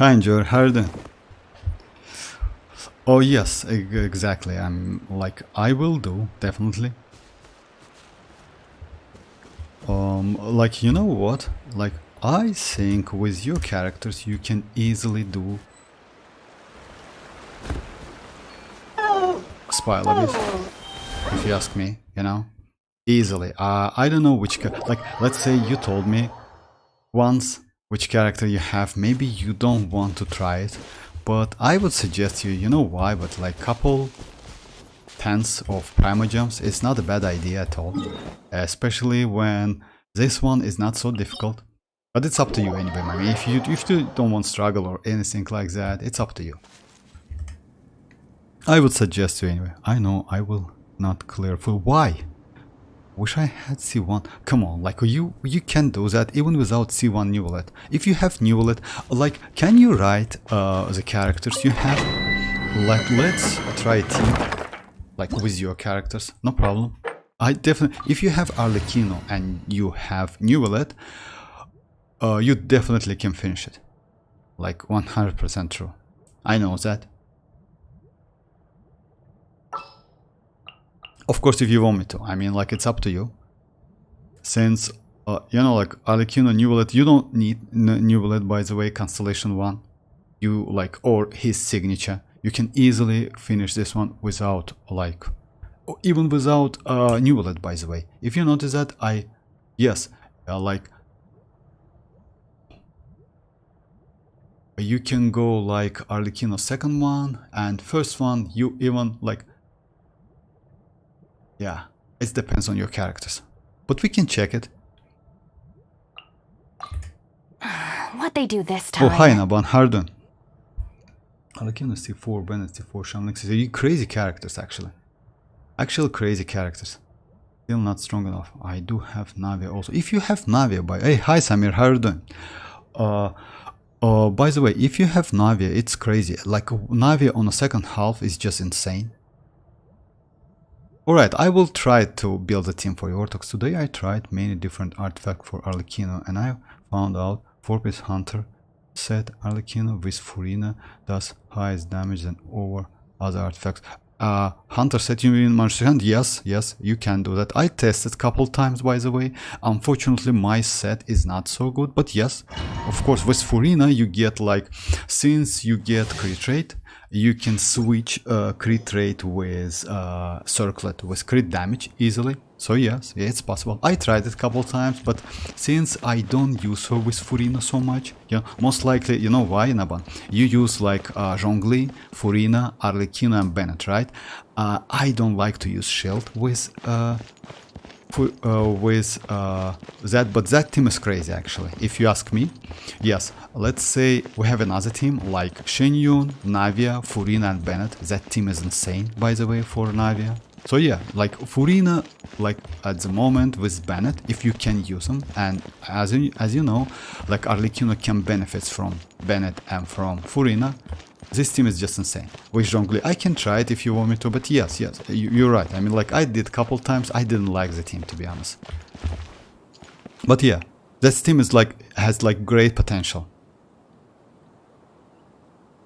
Hi, Joe. How are you doing? Oh yes, exactly. I'm like I will do definitely. Like you know what? Like I think with your characters you can easily do spy lobbies. If you ask me, you know, easily. I don't know which like let's say you told me once which character you have. Maybe you don't want to try it, but I would suggest you. You know why? But like couple tens of Primogems is not a bad idea at all, especially when this one is not so difficult. But it's up to you anyway. I mean, if you don't want struggle or anything like that, it's up to you. I would suggest you anyway. I know I will not clear full. Why? Wish I had C1. Come on, like you can do that even without C1 Neuvillette. If you have Neuvillette, like can you write the characters you have? Like let's try a team. Like with your characters, no problem. I definitely, if you have Arlecchino and you have Neuvillette, you definitely can finish it. Like 100% true. I know that. Of course, if you want me to. I mean, like it's up to you. Since, you know, like Arlecchino, Neuvillette, you don't need Neuvillette, by the way, Constellation 1. You like, or his signature. You can easily finish this one without like, even without Neuvillette, by the way. If you notice that, yes, like, you can go like Arlecchino second one and first one, you even like, yeah, it depends on your characters. But we can check it. What they do this time? Oh, hi, Naban, how are you doing? Arlecchino C4, Bennett C4, Xianyun C0. Crazy characters, actually. Actual crazy characters. Still not strong enough. I do have Navia also. If you have Navia, hey, hi Samir, how are you doing? By the way, if you have Navia, it's crazy. Like Navia on the second half is just insane. Alright, I will try to build a team for Vortex. Today I tried many different artifacts for Arlecchino and I found out 4-piece Hunter set Arlecchino with Furina does highest damage than over other artifacts. Hunter set, you mean Monster Hand? Yes, you can do that. I tested a couple times, by the way. Unfortunately, my set is not so good, but yes, of course, with Furina, you get like, since you get crit rate, you can switch crit rate with circlet, with crit damage easily. So yes, yeah, it's possible. I tried it a couple times, but since I don't use her with Furina so much, you know, most likely, you know why, Naban? You use like Zhongli, Furina, Arlecchino and Bennett, right? I don't like to use shield with that, but that team is crazy actually, if you ask me. Yes, let's say we have another team like Xianyun, Navia, Furina and Bennett. That team is insane, by the way, for Navia. So yeah, like Furina, like at the moment with Bennett, if you can use them, and as you know, like Arlecchino can benefit from Bennett and from Furina. This team is just insane. With Zhongli, I can try it if you want me to, but yes, you're right. I mean, like I did a couple times, I didn't like the team, to be honest. But yeah, this team is like, has like great potential.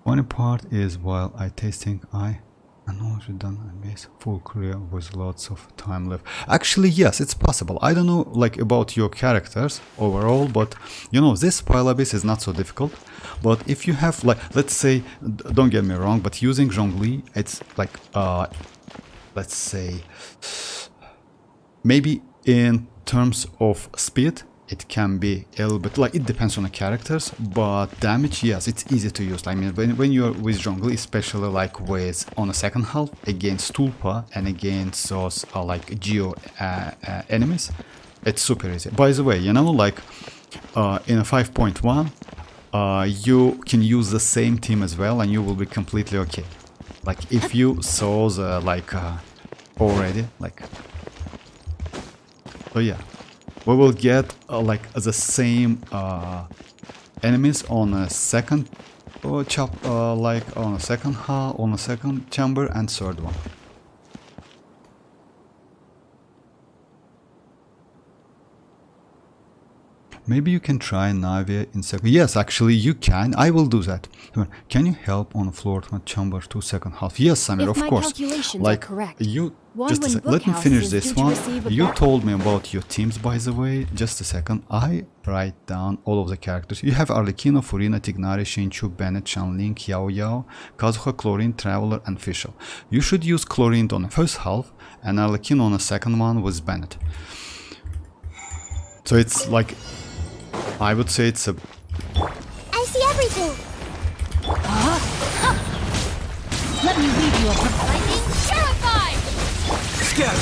One part is while I tasting, I know you've done a base full career with lots of time left. Actually, yes, it's possible. I don't know like about your characters overall, but you know, this pile abyss is not so difficult. But if you have like, let's say, don't get me wrong, but using Zhongli, it's like, let's say, maybe in terms of speed, it can be a little bit like, it depends on the characters, but damage, yes, it's easy to use. I mean, when you're with Zhongli, especially like with on the second half against Tulpa and against those like Geo enemies, it's super easy. By the way, you know, like in a 5.1, you can use the same team as well and you will be completely okay. Like if you saw the like already, like, so yeah, we will get like the same enemies on a second like on a second hall, on a second chamber and third one. Maybe you can try Navia in second. Yes, actually you can. I will do that. Can you help on floor chamber to second half? Yes, Samir, of course. Like correct. you. Just a second. Let me finish this one. You told me about your teams, by the way. Just a second. I write down all of the characters. You have Arlecchino, Furina, Tignari, Shinchu, Bennett, Shanling, Yao Yao, Kazuha, Chlorine, Traveler, and Fischl. You should use Chlorine on the first half and Arlecchino on the second one with Bennett. So it's like, I would say it's a... I see everything! Let me leave you a Lightning terrified! Scatter!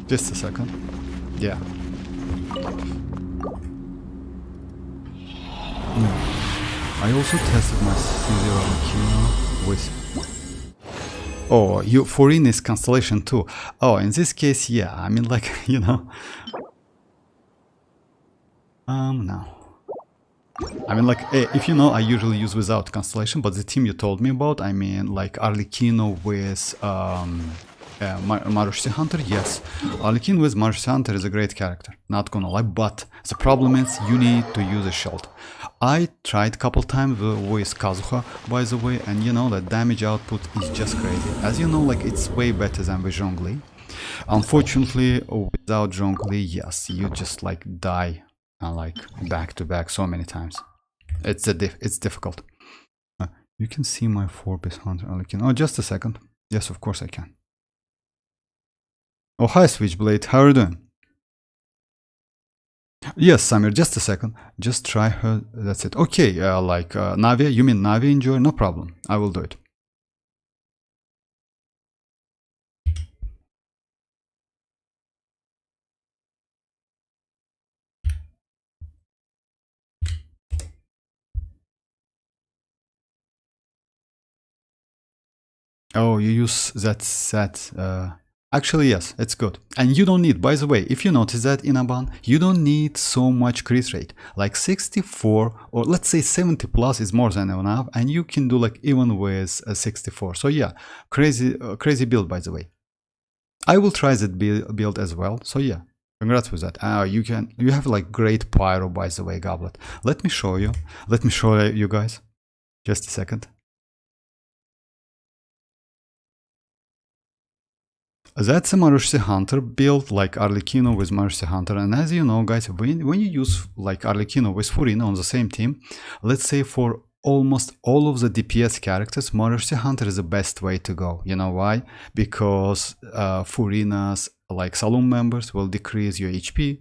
Just a second. Yeah. I also tested my C0 Arlecchino with... Oh, Furina is Constellation too. Oh, in this case, yeah, I mean, like, you know... No. I mean, like, if you know, I usually use without Constellation, but the team you told me about, I mean, like, Arlecchino with... Marushi Hunter, yes. Arlecchino with Marushi Hunter is a great character, not gonna lie, but the problem is you need to use a shield. I tried a couple times with Kazuha, by the way, and you know that damage output is just crazy. As you know, like it's way better than with Zhongli. Unfortunately, without Zhongli, yes, you just like die like back to back so many times. It's difficult. You can see my 4-piece Hunter Arlecchino. Oh, just a second. Yes, of course I can. Oh, hi Switchblade, how are you doing? Yes, Samir, just a second. Just try her, that's it. Okay, like Navia, you mean Navia enjoy? No problem, I will do it. Oh, you use that set. Actually, yes, it's good. And you don't need, by the way, if you notice that in Aban, you don't need so much crit rate. Like 64 or let's say 70 plus is more than enough, and you can do like even with 64. So yeah, crazy build, by the way. I will try that build as well. So yeah, congrats with that. You have like great pyro, by the way, Goblet. Let me show you. Let me show you guys. Just a second. That's a Marushi Hunter build, like Arlecchino with Marushi Hunter. And as you know, guys, when you use like Arlecchino with Furina on the same team, let's say for almost all of the DPS characters, Marushi Hunter is the best way to go. You know why? Because Furina's like saloon members will decrease your HP,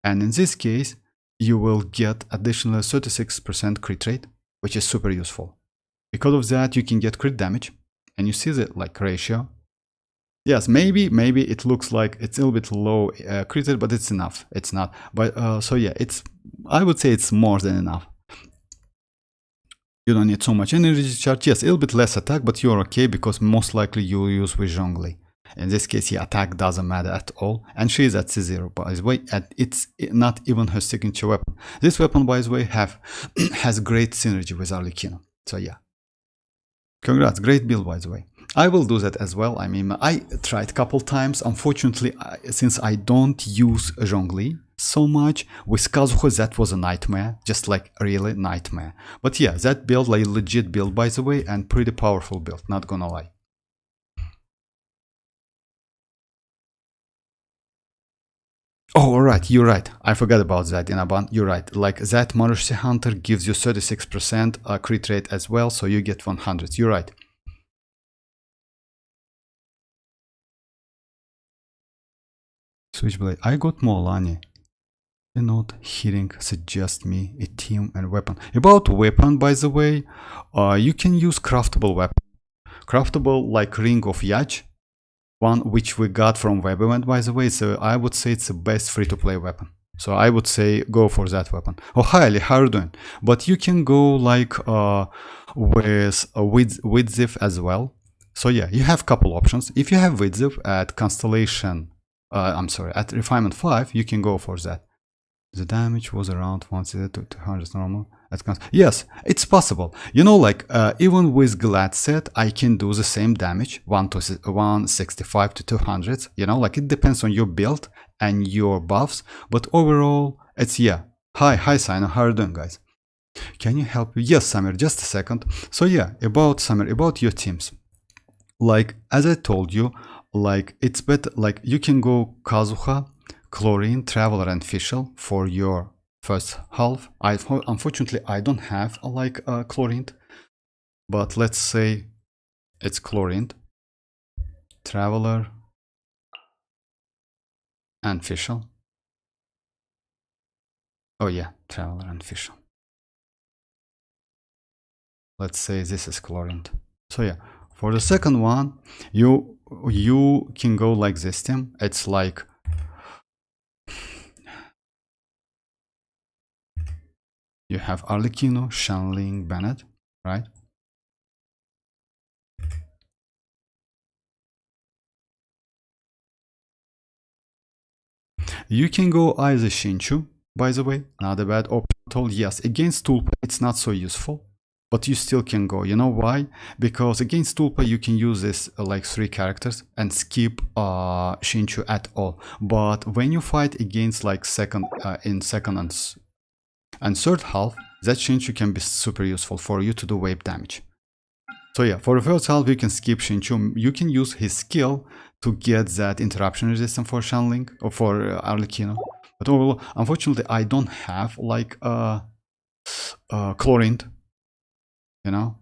and in this case, you will get additional 36% crit rate, which is super useful. Because of that, you can get crit damage, and you see the like ratio. Yes, maybe it looks like it's a little bit low crit rate, but it's enough. It's not. But so yeah, I would say it's more than enough. You don't need so much energy charge. Yes, a little bit less attack, but you're okay because most likely you'll use with Zhongli. In this case, yeah, attack doesn't matter at all. And she is at C0, by the way, and it's not even her signature weapon. This weapon, by the way, has great synergy with Arlecchino. So yeah. Congrats, great build, by the way. I will do that as well. I mean, I tried a couple times. Unfortunately, since I don't use Zhongli so much, with Kazuha that was a nightmare, just like really nightmare. But yeah, that build, like legit build, by the way, and pretty powerful build, not gonna lie. Oh, alright, you're right. I forgot about that in Aban. You're right. Like that Marushi Hunter gives you 36% crit rate as well, so you get 100. You're right. Switchblade. I got mualani. Not hitting suggest me a team and weapon. About weapon, by the way, you can use craftable weapon. Craftable like Ring of Yach, one which we got from web event, by the way. So I would say it's the best free-to-play weapon. So I would say go for that weapon. Oh, hi Ali, how are you doing? But you can go like with Widzif as well. So yeah, you have couple options. If you have Widzif at Constellation, I'm sorry, at Refinement 5, you can go for that. The damage was around 160 to 200 normal. Yes, it's possible. You know, like even with Glad set, I can do the same damage, 165 to 200. You know, like it depends on your build and your buffs. But overall, it's yeah. Hi, Sino. How are you doing, guys? Can you help me? Yes, Samir. Just a second. So yeah, about Samir, about your teams. Like as I told you, like it's better. Like you can go Kazuha, Chlorine, Traveler, and Fischl for your first half. Unfortunately I don't have like Chlorine, but let's say it's Chlorine, Traveler, and Fischl. Oh yeah, Traveler and Fischl. Let's say this is Chlorine. So yeah, for the second one, you can go like this team. It's like you have Arlecchino, Shanling, Bennett, right? You can go either Shinchu, by the way, not a bad option at all. Yes, against Tulpa it's not so useful, but you still can go. You know why? Because against Tulpa you can use this like 3 characters and skip Shinchu at all. But when you fight against like second and third half, that Shinchu can be super useful for you to do wave damage. So yeah, for the first half you can skip Shinchu. You can use his skill to get that interruption resistance for Shanling or for Arlecchino. But overall, unfortunately, I don't have like Chlorine, you know.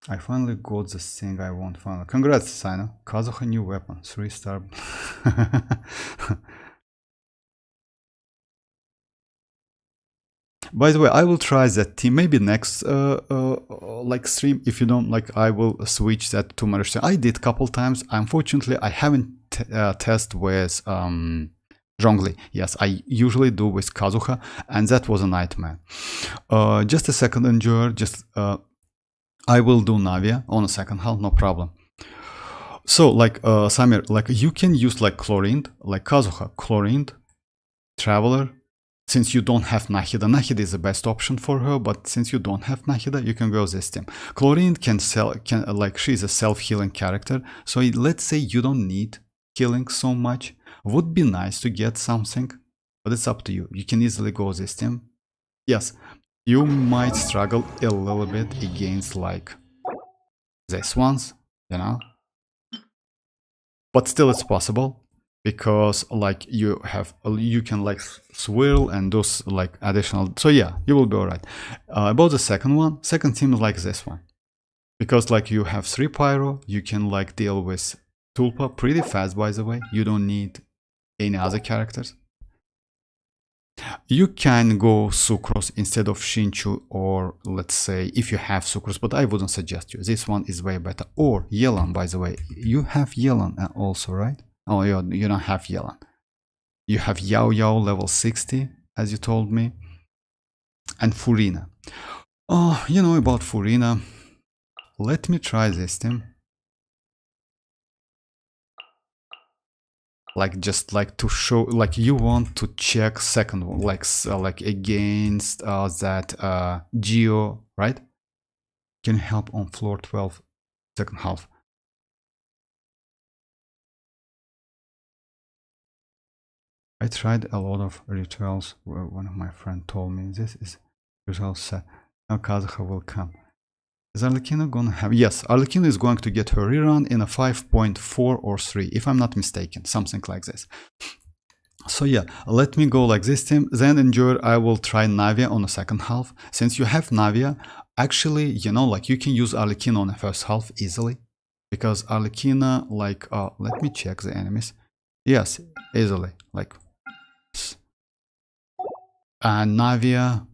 I finally got the thing I want. Finally, congrats, Sino. Kazuha new weapon, 3-star. By the way, I will try that team maybe next like stream. If you don't like, I will switch that to Marisha. I did couple times. Unfortunately, I haven't test with Zhongli. Yes, I usually do with Kazuha, and that was a nightmare. Just a second, Endure. Just I will do Navia on a second half, no problem. So like Samir, like you can use like Chlorine, like Kazuha, Chlorine, Traveler. Since you don't have Nahida, Nahida is the best option for her, but since you don't have Nahida, you can go this team. Chlorine can like she's a self-healing character, so let's say you don't need healing so much. Would be nice to get something, but it's up to you. You can easily go this team. Yes, you might struggle a little bit against like this ones, you know, but still it's possible. Because like you can like swirl and those like additional, so yeah, you will be all right. About the second team is like this one, because like you have 3 pyro, you can like deal with Tulpa pretty fast. By the way, you don't need any other characters. You can go Sucrose instead of Shinchu, or let's say if you have Sucrose, but I wouldn't suggest you. This one is way better. Or Yelan, by the way, you have Yelan also, right? Oh, you don't have Yelan. You have Yao Yao level 60, as you told me, and Furina. Oh, you know about Furina. Let me try this team. Like just like to show, like you want to check second one, like against that Geo, right? Can help on floor 12, second half. I tried a lot of rituals where one of my friends told me this is ritual set. Now Kazuha will come. Is Arlecchino gonna have? Yes, Arlecchino is going to get her rerun in a 5.4 or 3, if I'm not mistaken, something like this. So yeah, let me go like this team. Then Endure, I will try Navia on the second half. Since you have Navia, actually, you know, like you can use Arlecchino on the first half easily. Because Arlecchino, like, let me check the enemies. Yes, easily, like. And Navia,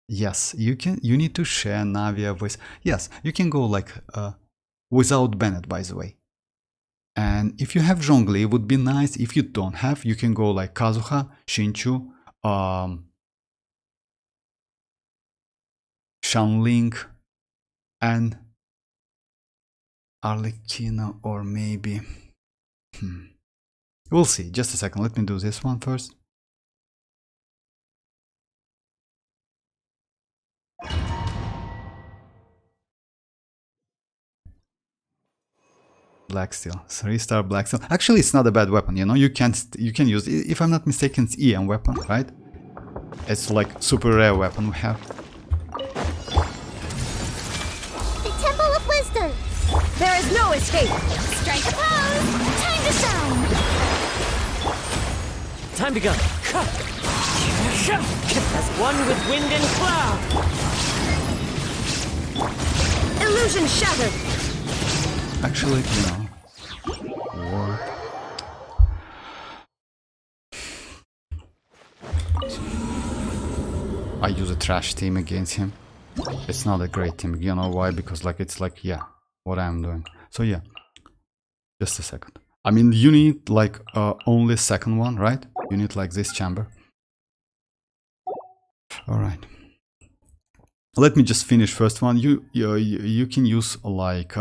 yes, you need to share Navia with, yes, you can go like without Bennett, by the way. And if you have Zhongli, it would be nice. If you don't have, you can go like Kazuha, Shinchu, Shanling, and Arlecchino or maybe... We'll see. Just a second. Let me do this one first. Black steel, 3-star black steel. Actually, it's not a bad weapon. You know, you can use. If I'm not mistaken, it's EM weapon, right? It's like super rare weapon we have. The Temple of Wisdom. There is no escape. Strike a pose. Time to shine. Time to go. As one with wind and cloud. Illusion shattered. Actually, you know, war. I use a trash team against him. It's not a great team. You know why? Because like it's like, yeah, what I'm doing. So yeah, just a second. I mean, you need like only second one, right? You need like this chamber. All right. Let me just finish first one. You can use like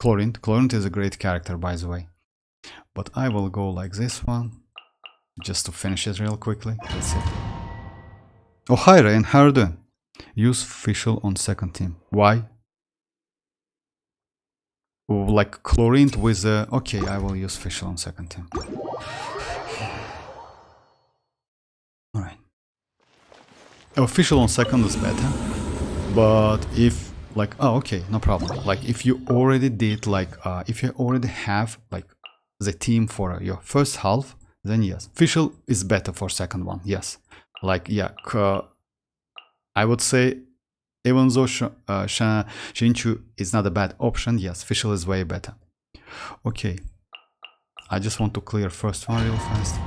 Chlorine. Chlorine is a great character, by the way. But I will go like this one, just to finish it real quickly. That's it. Oh, hi Rain, how are you doing? Use Fischl on second team. Why? Oh, like Chlorine with a... Okay, I will use Fischl on second team. Alright. Oh, Fischl on second is better. But if... Like, oh, okay, no problem. Like, if you already did, like, if you already have, like, the team for your first half, then yes. Fischl is better for second one, yes. Like, yeah, I would say, even though Xianyun is not a bad option, yes, Fischl is way better. Okay, I just want to clear first one real fast.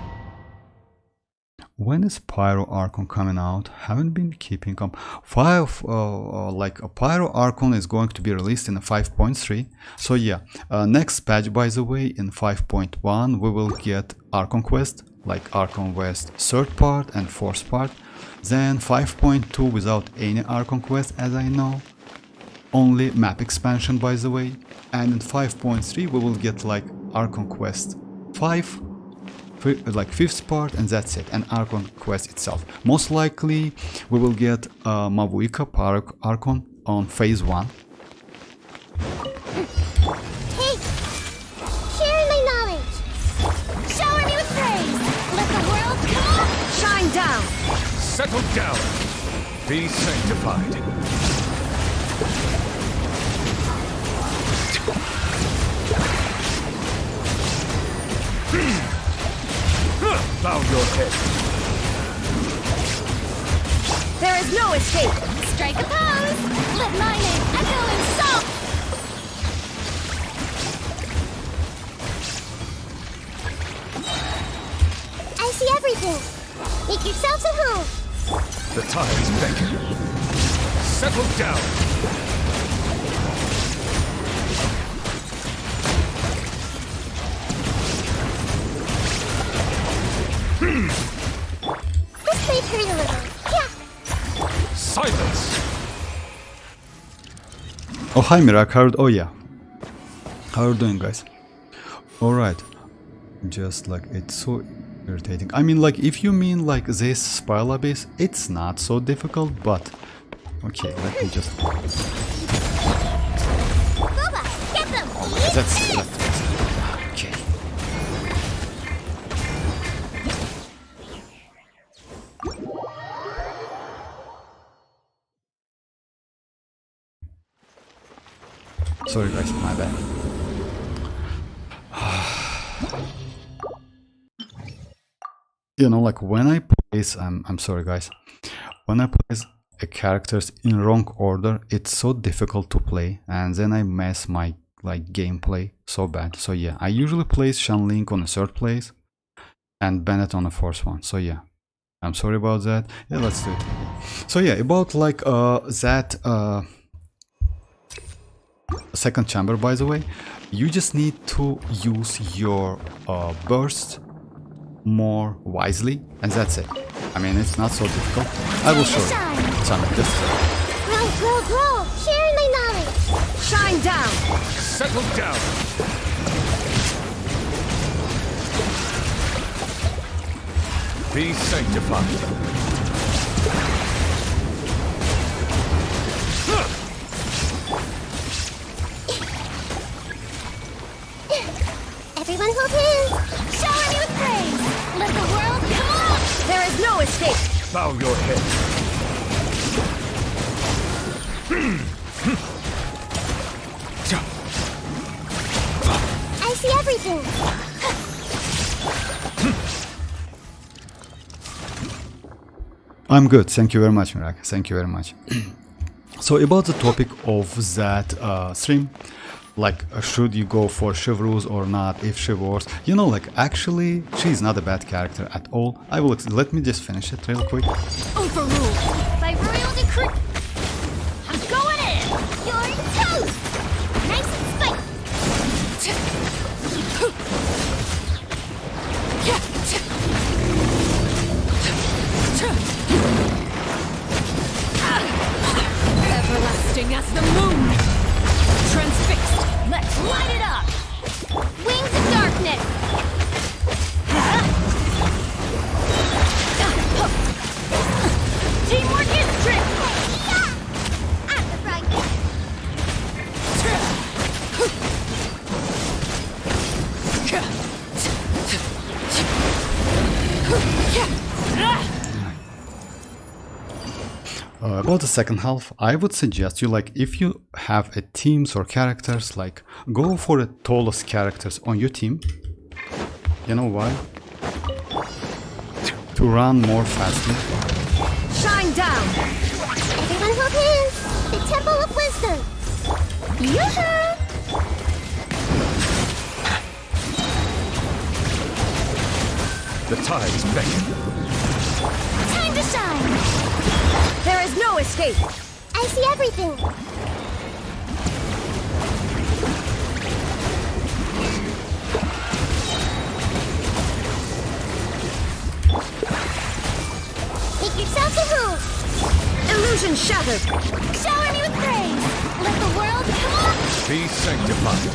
When is Pyro Archon coming out? Haven't been keeping up. Like a Pyro Archon is going to be released in a 5.3. So yeah, next patch, by the way, in 5.1 we will get Archon Quest, like Archon Quest third part and fourth part. Then 5.2 without any Archon Quest, as I know. Only map expansion, by the way. And in 5.3 we will get like Archon Quest 5. Like fifth part, and that's it, and Archon Quest itself. Most likely we will get Mavuika Archon on phase 1. Hey, share my knowledge. Shower me with praise. Let the world come. Shine down. Settle down. Be sanctified. Bow your head. There is no escape. Strike a pose. Let my name echo in song. I see everything. Make yourselves at home. The tides beckon. Settle down. This may hurt a little. Yeah. Silence. Oh, hi Mirak, oh yeah. How are you doing, guys? Alright. Just like, it's so irritating. I mean, like, if you mean like this spiral abyss, it's not so difficult, but... Okay, let me just... Boba, get them. That's okay. Sorry guys, my bad. You know, like when I place, I'm sorry guys, when I place a characters in wrong order, it's so difficult to play, and then I mess my like gameplay so bad. So yeah, I usually place Xianyun on the third place and Bennett on the fourth one. So yeah, I'm sorry about that. Yeah, let's do it again. So yeah, about like that second chamber, by the way, you just need to use your burst more wisely, and that's it. I mean, it's not so difficult. I will show you. Just a second. Grow, grow, grow. Sharing my knowledge. Shine down. Settle down. Be sanctified. Everyone hold hands. Shower me with praise. Let the world come on. There is no escape. Bow your head. I see everything. I'm good, thank you very much, Mirak. Thank you very much. So about the topic of that stream, like should you go for Chevreuse or not, if she works, you know, like actually she's not a bad character at all. I will let me just finish it real quick. Overruled by royal decree. I'm going in. You're toast. Nice and spicy. Everlasting as the moon. Transfixed. Let's light it up. Wings of darkness. Teamwork is trick. I'm the front. About the second half, I would suggest you, like, if you have a teams or characters, like, go for the tallest characters on your team. You know why? To run more fastly. Shine down. Everyone hold hands. The Temple of Wisdom. Yoo-hoo! The tides beckon. Time to shine. There is no escape. I see everything. Make yourself a room. Illusion shattered. Shower me with praise. Let the world come on. Be sanctified.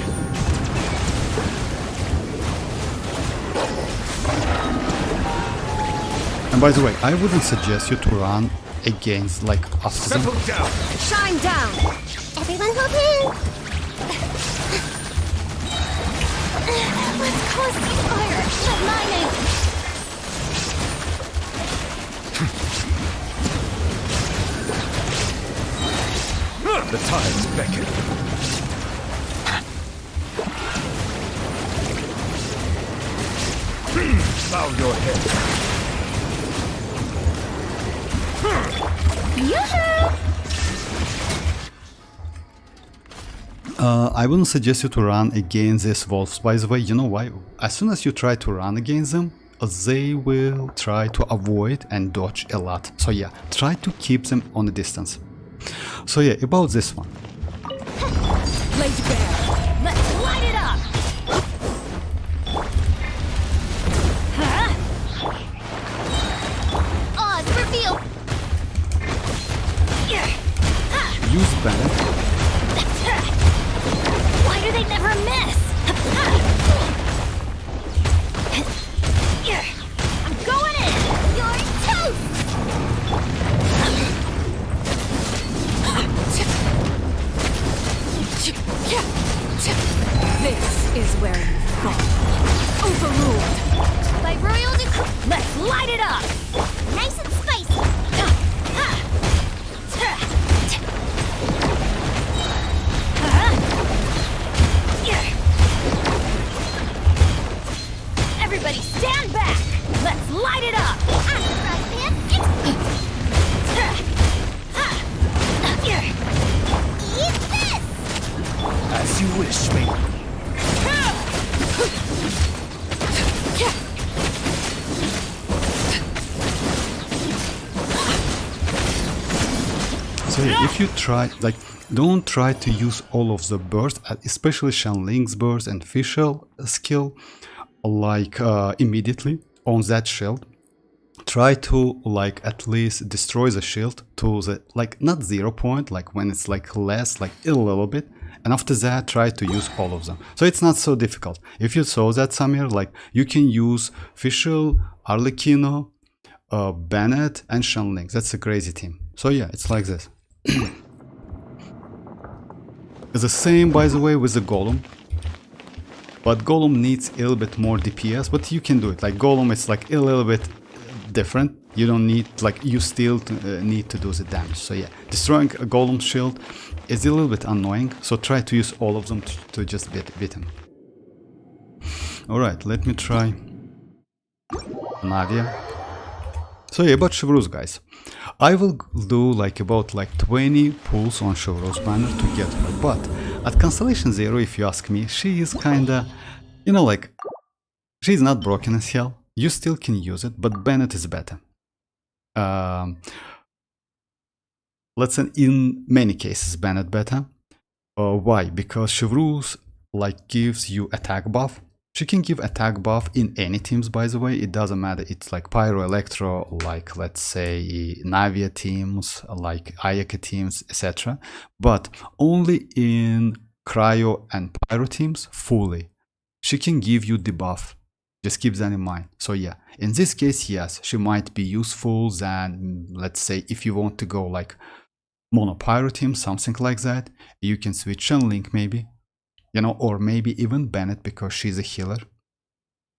And by the way, I wouldn't suggest you to run against, like, after them. Settle down. Shine down. Everyone hold hands. Let's cause ceasefire. Let mine in. The tides beckon. Bow your head. Yoo-hoo! I wouldn't suggest you to run against these wolves, by the way. You know why? As soon as you try to run against them, they will try to avoid and dodge a lot. So yeah, try to keep them on a distance. So yeah, about this one. Laid bare. Let's light it up. Oz revealed. Use Bennett. Why do they never miss? I'm going in. You're toast. This is where you fall. Overruled. By royal decree. Let's light it up. Nice and spicy. Everybody stand back. Let's light it up. I'm the front man. Eat this. As you wish, mate. So yeah, if you try, like, don't try to use all of the bursts, especially Xianyun's burst and Fischl skill, like immediately on that shield. Try to, like, at least destroy the shield to the, like, not 0 point, like when it's like less, like a little bit, And after that, try to use all of them. So it's not so difficult. If you saw that somewhere, like you can use Fischl, Arlecchino, Bennett, and Xianyun. That's a crazy team. So yeah, it's like this. The same, by the way, with the Golem. But Golem needs a little bit more DPS, but you can do it. Like Golem is like a little bit different. You don't need, like, you still need to do the damage. So yeah, destroying a Golem shield is a little bit annoying. So try to use all of them to just beat him. Alright, let me try Navia. So yeah, about Chevreuse, guys. I will do like about 20 pulls on Chevreuse banner to get her, but at Constellation 0, if you ask me, she is kinda, you know, like, she's not broken as hell. You still can use it, but Bennett is better. Let's say in many cases Bennett better. Why? Because Chevreuse like gives you attack buff. She can give attack buff in any teams, by the way. It doesn't matter. It's like Pyro, Electro, like let's say Navia teams, like Ayaka teams, etc. But only in Cryo and Pyro teams fully. She can give you debuff. Just keep that in mind. So yeah, in this case, yes, she might be useful than, let's say, if you want to go like Mono Pyro team, something like that, you can switch Xianyun maybe. You know, or maybe even Bennett because she's a healer.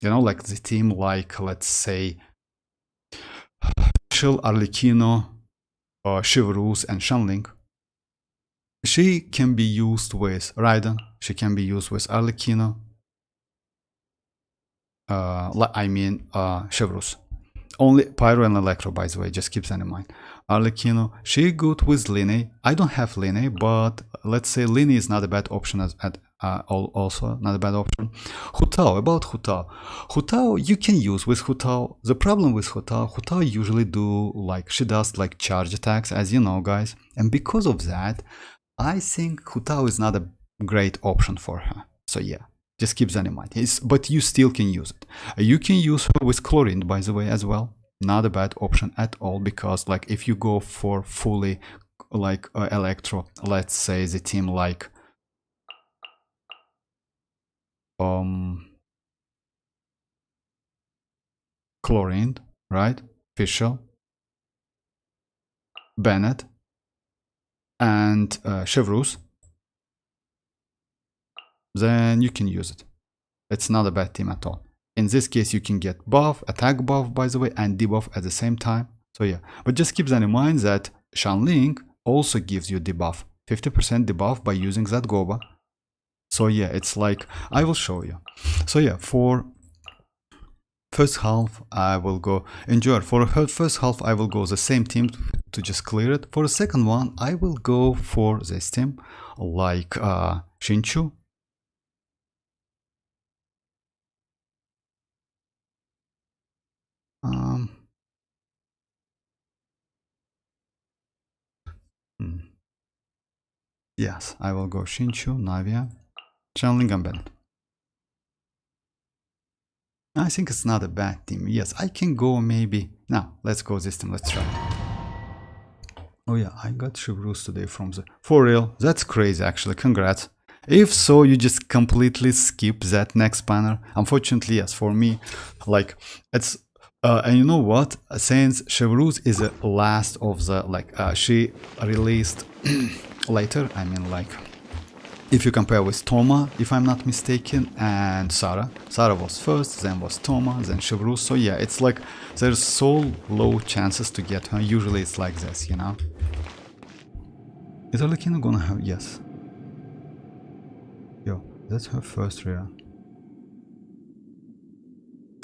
You know, like the team like, let's say, Arlecchino, Chevreuse, and Xianyun. She can be used with Raiden. She can be used with Arlecchino. Chevreuse. Only Pyro and Electro, by the way, just keep that in mind. Arlecchino, she good with Linne. I don't have Linne, but let's say Linne is not a bad option also not a bad option. Hutao, about Hutao. Hutao you can use with Hutao. The problem with Hutao usually do like, she does like charge attacks, as you know, guys. And because of that, I think Hutao is not a great option for her. So yeah, just keep that in mind. But you still can use it. You can use her with Chlorine, by the way, as well. Not a bad option at all, because like if you go for fully like Electro, let's say the team like Chlorine, right? Fischl, Bennett, and Chevreuse, then you can use it. It's not a bad team at all. In this case, you can get buff, attack buff, by the way, and debuff at the same time. So yeah, but just keep that in mind that Xianyun also gives you debuff, 50% debuff by using that Goba. So yeah, it's like, I will show you. So yeah, for first half, I will go enjoy. For first half, I will go the same team to just clear it. For the second one, I will go for this team, like Shinchu. Yes, I will go Shinchu, Navia, Xianyun, and Bennett. I think it's not a bad team. Yes, I can go maybe. Now, let's go this team. Let's try. Oh yeah, I got Chevreuse today from the... For real, that's crazy actually. Congrats. If so, you just completely skip that next banner. Unfortunately, yes, for me, like, it's... and you know what? Since Chevreuse is the last of the, like, she released later, I mean, like, if you compare with Toma, if I'm not mistaken, and Sarah. Sarah was first, then was Toma, then Chevreuse. So yeah, it's like, there's so low chances to get her. Usually it's like this, you know? Is Arlecchino gonna have... Yes. Yo, that's her first rerun.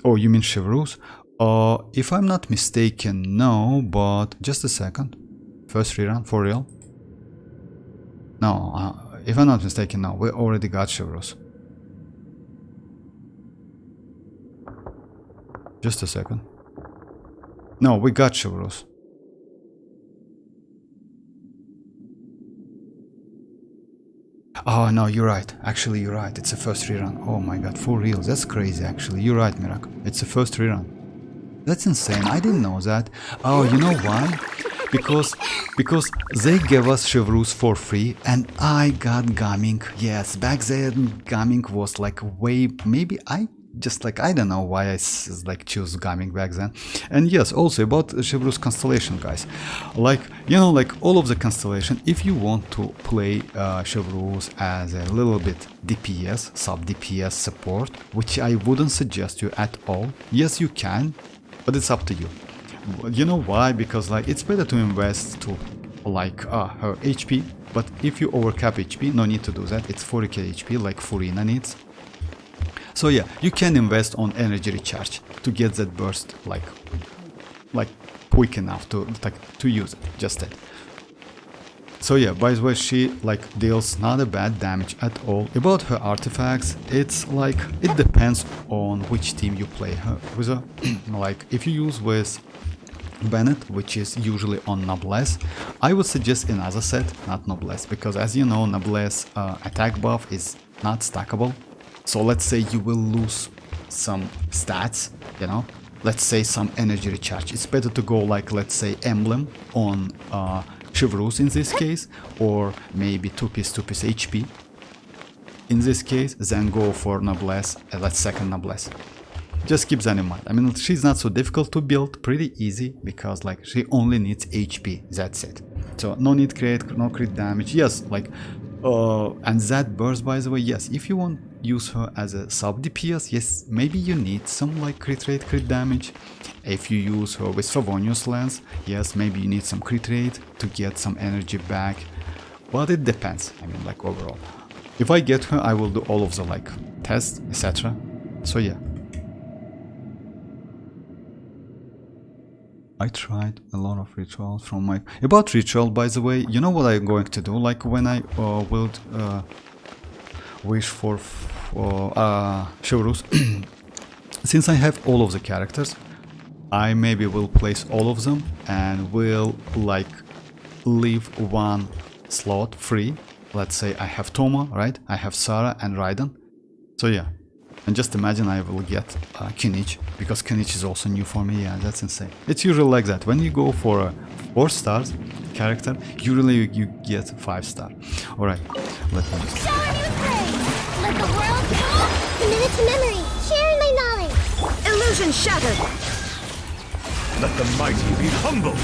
Oh, you mean Chevreuse? If I'm not mistaken, no, but just a second. First rerun, for real? No, if I'm not mistaken, no, we already got Chevreuse. Just a second. No, we got Chevreuse. Oh no, you're right. Actually, you're right. It's a first rerun. Oh my god, for real. That's crazy, actually. You're right, Mirak. It's a first rerun. That's insane. I didn't know that. Oh, you know why? because they gave us Chevreuse for free, and I got gaming. Yes, back then gaming was like way, maybe I don't know why I choose gaming back then. And yes, also about Chevreuse constellation, guys, like all of the constellation, if you want to play Chevreuse as a little bit DPS, sub DPS support, which I wouldn't suggest you at all. Yes, you can, but it's up to you. You know why? Because like it's better to invest to her HP, but if you overcap HP, no need to do that. It's 40k HP like Furina needs. So yeah, you can invest on energy recharge to get that burst like quick enough to use it, just that. So yeah, by the way, she deals not a bad damage at all. About her artifacts, it's it depends on which team you play her with. If you use with Bennett, which is usually on Noblesse, I would suggest another set, not Noblesse, because as you know, Noblesse attack buff is not stackable. So let's say you will lose some stats, let's say some energy recharge. It's better to go let's say Emblem on Chevreuse in this case, or maybe 2-piece HP in this case, then go for Noblesse, let's second Noblesse. Just keep that in mind. I mean, she's not so difficult to build, pretty easy, because she only needs HP, that's it. So no need no crit damage. Yes, and that burst, by the way, yes, if you want use her as a sub DPS, yes, maybe you need some crit rate, crit damage. If you use her with Favonius Lens, yes, maybe you need some crit rate to get some energy back, but it depends. I mean, overall, if I get her, I will do all of the tests, etc. So yeah, I tried a lot of rituals from my... About ritual, by the way, you know what I'm going to do? When I will wish for Chevreuse, since I have all of the characters, I maybe will place all of them and will leave one slot free. Let's say I have Toma, right? I have Sarah and Raiden. So yeah. And just imagine I will get Kinich, because Kinich is also new for me. Yeah, that's insane. It's usually like that. When you go for a 4-star character, usually you get 5-star. Alright, let me just... Shower me with praise! Let the world come! Commit to memory! Sharing my knowledge! Illusion shattered! Let the mighty be humble.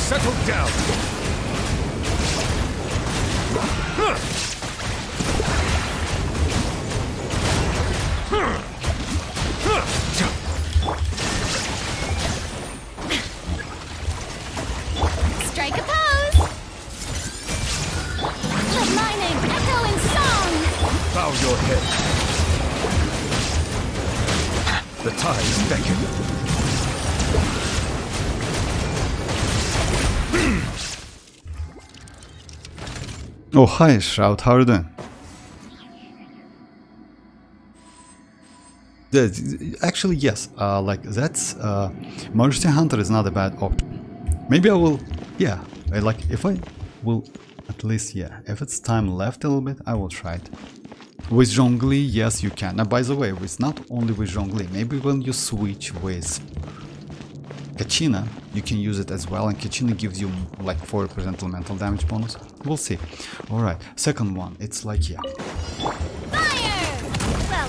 Settle down. Strike a pose! Let my name echo in song! Bow your head. The tides beckon. Oh, hi, Shroud, how are you doing? Actually, yes, that's... Majesty Hunter is not a bad option. Maybe I will... Yeah, if I will... At least, yeah, if it's time left a little bit, I will try it. With Zhongli, yes, you can. Now, by the way, with not only with Zhongli, maybe when you switch with Kachina, you can use it as well, and Kachina gives you 40% elemental damage bonus. We'll see. Alright, second one, it's yeah. Fire! Well,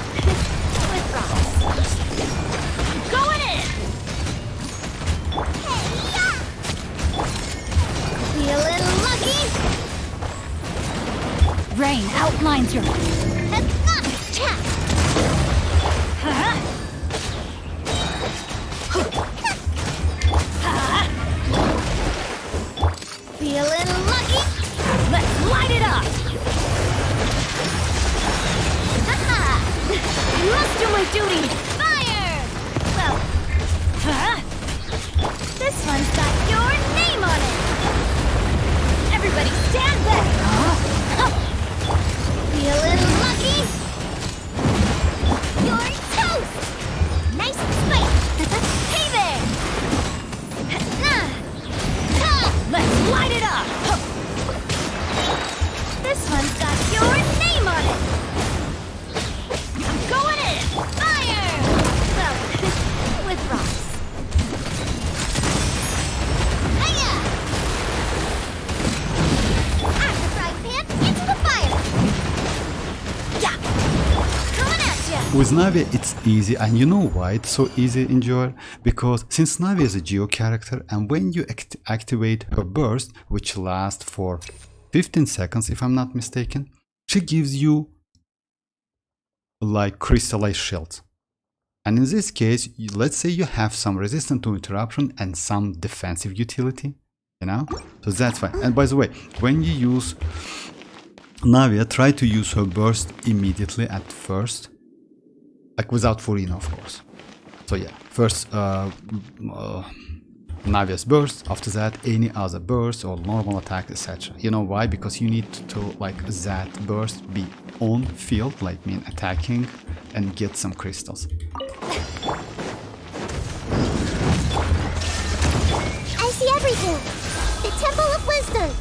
with promise. Going in! Hey-ya! Feeling lucky? Rain outlines your... Chat! Feeling lucky? Let's light it up! I must do my duty! Fire! Well, this one's got your name on it! Everybody stand back! Feeling with Navi it's easy, and you know why it's so easy, enjoy? Because since Navi is a Geo character, and when you activate her burst, which lasts for 15 seconds if I'm not mistaken, she gives you like crystallized shields. And in this case, let's say you have some resistance to interruption and some defensive utility, you know? So that's fine. And by the way, when you use Navia, try to use her burst immediately at first, like without Furina, of course. So yeah, first Navia's burst, after that any other burst or normal attack, etc. You know why? Because you need to like that burst be on field, like mean attacking, and get some crystals. I see everything. The Temple of Wisdom.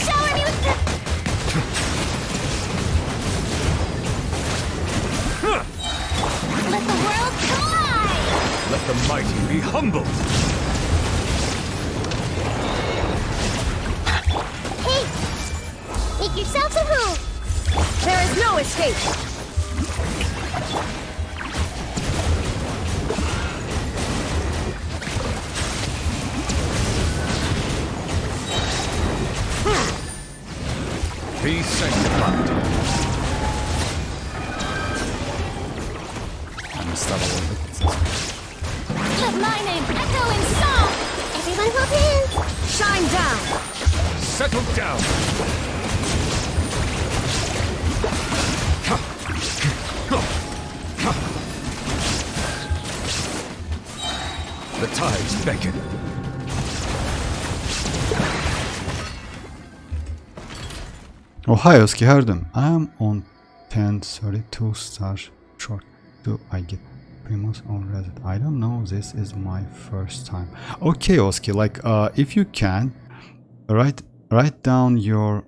Shower me with the... Let the world collide! Let the mighty be humbled. Hey! Make yourselves at home! There is no escape. Be sanctified. Let my name echo in song! Everyone hold hands! Shine down. Settle down. The tides beckon. Ohioski Herdem, I'm on 1032 stars short. Do I get Primus on Reddit? I don't know, this is my first time. Okay, Oski, like if you can, write down your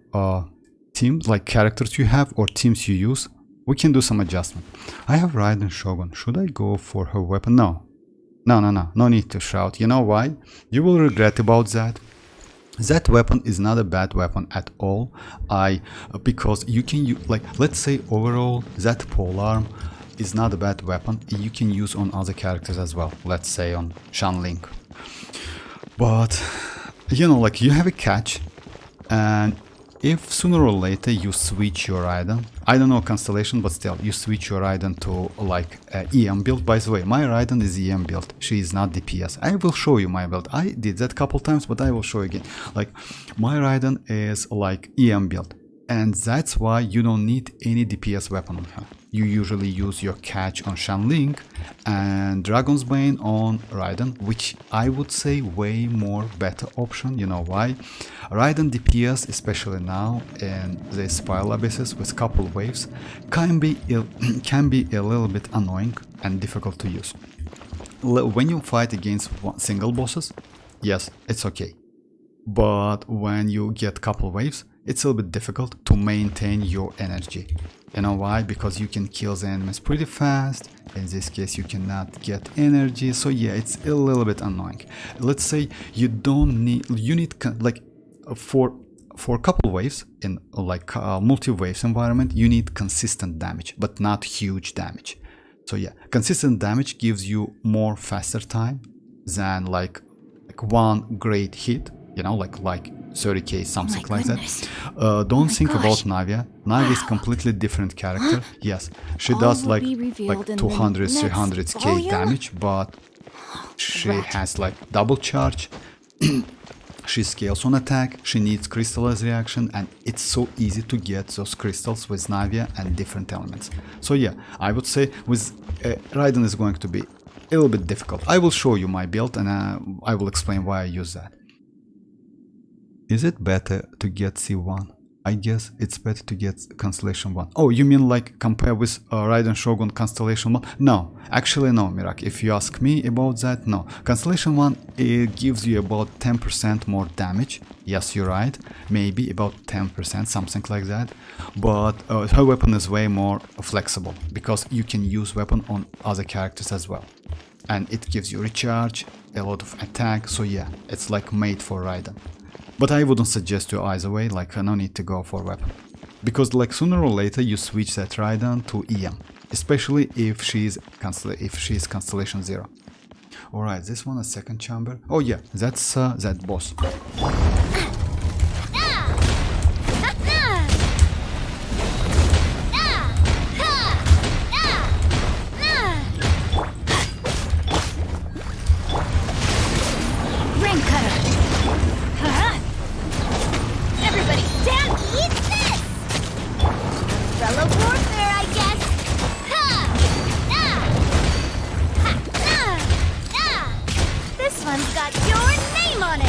teams, like characters you have or teams you use. We can do some adjustment. I have Raiden Shogun. Should I go for her weapon? No need to shout. You know why? You will regret about that. That weapon is not a bad weapon at all. Because you can use, like, let's say overall that polearm is not a bad weapon. You can use on other characters as well. Let's say on Xianyun. But you know, like, you have a catch, and if sooner or later you switch your Raiden, I don't know constellation, but still you switch your Raiden to like EM build. By the way, my Raiden is EM build. She is not DPS. I will show you my build. I did that couple times, but I will show you again. Like, my Raiden is like EM build, and that's why you don't need any DPS weapon on her. You usually use your catch on Xianyun and Dragon's Bane on Raiden, which I would say way more better option. You know why? Raiden DPS, especially now in the Spiral Abysses with couple waves, can be a little bit annoying and difficult to use. When you fight against single bosses, yes, it's okay. But when you get couple waves, it's a little bit difficult to maintain your energy. You know why? Because you can kill the enemies pretty fast. In this case, you cannot get energy. So yeah, it's a little bit annoying. Let's say you need like for a couple waves in like multi-waves environment, you need consistent damage, but not huge damage. So yeah, consistent damage gives you more faster time than like one great hit. You know, like 30k, something like that. Don't think about Navia. Navia is completely different character. Yes, she does like 200, 300k damage, but she has like double charge. She scales on attack, she needs crystallized reaction, and it's so easy to get those crystals with Navia and different elements. So yeah, I would say with Raiden is going to be a little bit difficult. I will show you my build, and I will explain why I use that. Is it better to get C1? I guess it's better to get Constellation 1. Oh, you mean like compare with Raiden Shogun Constellation 1? No, actually no, Mirak. If you ask me about that, no. Constellation 1, it gives you about 10% more damage. Yes, you're right. Maybe about 10%, something like that. But her weapon is way more flexible, because you can use weapon on other characters as well. And it gives you recharge, a lot of attack. So yeah, it's like made for Raiden. But I wouldn't suggest you either way, like no need to go for weapon. Because like sooner or later you switch that Raiden to EM. especially if she's Constellation 0. Alright, this one a second chamber. Oh yeah, that's that boss. Ring cutter. Everybody stand, eat this! Umbrella warfare, I guess. This one's got your name on it.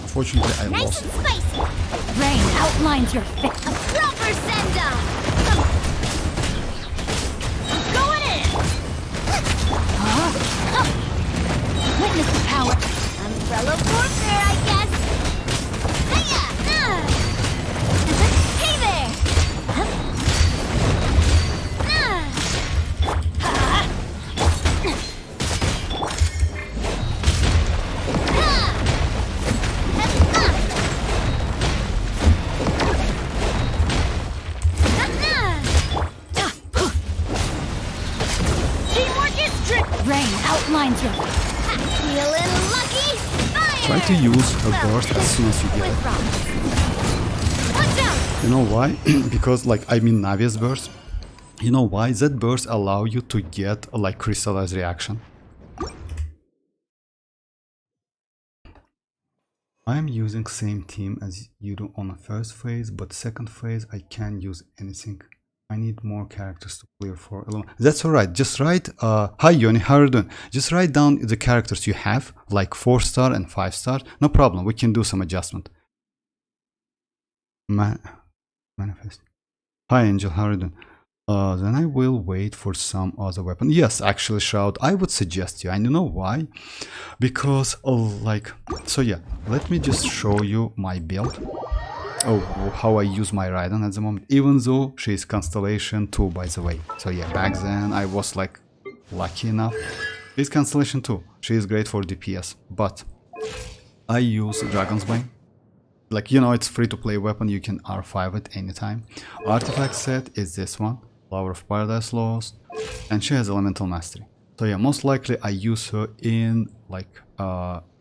Unfortunately, I Nice lost. and spicy. Rain outlines your face. A proper send-off. I'm going in. Witness the power. Umbrella warfare, I guess. Hiya! Hey there! Teamwork is trick. Rain outlines your face. Feeling lucky? Fire! Try to use a burst as soon as you get With it. rocks. Watch out! You know why? Because like I mean Navi's burst. You know why? That burst allow you to get like crystallized reaction. I am using same team as you do on the first phase, but second phase I can't use anything. I need more characters to clear for alone. That's alright. Just write hi Yoni, how are you doing? Just write down the characters you have, like 4-star and 5-star. No problem, we can do some adjustment. Manifest. Hi Angel, how are you doing? Then I will wait for some other weapon. Yes, actually, Shroud, I would suggest you. I don't know why. Because, so yeah, let me just show you my build. Oh, how I use my Raiden at the moment. Even though she is Constellation 2, by the way. So yeah, back then I was like lucky enough. She's Constellation 2. She is great for DPS. But I use Dragon's Bane. Like, you know, it's free to play weapon. You can R5 it anytime. Artifact set is this one. Flower of Paradise Lost, and she has Elemental Mastery. So yeah, most likely I use her in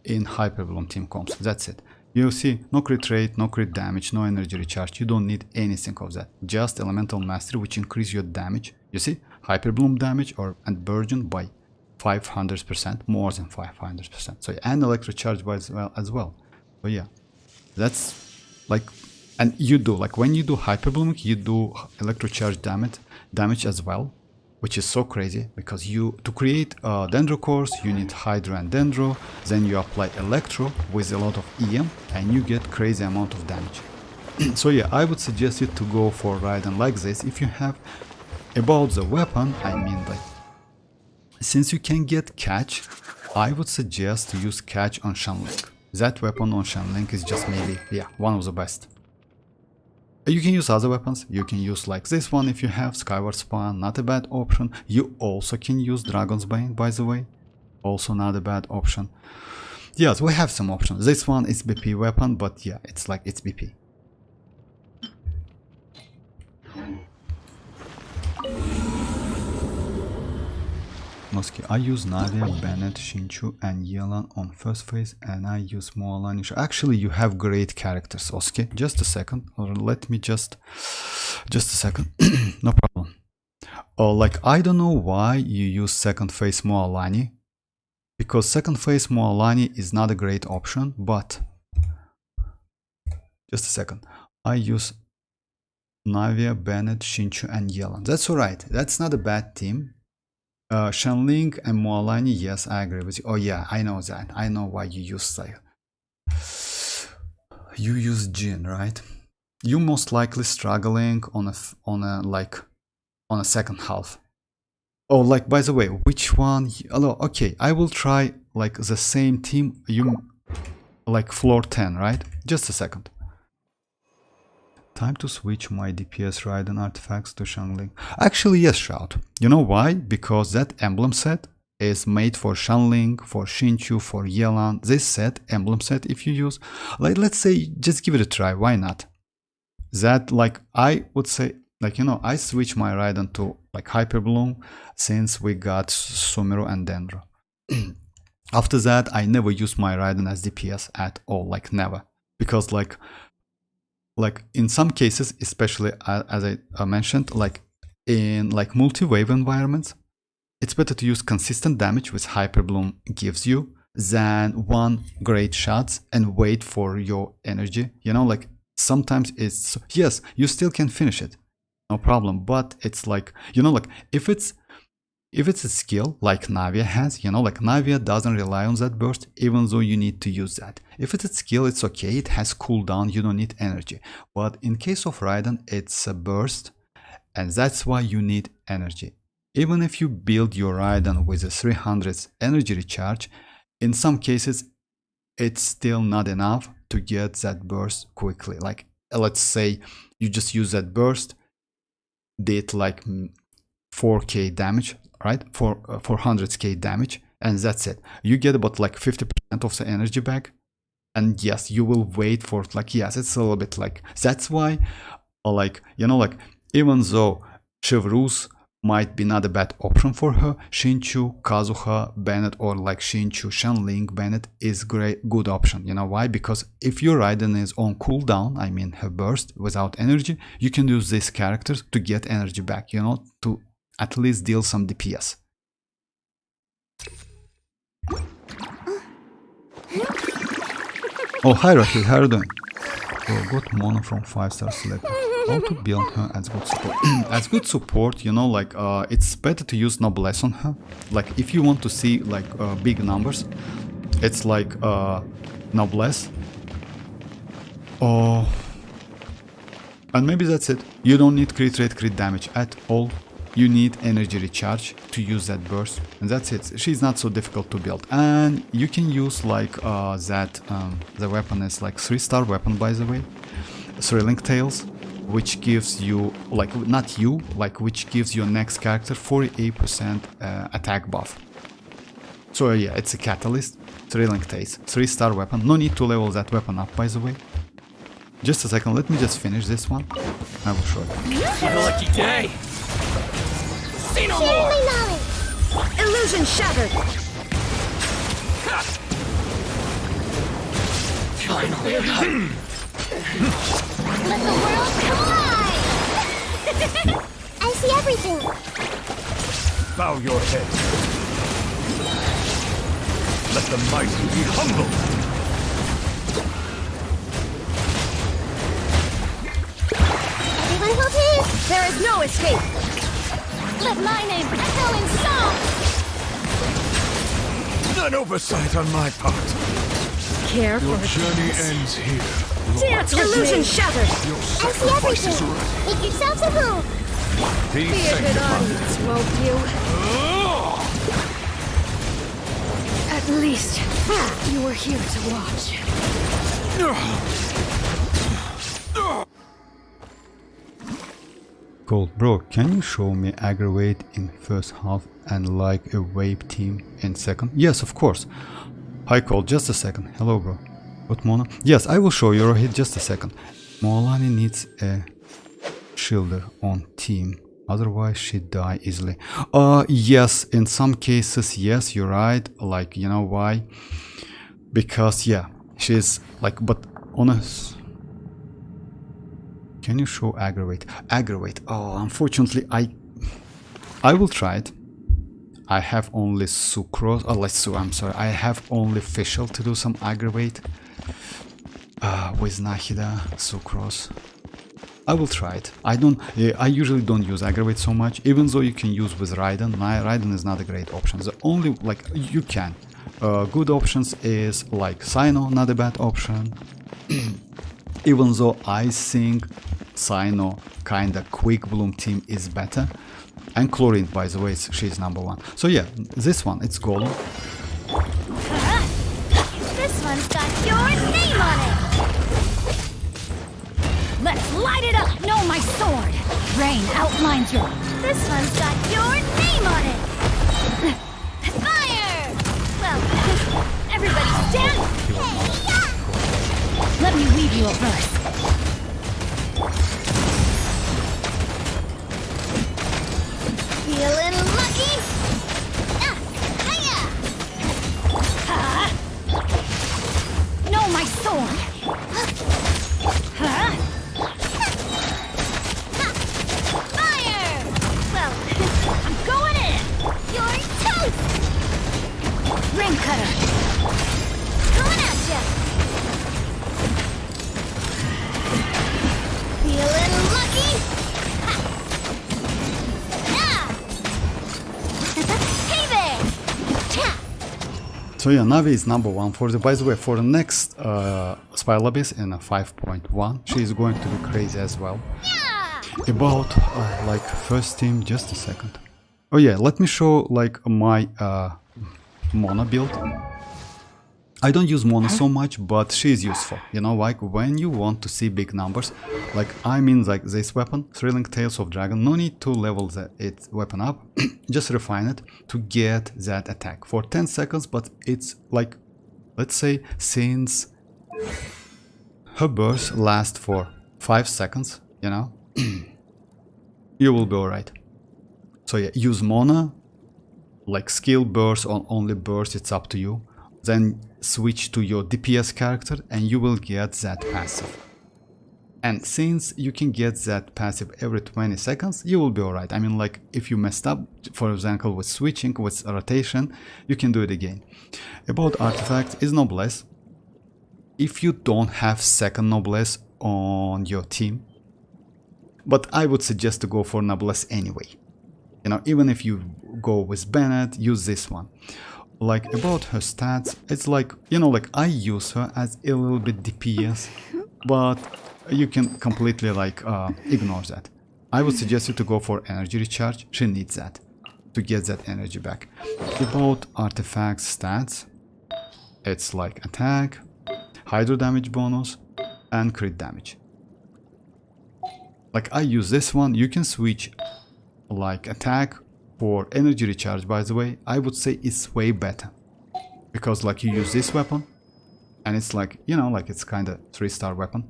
in Hyperbloom team comps. That's it. You see, no crit rate, no crit damage, no energy recharge. You don't need anything of that. Just Elemental Mastery, which increase your damage. You see, Hyperbloom damage and Burgeon by 500%, more than 500%. So yeah, and Electrocharge as well. So yeah, that's like. And you do, like when you do Hyperbloom, you do Electrocharge damage as well, which is so crazy because to create Dendro cores, you need Hydro and Dendro, then you apply Electro with a lot of EM and you get crazy amount of damage. So yeah, I would suggest you to go for Raiden like this if you have. About the weapon, I mean, like, since you can get Catch, I would suggest to use Catch on Xianyun. That weapon on Xianyun is just maybe, yeah, one of the best. You can use other weapons. You can use like this one if you have Skyward Span, not a bad option. You also can use Dragon's Bane, by the way, also not a bad option. Yes, we have some options. This one is BP weapon, but yeah, it's like it's BP. Mosky, I use Navia, Bennett, Shinchu, and Yelan on first phase, and I use mualani. Actually, you have great characters, Oski. Just a second, or let me just a second. No problem. Oh, like I don't know why you use second phase mualani, because second phase mualani is not a great option. But just a second, I use Navia, Bennett, Shinchu, and Yelan. That's alright. That's not a bad team. Xianyun and mualani, yes, I agree with you. Oh yeah, I know that. I know why you use like you use Jin, right? You most likely struggling on a second half. Oh, like by the way, which one? Hello, okay, I will try like the same team. You like floor 10, right? Just a second. Time to switch my DPS Raiden artifacts to Xianyun. Actually, yes, Shroud. You know why? Because that emblem set is made for Shanling, for Xinqiu, for Yelan. This set, emblem set, if you use, like, let's say, just give it a try. Why not? That, like, I would say, like, you know, I switch my Raiden to like Hyper Bloom since we got Sumeru and Dendro. After that, I never use my Raiden as DPS at all, like never, because like in some cases, especially as I mentioned, like in like multi-wave environments, it's better to use consistent damage which Hyper Bloom gives you than one great shots and wait for your energy. You know, like sometimes it's, yes, you still can finish it, no problem, but it's like, you know, like if it's a skill like Navia has, you know, like Navia doesn't rely on that burst, even though you need to use that. If it's a skill, it's okay, it has cooldown, you don't need energy. But in case of Raiden, it's a burst, and that's why you need energy. Even if you build your Raiden with a 300 energy recharge, in some cases, it's still not enough to get that burst quickly. Like, let's say you just use that burst, did like 4k damage, right? 400k damage, and that's it. You get about like 50% of the energy back, and yes, you will wait for like, yes, it's a little bit like, that's why, like, you know, like even though Chevreuse might be not a bad option for her, Xinqiu, Kazuha, Bennett, or like Xinqiu, Shanling, Bennett is good option. You know why? Because if your Raiden is on cooldown, I mean her burst without energy, you can use these characters to get energy back, you know, to at least deal some DPS. Oh, hi Rahil, how are you doing? Oh, got Mona from 5-star selector. How to build her as good support? As good support, you know, like it's better to use Noblesse on her. Like if you want to see like big numbers, it's like Noblesse. Oh, and maybe that's it. You don't need crit rate, crit damage at all. You need energy recharge to use that burst, and that's it. She's not so difficult to build, and you can use like the weapon is like 3-star weapon, by the way, Thrilling Tales, which gives you like, not you, like which gives your next character 48% attack buff. So yeah, it's a catalyst. Thrilling Tales, 3-star weapon. No need to level that weapon up, by the way. Just a second, let me just finish this one. I will show you. Have a lucky day. See no Share more. my knowledge. Illusion shattered. Finally. Let the world collide. I see everything. Bow your head. Let the mighty be humble. Everyone hold hands. There is no escape. Let my name echo in song. An oversight on my part. Care Your for journey ends here. dance with illusion shattered. Your I see sacrifice is everything. ready. Make yourselves a room. Be Be a good sanctified. audience, won't you? At least you were here to watch. Cool, bro, can you show me aggravate in first half and like a wave team in second? Yes, of course. Hi Cold, just a second. Hello bro. What Mona? Yes, I will show you, Rohit, just a second. Mualani needs a shielder on team, otherwise she die easily. Yes, in some cases, yes, you're right. Like, you know why? Because yeah, she's like, but honest. Can you show aggravate? Aggravate. Oh, unfortunately, I will try it. I have only sucrose. Oh, I'm sorry. I have only Fischl to do some aggravate. With Nahida, sucrose. I will try it. I usually don't use aggravate so much, even though you can use with Raiden. Raiden is not a great option. The only, like, you can. Good options is like Cyno, not a bad option. Even though I think Cyno kinda quick bloom team is better. And Chlorine, by the way, she's number one. So yeah, this one, it's Golem. This one's got your name on it. Let's light it up! Know my sword! Rain outlines your... This one's got your name on it. Everybody stand! Let me weave you a verse. Feeling lucky? Ah, hiya! Huh? No, my sword! Huh? Fire! Well, I'm going in! You're toast! Ring cutter! Coming at ya! Feeling lucky? Ha! Ah! Hey there! Cha! So yeah, Navi is number 1 for the, by the way, for the next Spy Lobbies in a 5.1, she is going to be crazy as well. Yeah! About like first team, just a second. Oh yeah, let me show like my Mona build. I don't use Mona so much, but she is useful. You know, like when you want to see big numbers, like I mean like this weapon, Thrilling Tales of Dragon, no need to level its weapon up, just refine it to get that attack for 10 seconds, but it's like, let's say, since her burst lasts for 5 seconds, you know, you will be alright. So yeah, use Mona, like skill burst or only burst, it's up to you. Then switch to your DPS character and you will get that passive. And since you can get that passive every 20 seconds, you will be alright. I mean, like if you messed up, for example, with switching, with rotation, you can do it again. About artifact is Noblesse. If you don't have second Noblesse on your team, but I would suggest to go for Noblesse anyway. You know, even if you go with Bennett, use this one. Like about her stats, it's like, you know, like I use her as a little bit DPS, but you can completely like ignore that. I would suggest you to go for energy recharge. She needs that to get that energy back. About artifacts stats, it's like attack, hydro damage bonus, and crit damage. Like I use this one. You can switch like attack for energy recharge, by the way. I would say it's way better because like you use this weapon and it's like, you know, like it's kind of 3-star weapon.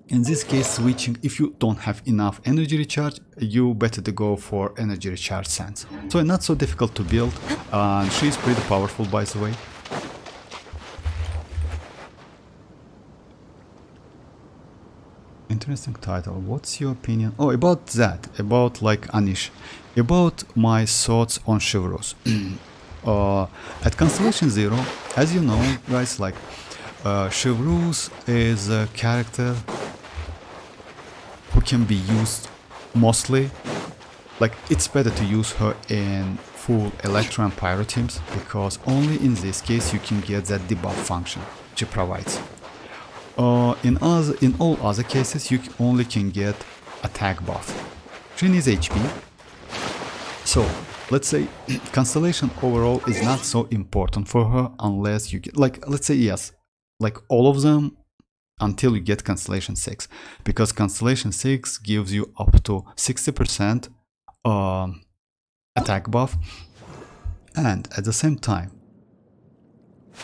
In this case, switching, if you don't have enough energy recharge, you better to go for energy recharge sense. So not so difficult to build, and she's pretty powerful, by the way. Interesting title. What's your opinion? Oh, about that, about like Anish, about my thoughts on Chevreuse. At Constellation 0, as you know, guys, like Chevreuse is a character who can be used mostly. Like it's better to use her in full Electro and Pyro teams because only in this case you can get that debuff function she provides. In all other cases, you only can get attack buff. She needs HP. So let's say Constellation overall is not so important for her unless you get, like, let's say yes, like all of them until you get Constellation 6, because Constellation 6 gives you up to 60% attack buff, and at the same time,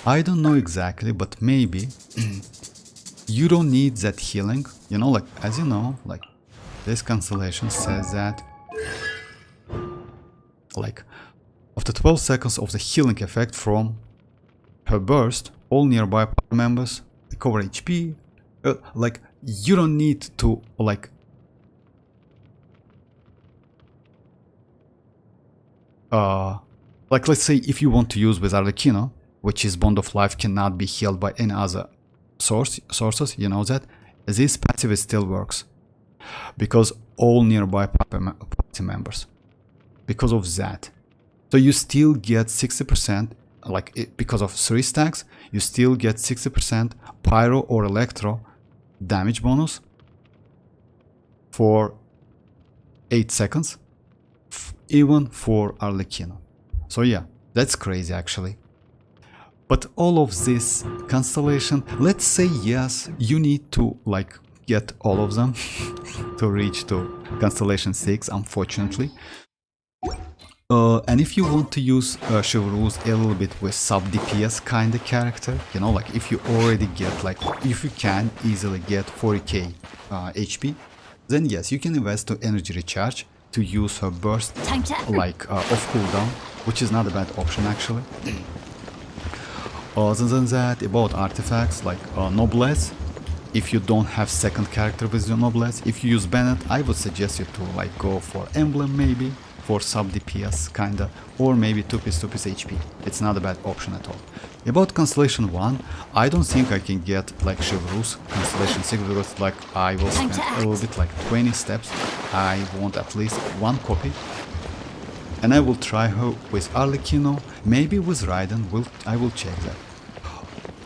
I don't know exactly, but maybe you don't need that healing, you know, like as you know, like this Constellation says that like after 12 seconds of the healing effect from her burst, all nearby members recover HP. Like you don't need to like let's say if you want to use with Arlecchino, which is Bond of Life cannot be healed by any other sources, you know that this passive still works because all nearby party members, because of that. So you still get 60%, like because of 3 stacks, you still get 60% Pyro or Electro damage bonus for 8 seconds, even for Arlecchino. So yeah, that's crazy actually. But all of this Constellation, let's say yes, you need to like get all of them to reach to Constellation 6, unfortunately. And if you want to use Chevreuse a little bit with sub DPS kind of character, you know, like if you already get like, if you can easily get 40k HP, then yes, you can invest to energy recharge to use her burst Time to like off cooldown, which is not a bad option actually. Other than that, about artifacts like Noblesse, if you don't have second character with your Noblesse, if you use Bennett, I would suggest you to like go for Emblem maybe, for sub DPS kinda, or maybe 2-piece HP. It's not a bad option at all. About Constellation 1, I don't think I can get like Chevreuse Constellation 6 because like I will Time spend to a little bit like 20 steps. I want at least one copy. And I will try her with Arlecchino, maybe with Raiden, I will check that.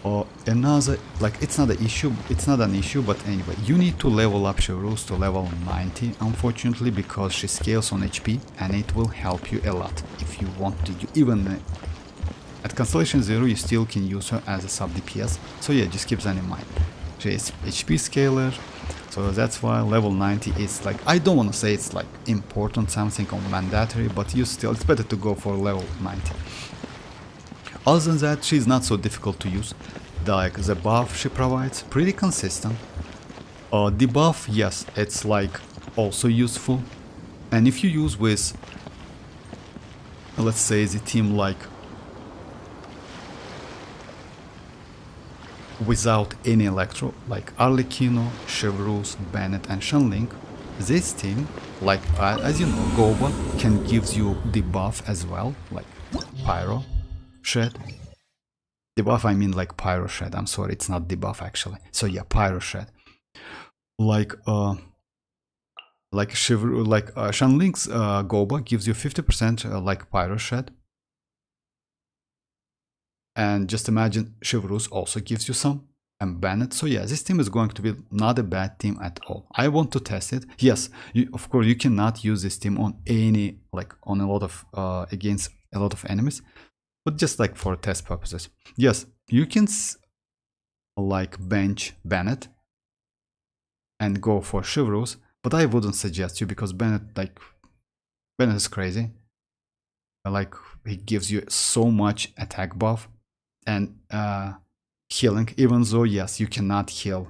Or another, like it's not an issue, but anyway, you need to level up Chevreuse to level 90, unfortunately, because she scales on HP, and it will help you a lot if you want to. Even at Constellation 0, you still can use her as a sub DPS, so yeah, just keep that in mind. She is HP scaler, so that's why level 90 is like, I don't want to say it's like important, something or mandatory, but you still, it's better to go for level 90. Other than that, she's not so difficult to use. Like the buff she provides, pretty consistent. Debuff, yes, it's like also useful. And if you use with, let's say, the team like without any electro, like Arlecchino, Chevreuse, Bennett, and Xianyun, this team, like as you know, Goba can give you debuff as well, like Pyro Shred. Debuff, I mean like Pyro Shred. I'm sorry, it's not debuff actually. So yeah, Pyro Shred. Like Xianyun's Goba gives you 50% like Pyro Shred. And just imagine Chevreuse also gives you some, and Bennett. So yeah, this team is going to be not a bad team at all. I want to test it. Yes, of course you cannot use this team on any, like on a lot of against a lot of enemies, but just like for test purposes. Yes, you can like bench Bennett and go for Chevreuse, but I wouldn't suggest you because Bennett is crazy. Like he gives you so much attack buff and healing, even though yes, you cannot heal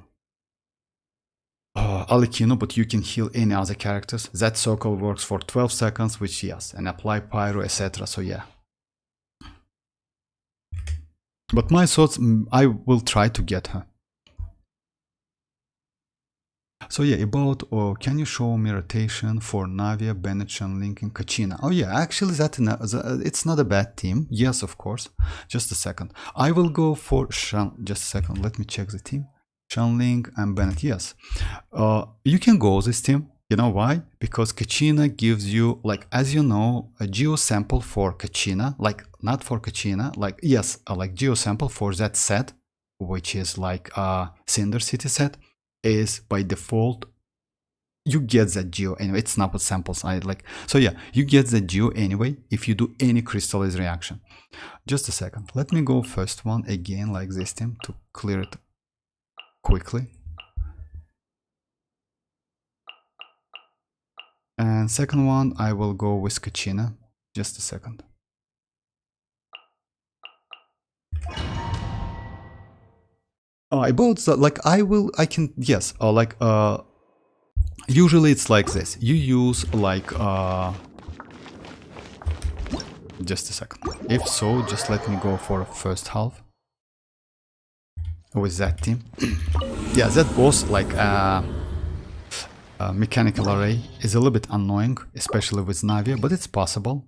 Arlecchino, but you can heal any other characters. That circle works for 12 seconds, which yes, and apply Pyro, etc. So yeah. But my thoughts, I will try to get her. So yeah, about can you show me rotation for Navia, Bennett, Xianyun, and Kachina? Oh yeah, actually it's not a bad team. Yes, of course. Just a second. I will go for just a second. Let me check the team. Xianyun and Bennett. Yes, you can go this team. You know why? Because Kachina gives you, like, as you know, a geo sample for Kachina. Like not for Kachina. Like yes, like geo sample for that set, which is like Cinder City set. Is by default you get that geo anyway. It's not with samples. So yeah, you get that geo anyway if you do any crystallize reaction. Just a second, let me go first one again like this team to clear it quickly, and second one I will go with Kachina. Just a second. About that, like usually it's like this. You use like just a second. If so, just let me go for first half with that team. Yeah, that boss like mechanical array is a little bit annoying, especially with Navia, but it's possible.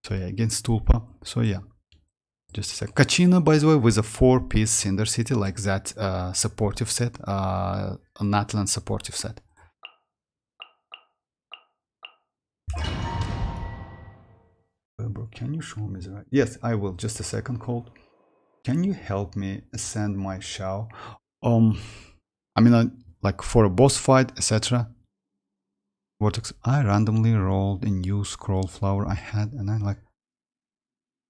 So yeah, against Tulpa. So yeah. Just a sec. Kachina, by the way, with a 4-piece Cinder City, like that supportive set, a Natlan supportive set. Bro, can you show me the... Yes, I will. Just a second, Cold. Can you help me send my Xiao? I mean, like for a boss fight, etc. Vortex. I randomly rolled a new scroll flower I had, and I like...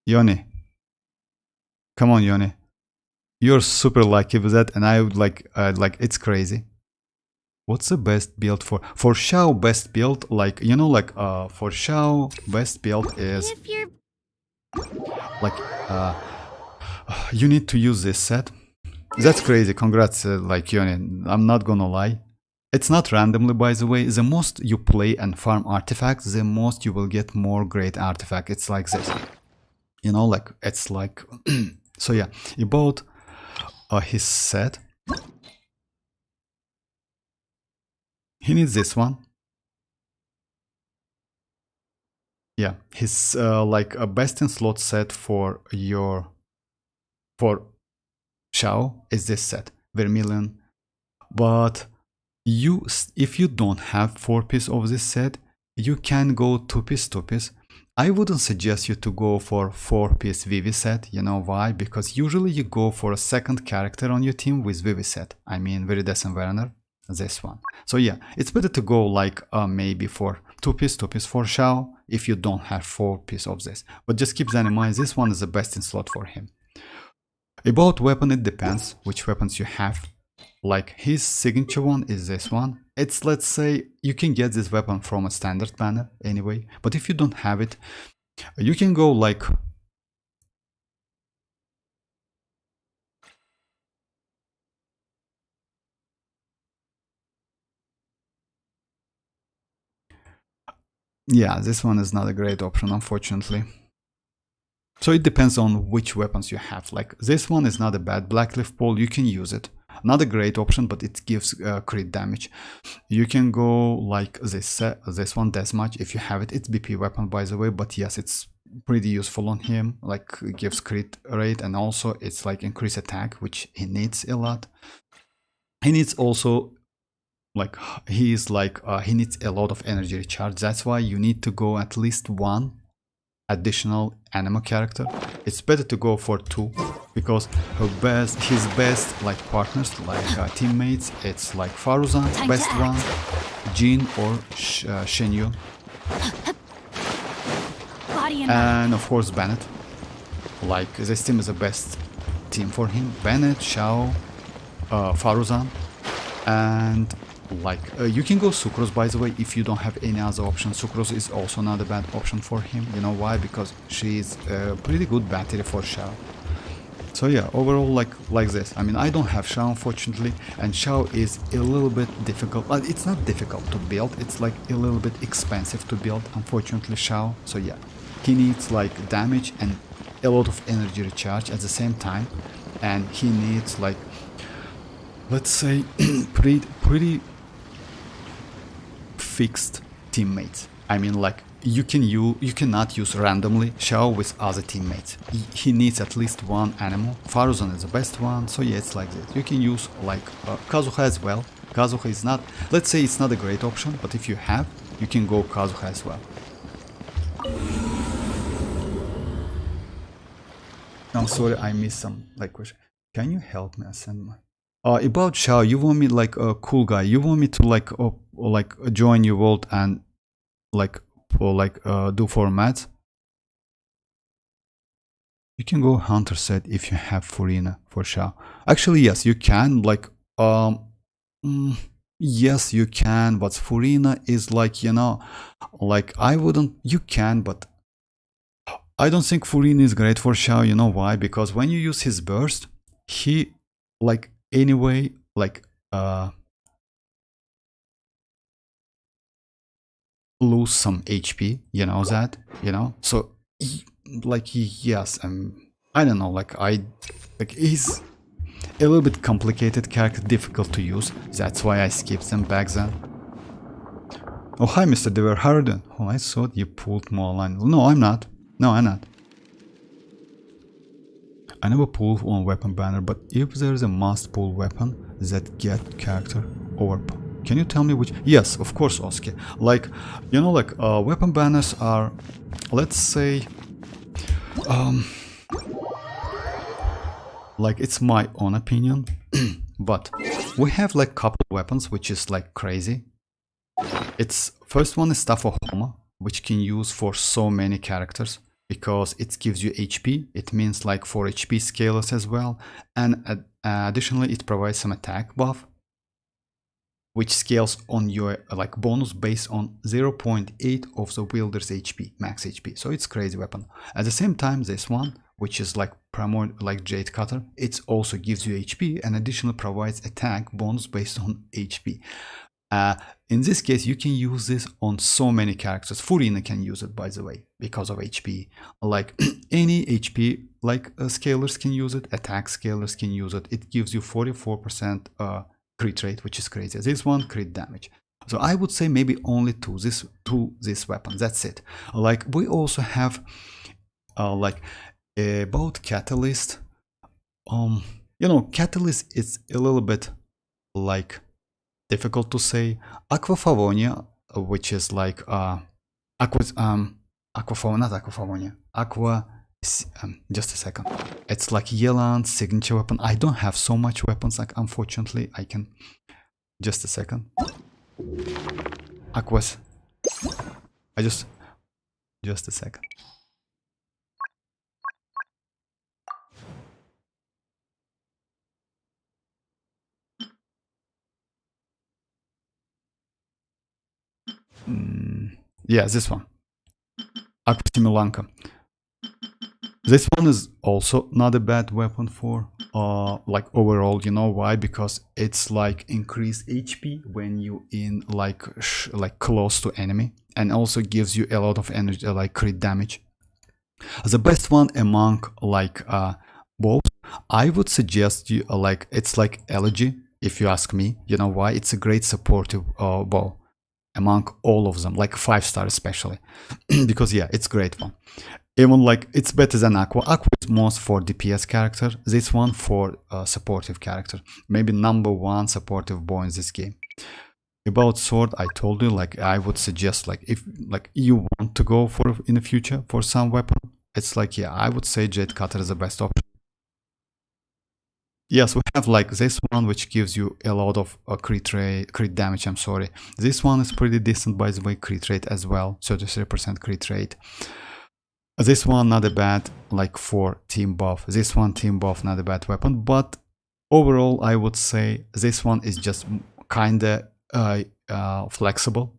Yoni. Come on, Yoni. You're super lucky with that, and I would like it's crazy. What's the best build for Xiao? Best build, like, you know, like for Xiao, best build is If you're like you need to use this set. That's crazy. Congrats, like Yoni. I'm not gonna lie. It's not randomly, by the way. The most you play and farm artifacts, the most you will get more great artifact. It's like this. You know, like it's like so yeah. He bought his set. He needs this one. Yeah, his like a best in slot set for Xiao is this set, Vermilion. But if you don't have 4-piece of this set, you can go 2-piece. I wouldn't suggest you to go for 4-piece Vivi set. You know why? Because usually you go for a second character on your team with Vivi set. I mean Viridescent Werner, this one. So yeah, it's better to go like maybe for 2-piece for Xiao if you don't have 4-piece of this. But just keep that in mind, this one is the best in slot for him. About weapon, it depends which weapons you have. Like his signature one is this one. It's, let's say, you can get this weapon from a standard banner anyway, but if you don't have it, you can go like yeah, this one is not a great option, unfortunately. So it depends on which weapons you have. Like this one is not a bad Blackleaf Pole, you can use it. Not a great option, but it gives crit damage. You can go like this one, Deathmatch, if you have it. It's BP weapon, by the way, but yes, it's pretty useful on him. Like it gives crit rate, and also it's like increase attack, which he needs a lot. He needs also like he needs a lot of energy recharge. That's why you need to go at least one additional animo character. It's better to go for 2 because his best like partners, like teammates, it's like Faruzan, best one, Jin or Xianyun, and of course Bennett. Like this team is the best team for him. Bennett, Xiao, Faruzan, and like you can go Sucrose, by the way, if you don't have any other option. Sucrose is also not a bad option for him. You know why? Because she is a pretty good battery for Xiao. So yeah, overall like this. I mean, I don't have Xiao, unfortunately, and Xiao is a little bit difficult. Well, it's not difficult to build, it's like a little bit expensive to build, unfortunately, Xiao. So yeah, he needs like damage and a lot of energy recharge at the same time, and he needs like, let's say, pretty fixed teammates. I mean, like you cannot use randomly Xiao with other teammates. He needs at least one animal. Faruzan is the best one. So yeah, it's like this. You can use like Kazuha as well. Kazuha is not, let's say it's not a great option, but if you have, you can go Kazuha as well. I'm sorry, I missed some like question. Can you help me? I send my about Xiao, you want me like a cool guy? You want me to like join your world and like do formats? You can go Hunter set if you have Furina for Xiao. Actually, yes, you can. Like yes, you can. But Furina is like, you know, like I wouldn't. You can, but I don't think Furina is great for Xiao. You know why? Because when you use his burst, he like anyway like lose some HP, you know that, you know. So like yes, I don't know, like he's a little bit complicated character, difficult to use. That's why I skipped them back then. Oh hi Mr. Dever, how are you doing? Oh, I thought you pulled mualani. No, I'm not. No, I'm not. I never pull on weapon banner, but if there's a must pull weapon that get character over, can you tell me which? Yes, of course, Oski. Like, you know, like weapon banners are, let's say, like it's my own opinion, but we have like couple weapons which is like crazy. It's first one is Staff of Homa, which can use for so many characters, because it gives you HP. It means like 4 HP scalers as well, and additionally it provides some attack buff. which scales on your like bonus based on 0.8 of the wielder's HP, max HP. So it's crazy weapon. At the same time, this one, which is like like Jade Cutter, it also gives you HP and additionally provides attack bonus based on HP. In this case, you can use this on so many characters. Furina can use it, by the way, because of HP. Like any HP, like scalers can use it, attack scalers can use it. It gives you 44% crit rate, which is crazy. This one, crit damage. So I would say maybe only to this weapon. That's it. Like we also have like about Catalyst. You know, Catalyst is a little bit like difficult to say. Aquafavonia, which is like Aquafavonia, not Aquafavonia, Aqua. Just a second. It's like Yelan's signature weapon. I don't have so much weapons, like unfortunately. I can. Just a second. Aquas. Just a second. Yeah, this one. Aqua Simulanka. This one is also not a bad weapon for like overall. You know why? Because it's like increased HP when you in like close to enemy, and also gives you a lot of energy, like crit damage. The best one among like bows, I would suggest you like it's like Elegy, if you ask me. You know why? It's a great supportive bow among all of them, like 5-star especially, because yeah, it's great one. Even like it's better than Aqua. Aqua is most for DPS character. This one for supportive character. Maybe #1 supportive bow in this game. About sword, I told you, like I would suggest, like if like you want to go for in the future for some weapon, it's like yeah, I would say Jade Cutter is the best option. Yes, we have like this one, which gives you a lot of crit damage. I'm sorry. This one is pretty decent, by the way, crit rate as well, 33% crit rate. This one not a bad, like for team buff. This one team buff, not a bad weapon, but overall I would say this one is just kinda flexible.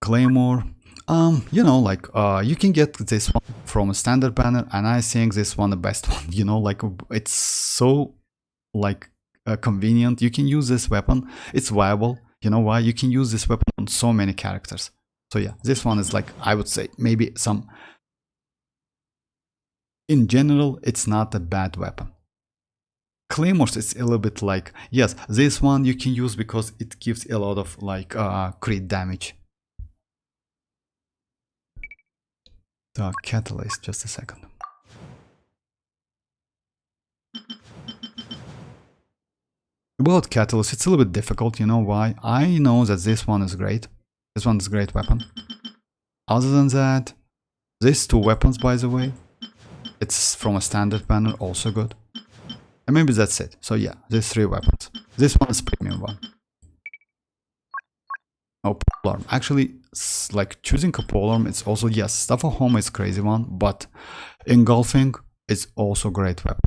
Claymore, you know, like you can get this one from a standard banner, and I think this one the best one. You know, like it's so like convenient. You can use this weapon. It's viable. You know why? You can use this weapon on so many characters. So yeah, this one is like, I would say maybe some, in general, it's not a bad weapon. Claymores, it's a little bit like, yes, this one you can use because it gives a lot of like crit damage. The Catalyst, just a second. About Catalyst, it's a little bit difficult, you know why? I know that this one is great. This one is a great weapon. Other than that, these two weapons, by the way, it's from a standard banner, also good. And maybe that's it. So yeah, these 3 weapons. This one is premium one. Oh, polearm. Actually, like choosing a polearm, it's also, yes, Staff of Home is crazy one, but engulfing is also great weapon.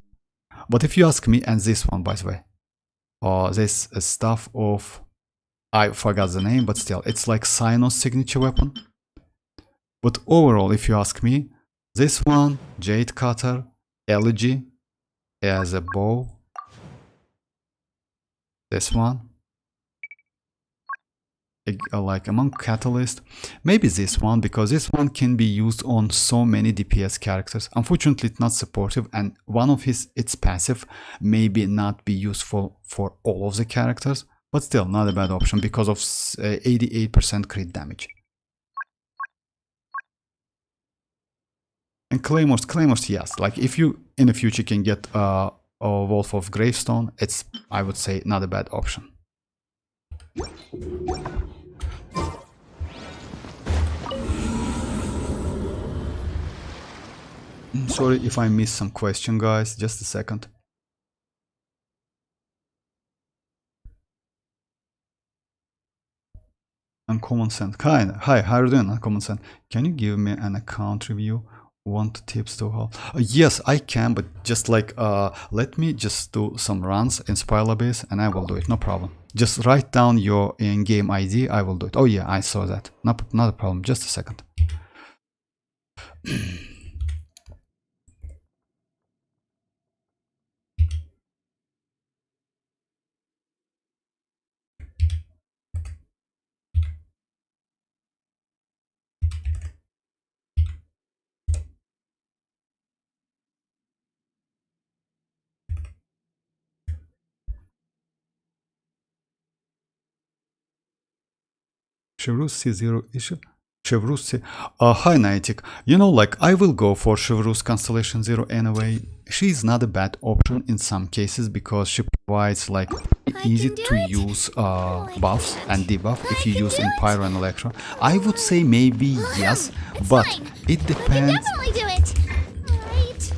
But if you ask me, and this one, by the way, this is Staff of, I forgot the name, but still, it's like Cyno's signature weapon. But overall, if you ask me, this one, Jade Cutter, Elegy, as a bow. This one, like among Catalyst, maybe this one, because this one can be used on so many DPS characters. Unfortunately, it's not supportive, and one of its passive maybe not be useful for all of the characters, but still not a bad option because of 88% crit damage. And Claymores, yes, like if you in the future can get a Wolf of Gravestone, it's, I would say, not a bad option. Sorry if I missed some question, guys, just a second. Uncommon Scent. Hi, how are you doing, Uncommon Scent? Can you give me an account review Want tips to help? Yes, I can, but just like let me just do some runs in Spiral Abyss and I will do it, no problem. Just write down your in-game ID, I will do it. Oh yeah, I saw that. Not a problem, just a second. Chevreuse C0 issue. Chevreuse C. Hi Niantic. You know, like I will go for Chevreuse Constellation 0 anyway. She is not a bad option in some cases because she provides like easy to use buffs and debuff if you use in Pyro and Electro. I would say maybe yes, but it depends. Definitely do it. Alright.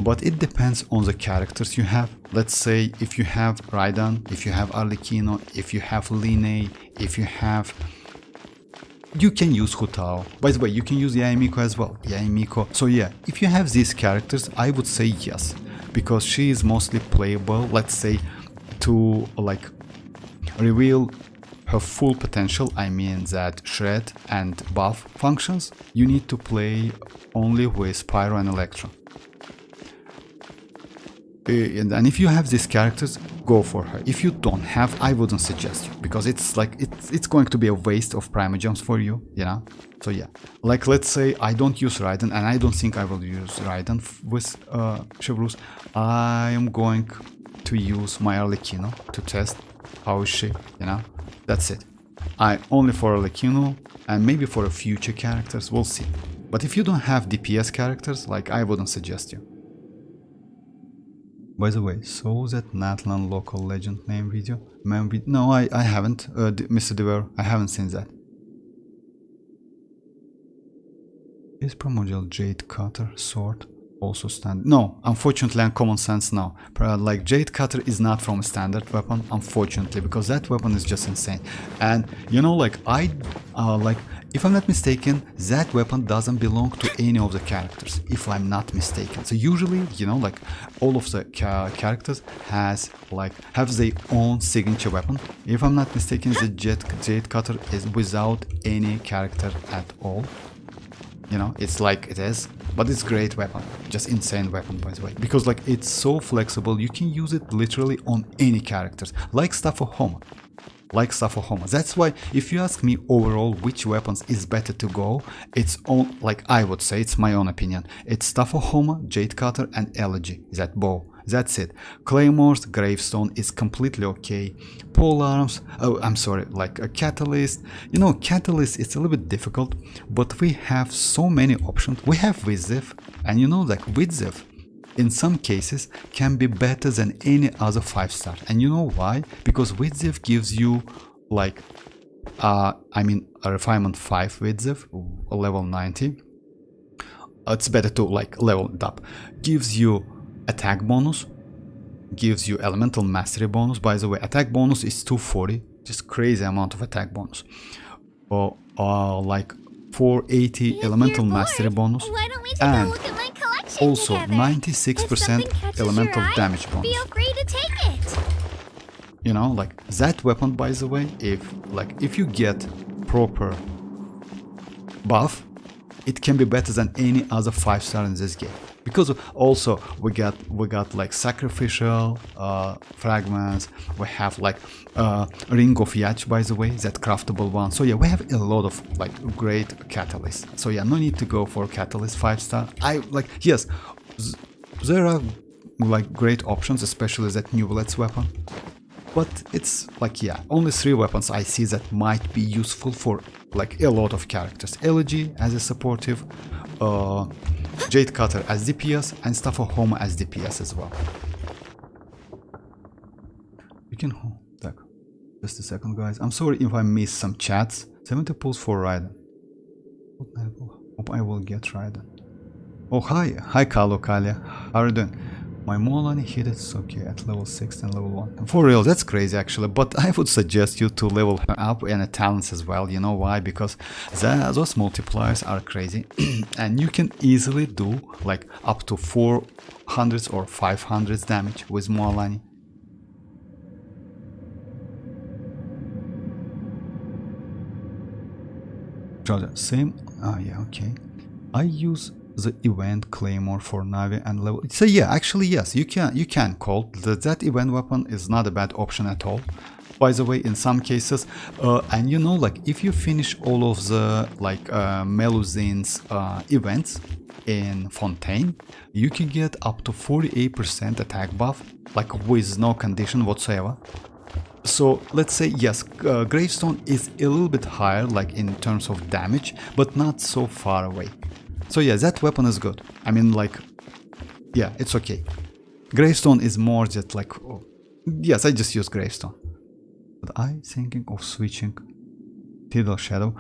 But it depends on the characters you have. Let's say if you have Raiden, if you have Arlecchino, if you have Line, if you have... You can use Hutao. By the way, you can use Yaemiko as well. Yaemiko. So yeah, if you have these characters, I would say yes. Because she is mostly playable, let's say, to like reveal her full potential. I mean that shred and buff functions. You need to play only with Pyro and Electro. And if you have these characters, go for her. If you don't have, I wouldn't suggest you, because it's like it's going to be a waste of Primogems for you, you know. So yeah, like let's say I don't use Raiden, and I don't think I will use Raiden with Chevreuse. I am going to use my Arlecchino to test how is she, you know. That's it. I only for Arlecchino and maybe for a future characters, we'll see. But if you don't have DPS characters, like I wouldn't suggest you. By the way, so that Natlan local legend name video? No, I haven't, Mr. Dever, I haven't seen that. Is Primordial Jade Cutter sword also standard? No, unfortunately, on common sense, no. Like Jade Cutter is not from a standard weapon, unfortunately, because that weapon is just insane. And you know, like if I'm not mistaken, that weapon doesn't belong to any of the characters, if I'm not mistaken. So usually, you know, like all of the characters have their own signature weapon. If I'm not mistaken, the Jade Cutter is without any character at all. You know, it's like it is, but it's great weapon, just insane weapon, by the way, because like it's so flexible, you can use it literally on any characters, like Staphoroma. That's why if you ask me overall which weapons is better to go, it's on, like I would say, it's my own opinion, it's Staphoroma, Jade Cutter and Elegy, that bow. That's it. Claymores, Gravestone is completely okay. Pole arms, oh I'm sorry, like a Catalyst. You know, Catalyst is a little bit difficult, but we have so many options. We have Vizif, and you know, like Vizif in some cases can be better than any other 5-star. And you know why? Because Vizif gives you like I mean a refinement 5 Vizif, level 90. It's better to like level it up. Gives you attack bonus, gives you elemental mastery bonus. By the way, attack bonus is 240, just crazy amount of attack bonus. Or like 480 elemental mastery bonus, and also 96% elemental damage bonus. Feel free to take it. You know, like that weapon, by the way, if you get proper buff, it can be better than any other 5-star in this game. Because also we got like sacrificial fragments, we have like Ring of Yach, by the way, that craftable one. So yeah, we have a lot of like great catalysts. So yeah, no need to go for catalyst 5-star. Yes, there are like great options, especially that Neuvillette's weapon. But it's like, yeah, only 3 weapons I see that might be useful for like a lot of characters. Elegy as a supportive, Jade Cutter as DPS, and Staphoroma as DPS as well. You can just a second, guys. I'm sorry if I missed some chats. 70 pulls for Raiden. Hope I will get Raiden. Oh hi Kalia. How are you doing? My mualani hit is okay at level 6 and level 1. For real, that's crazy actually, but I would suggest you to level her up and the talents as well. You know why? Because those multipliers are crazy and you can easily do like up to 400 or 500 damage with mualani. Same, yeah, okay. I use the event claymore for Navi and level. So yeah, actually yes, you can call that event weapon is not a bad option at all. By the way, in some cases, and you know, like if you finish all of the like Meluzin's events in Fontaine, you can get up to 48% attack buff, like with no condition whatsoever. So let's say yes, Gravestone is a little bit higher like in terms of damage, but not so far away. So yeah, that weapon is good. I mean like, yeah, it's okay. Gravestone is more just like, oh, yes, I just use Gravestone. But I'm thinking of switching Tidal Shadow.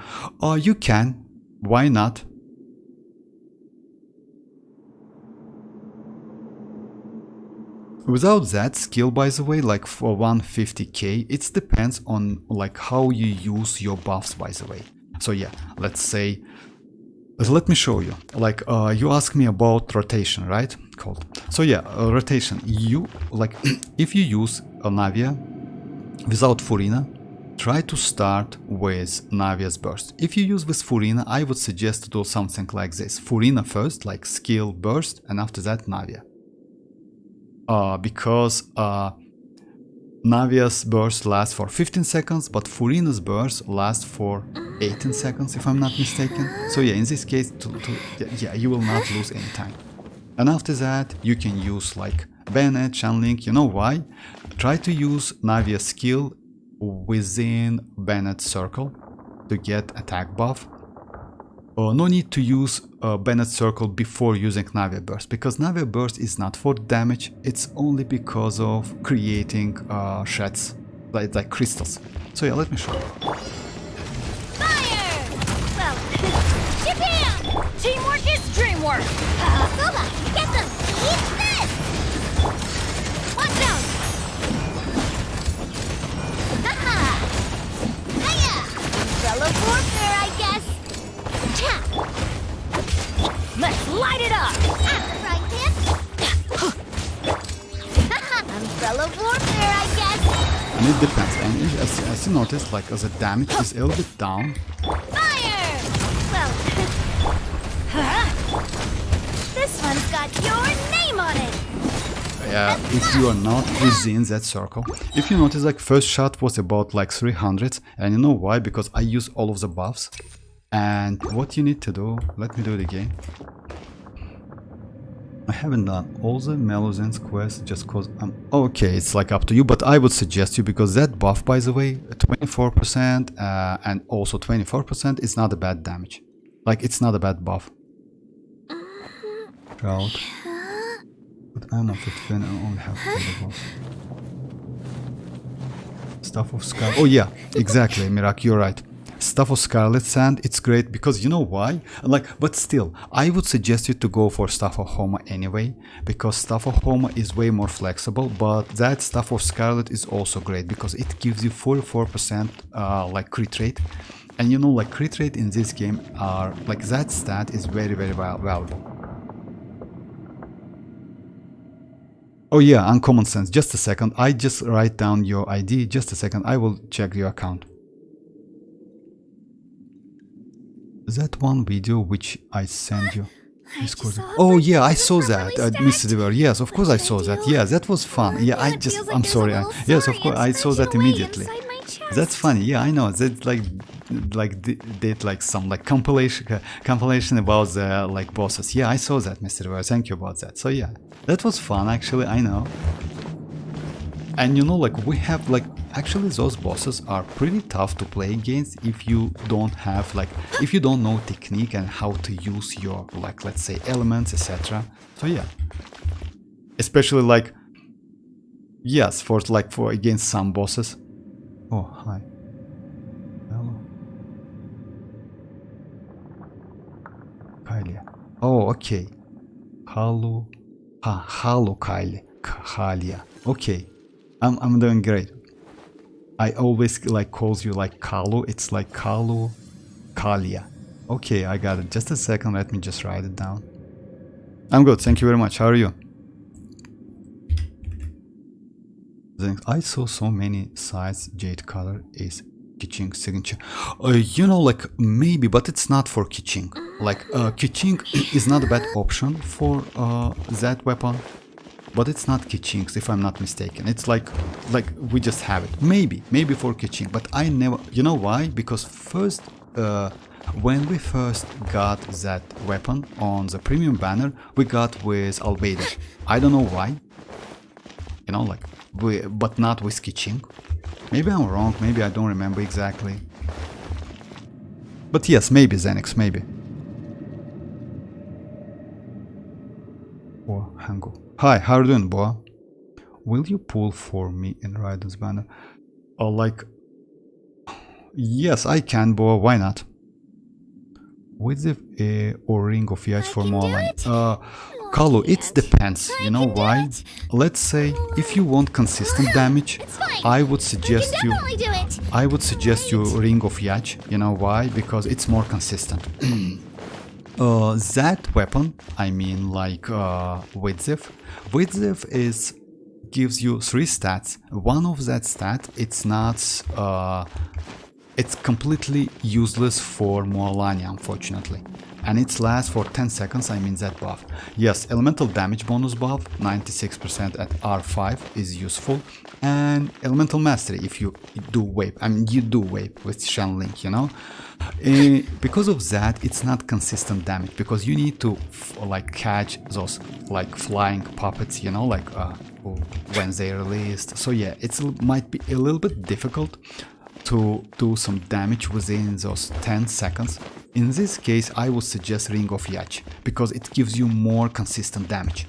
You can, why not? Without that skill, by the way, like for 150k, it depends on like how you use your buffs, by the way. So yeah, let's say, let me show you. Like you asked me about rotation, right? Called. So yeah, rotation. You like if you use a Navia without Furina, try to start with Navia's burst. If you use with Furina, I would suggest to do something like this: Furina first, like skill burst, and after that Navia. Because Navia's burst lasts for 15 seconds, but Furina's burst lasts for 18 seconds, if I'm not mistaken. So yeah, in this case, yeah, you will not lose any time. And after that, you can use like Bayonet, Shanlink. You know why? Try to use Navia's skill within Bayonet circle to get attack buff. No need to use Bayonet circle before using Navia burst, because Navia burst is not for damage, it's only because of creating shreds, like crystals. So yeah, let me show you. Fire! Well, Japan! Teamwork is dreamwork! Sola, get them! Eat this! Watch out! Haha! Hiya! Umbrella warfare, I guess! Let's light it up! Frying pan! Umbrella warfare, I guess! And it depends, and as you notice, like the damage is a little bit down. Fire! Well, this one's got your name on it! If you are not within that circle. If you notice, like first shot was about like 300, and you know why? Because I use all of the buffs. And what you need to do, let me do it again. I haven't done all the Meluzin's quests just cause I'm okay, it's like up to you, but I would suggest you, because that buff, by the way, 24% and also 24% is not a bad damage. Like it's not a bad buff. Drought. But I'm not at fin, I only have the buff. Stuff of Scar. Oh yeah, exactly, Mirak, you're right. Stuff of Scarlet Sand, it's great because you know why? Like, but still, I would suggest you to go for Stuff of Homa anyway, because Stuff of Homa is way more flexible, but that Stuff of Scarlet is also great because it gives you 44% like crit rate. And you know, like crit rate in this game are like that stat is very valuable. Oh yeah, Uncommon Sense, just a second, I just write down your ID, just a second, I will check your account. That one video which I sent you. Oh yeah, I saw that, Mr. Dever. Yes, of course I saw that. Yeah, that was fun. Yeah, I'm sorry. Yes, of course I saw that immediately. That's funny. Yeah, I know. That did like some like compilation about the like bosses. Yeah, I saw that, Mr. Dever. Thank you about that. So yeah, that was fun actually. I know. And you know, like we have like actually those bosses are pretty tough to play against if you don't have like if you don't know technique and how to use your like let's say elements, etc. So yeah, especially like yes, for against some bosses. Oh hi, hello, Kylia. Oh okay, hello. Halia. Okay, I'm doing great. I always like calls you like Kalu. It's like Kalia. Okay, I got it. Just a second. Let me just write it down. I'm good. Thank you very much. How are you? I saw so many sites. Jade color is Kiching signature. You know, like maybe, but it's not for Kiching. Like Kiching is not a bad option for that weapon, but it's not Kiching's if I'm not mistaken. It's like we just have it. Maybe for Kiching, but I never. You know why? Because first, when we first got that weapon on the premium banner, we got with Albedo. I don't know why. You know, like but not with Kiching. Maybe I'm wrong, maybe I don't remember exactly. But yes, maybe Xenix, maybe. Or Hango. Hi, how are you doing, Boa? Will you pull for me in Raiden's banner? Or like... Yes, I can, Boa, why not? With the or Ring of Yach for Mualani. Kalu, it depends, you know why? Let's say if you want consistent damage, I would suggest you Ring of Yach, you know why? Because it's more consistent. That weapon, I mean like Widzev is gives you 3 stats. One of that stat, it's not it's completely useless for Mualani, unfortunately. And it lasts for 10 seconds, I mean that buff. Yes, elemental damage bonus buff, 96% at R5 is useful. And elemental mastery, if you do Wape, I mean you do Wape with Xianyun, you know. Because of that, it's not consistent damage, because you need to like catch those like flying puppets, you know, like when they released. So yeah, it might be a little bit difficult to do some damage within those 10 seconds. In this case, I would suggest Ring of Yach, because it gives you more consistent damage.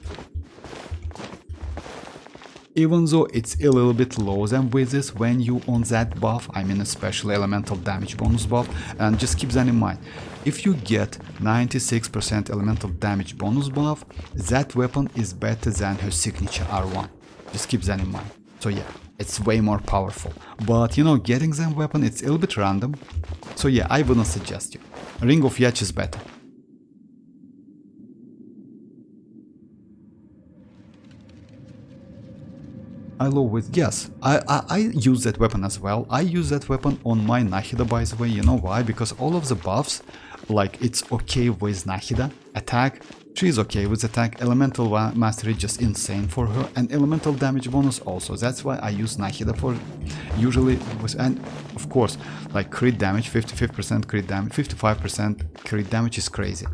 Even though it's a little bit lower than with this when you on that buff, I mean especially elemental damage bonus buff, and just keep that in mind. If you get 96% elemental damage bonus buff, that weapon is better than her signature R1. Just keep that in mind. So yeah, it's way more powerful. But you know, getting that weapon, it's a little bit random. So yeah, I wouldn't suggest you. Ring of Yach is better. I love with yes, I use that weapon as well. I use that weapon on my Nahida, by the way. You know why? Because all of the buffs, like it's okay with Nahida. Attack, she's okay with attack. Elemental mastery just insane for her, and elemental damage bonus also. That's why I use Nahida for usually with, and of course like crit damage, 55% crit damage, 55% crit damage is crazy.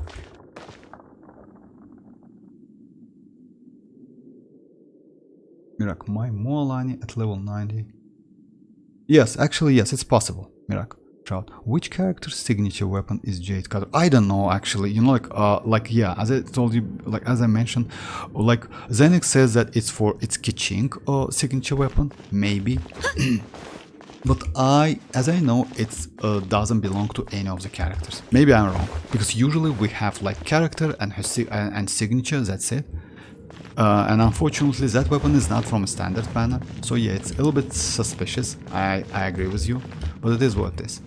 Mirak, my mualani at level 90. Yes, actually yes, it's possible. Mirak, Trout. Which character's signature weapon is Jade Cutter? I don't know actually. You know, like yeah, as I told you, like as I mentioned, like Xenix says that it's for its Kiching signature weapon, maybe. But as I know, it doesn't belong to any of the characters. Maybe I'm wrong, because usually we have like character and her and signature. That's it. And unfortunately, that weapon is not from a standard banner. So yeah, it's a little bit suspicious. I agree with you, but it is what it is.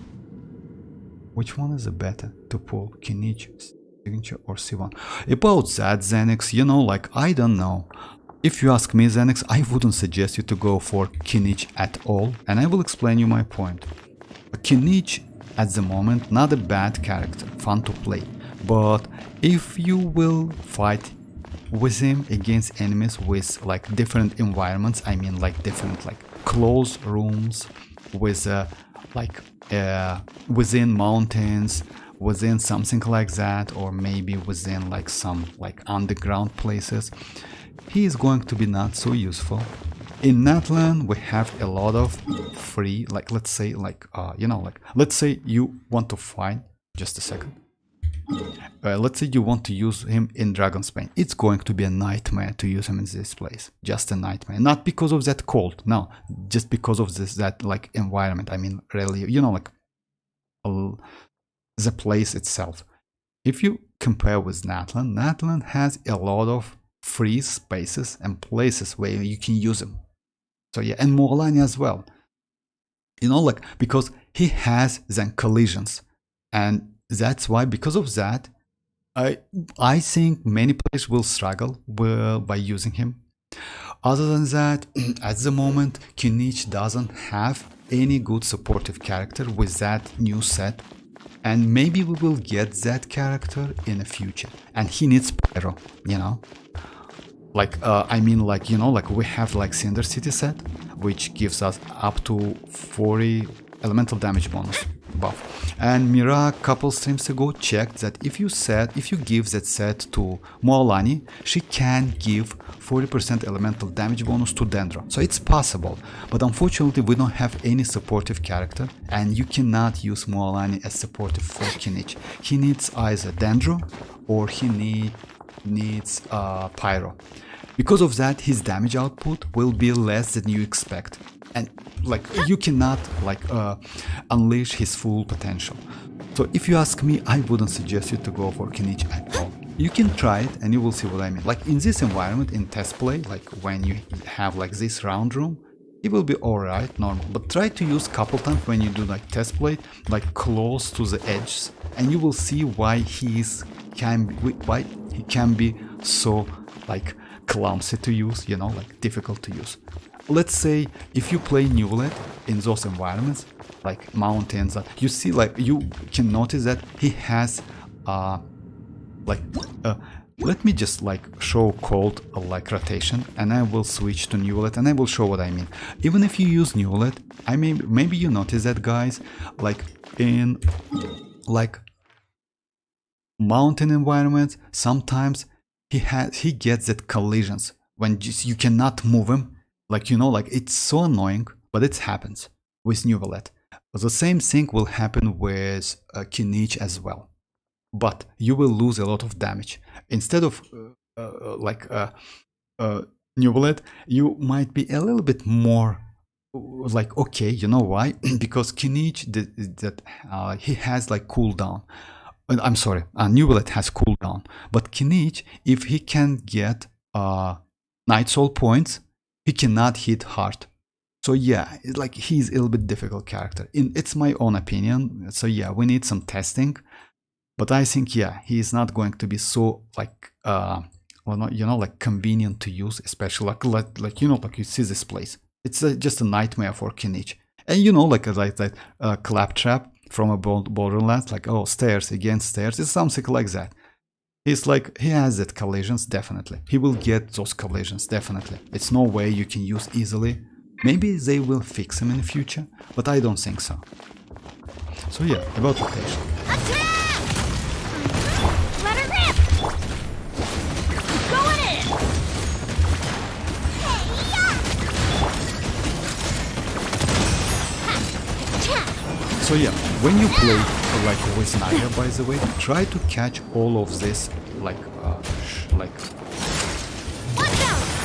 Which one is the better to pull, Kinich signature or C1? About that, Xenix, you know, like I don't know. If you ask me, Xenix, I wouldn't suggest you to go for Kinich at all, and I will explain you my point. Kinich at the moment, not a bad character, fun to play, but if you will fight with him against enemies with like different environments, I mean like different like closed rooms with within mountains, within something like that, or maybe within like some like underground places, he is going to be not so useful. In Natlan we have a lot of free, like let's say like you know, like let's say you want to fight, just a second, let's say you want to use him in Dragonsbane. It's going to be a nightmare to use him in this place. Just a nightmare. Not because of that cold, no. Just because of that like environment. I mean, really, you know, like the place itself. If you compare with Natlan, Natlan has a lot of free spaces and places where you can use him. So yeah, and mualani as well. You know, like, because he has then collisions, and that's why, because of that, I think many players will struggle by using him. Other than that, at the moment, Kinich doesn't have any good supportive character with that new set, and maybe we will get that character in the future. And he needs pyro, you know. Like, I mean, like, you know, like we have like Cinder City set, which gives us up to 40 elemental damage bonus buff. And Mira a couple streams ago checked that if you give that set to Mualani, she can give 40% elemental damage bonus to Dendro. So it's possible, but unfortunately we don't have any supportive character, and you cannot use Mualani as supportive for Kinich. He needs either Dendro or he needs Pyro. Because of that, his damage output will be less than you expect, and like you cannot like unleash his full potential. So if you ask me, I wouldn't suggest you to go for Kinich at all. You can try it and you will see what I mean. Like in this environment, in test play, like when you have like this round room, it will be alright, normal. But try to use couple times when you do like test play, like close to the edges, and you will see why he can be so like clumsy to use, you know, like difficult to use. Let's say if you play Neuvillette in those environments, like mountains, you see, like you can notice that he has let me just like show cold like rotation, and I will switch to Neuvillette and I will show what I mean. Even if you use Neuvillette, I mean, maybe you notice that, guys, like in like mountain environments, sometimes he gets that collisions when you cannot move him, like, you know, like it's so annoying, but it happens with Neuvillette. The same thing will happen with Kinich as well, but you will lose a lot of damage. Instead of Neuvillette, you might be a little bit more like okay, you know why? Because Kinich he has like cooldown. I'm sorry, Neuvillette has cooldown, but Kinich, if he can get Night Soul points, he cannot hit hard. So yeah, like he's a little bit difficult character. It's my own opinion. So yeah, we need some testing, but I think yeah, he is not going to be so like well, not, you know, like convenient to use, especially like you know, like you see this place. It's just a nightmare for Kinich, and you know, like that claptrap from a Borderlands, like, oh, stairs against stairs, it's something like that. He's like, he has that collisions, definitely. He will get those collisions, definitely. It's no way you can use easily. Maybe they will fix him in the future, but I don't think so. So yeah, about rotation. Attack! Let her rip! Go in! So yeah, when you play like with Naya, by the way, try to catch all of this like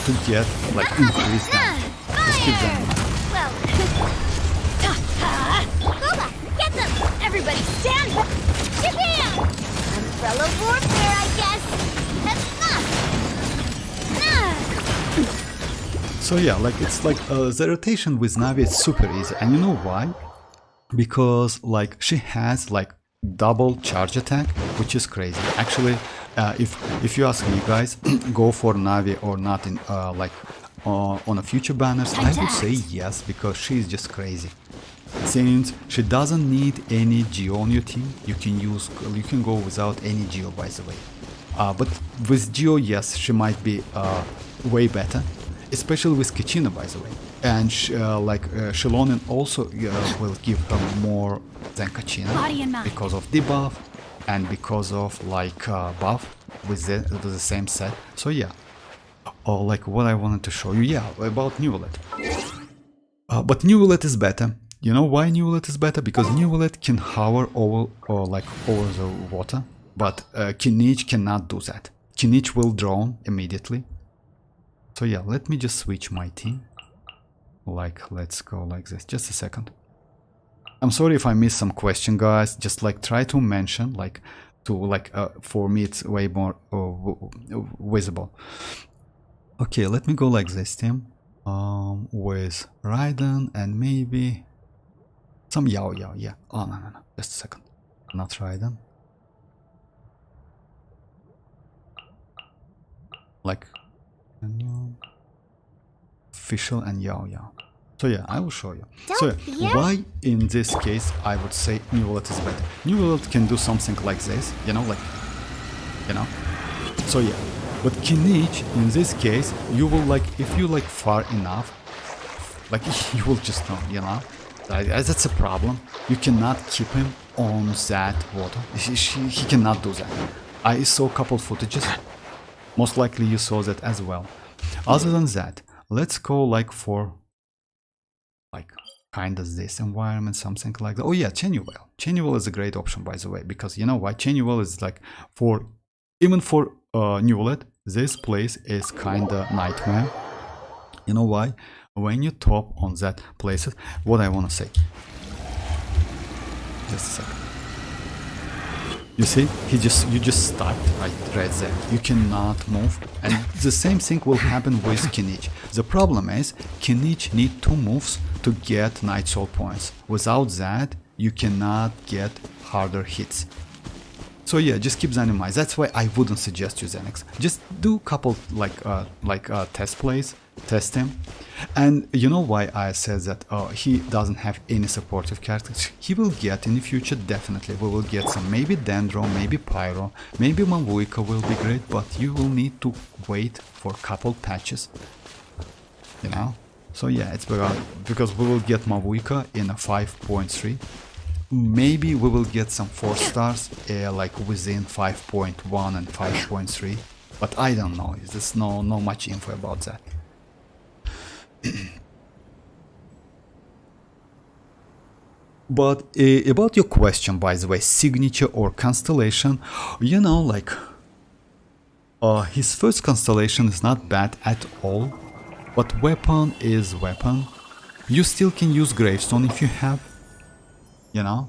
to get like increased damage. Just keep them in mind. Well, Kuba, get them! Everybody stand! Japan! Umbrella warfare, I guess. That's So yeah, like it's like the rotation with Navi is super easy, and you know why? Because like she has like double charge attack, which is crazy. Actually, if you ask me, guys, go for Navi or not in on a future banners, I would say yes, because she's just crazy. Since she doesn't need any Geo on your team, you can go without any Geo, by the way. But with Geo, yes, she might be way better, especially with Kachina, by the way. And xilonen also will give her more than Kachina because of debuff and because of like buff with the same set. So yeah, like what I wanted to show you, yeah, about Neuvillette. But Neuvillette is better. You know why Neuvillette is better? Because Neuvillette can hover over the water, but Kinich cannot do that. Kinich will drown immediately. So yeah, let me just switch my team. Like, let's go like this. Just a second. I'm sorry if I missed some question, guys. Just like try to mention, like, to like for me it's way more visible. Okay, let me go like this team. With Raiden and maybe some Yao Yao, yeah. Oh no, just a second. Not Raiden. Like Official and Yao Yao. So yeah, I will show you. So yeah, why in this case I would say Neuvillette is better. Neuvillette can do something like this, you know, like, you know. So yeah, but kinich in this case, you will like, if you like far enough, like you will just know, you know. That's a problem. You cannot keep him on that water. He cannot do that. I saw a couple footages. Most likely you saw that as well. Other than that, let's go like for like kind of this environment, something like that. Oh yeah, Chenuvel. Chenuvel is a great option, by the way, because you know why? Chenuvel is like for, even for Neuvillette, this place is kind of nightmare. You know why? When you top on that places, what I want to say. Just a second. You see, you just start right there. You cannot move, and the same thing will happen with kinich. The problem is kinich need 2 moves to get Night Soul points. Without that, you cannot get harder hits. So yeah, just keep that in mind. That's why I wouldn't suggest you Xenix. Just do a couple like test plays, test him. And you know why I said that he doesn't have any supportive characters? He will get in the future, definitely. We will get some, maybe Dendro, maybe Pyro, maybe Mavuika will be great, but you will need to wait for a couple patches. You know? So yeah, it's because we will get Mavuika in a 5.3. Maybe we will get some 4 stars like within 5.1 and 5.3, but I don't know. There's no much info about that. But about your question, by the way, signature or constellation, you know, like his first constellation is not bad at all, but weapon is weapon. You still can use gravestone if you have. You know,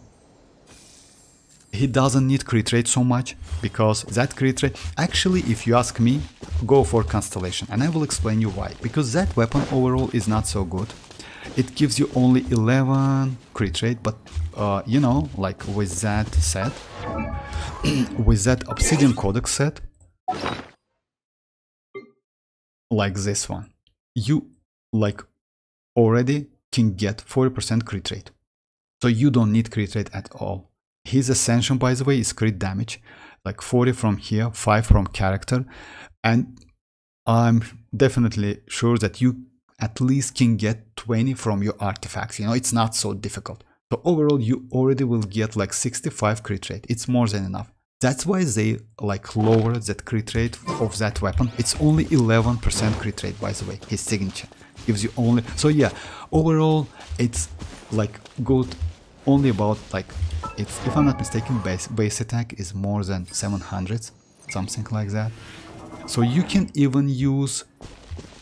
he doesn't need crit rate so much, because that crit rate, actually, if you ask me, go for constellation, and I will explain you why. Because that weapon overall is not so good. It gives you only 11 crit rate, but you know, like with that set, with that Obsidian Codex set, like this one, you like already can get 40% crit rate. So you don't need crit rate at all. His Ascension, by the way, is crit damage, like 40 from here, 5 from character, and I'm definitely sure that you at least can get 20 from your artifacts. You know, it's not so difficult. So overall, you already will get like 65 crit rate. It's more than enough. That's why they like lower that crit rate of that weapon. It's only 11% crit rate, by the way. His signature gives you only. So yeah, overall, it's like good. Only about like, it's, if I'm not mistaken, base attack is more than 700, something like that. So you can even use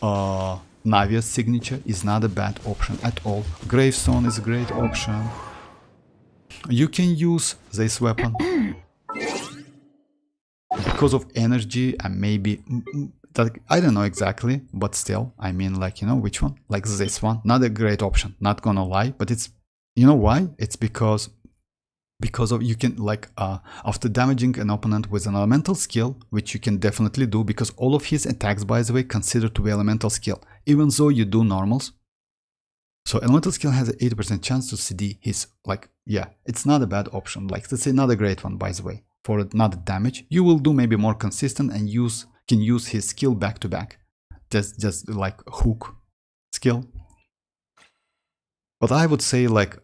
Navia's signature is not a bad option at all. Gravestone is a great option. You can use this weapon because of energy, and maybe that, I don't know exactly, but still, I mean, like, you know, which one? Like this one, not a great option, not gonna lie, but it's, you know why? It's because of, you can like after damaging an opponent with an elemental skill, which you can definitely do, because all of his attacks, by the way, considered to be elemental skill, even though you do normals. So elemental skill has an 80% chance to CD his, like, yeah, it's not a bad option. Like, let's say not a great one, by the way, for another damage. You will do maybe more consistent and can use his skill back to back. Just like hook skill. But I would say like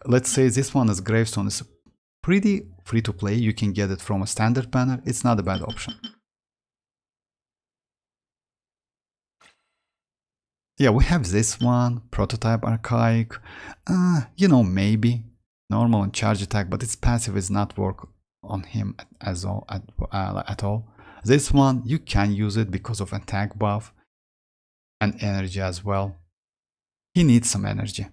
let's say this one is Gravestone is pretty free to play. You can get it from a standard banner. It's not a bad option. Yeah, we have this one, Prototype Archaic. You know, maybe normal and charge attack, but its passive is not work on him at all. This one, you can use it because of attack buff and energy as well. He needs some energy.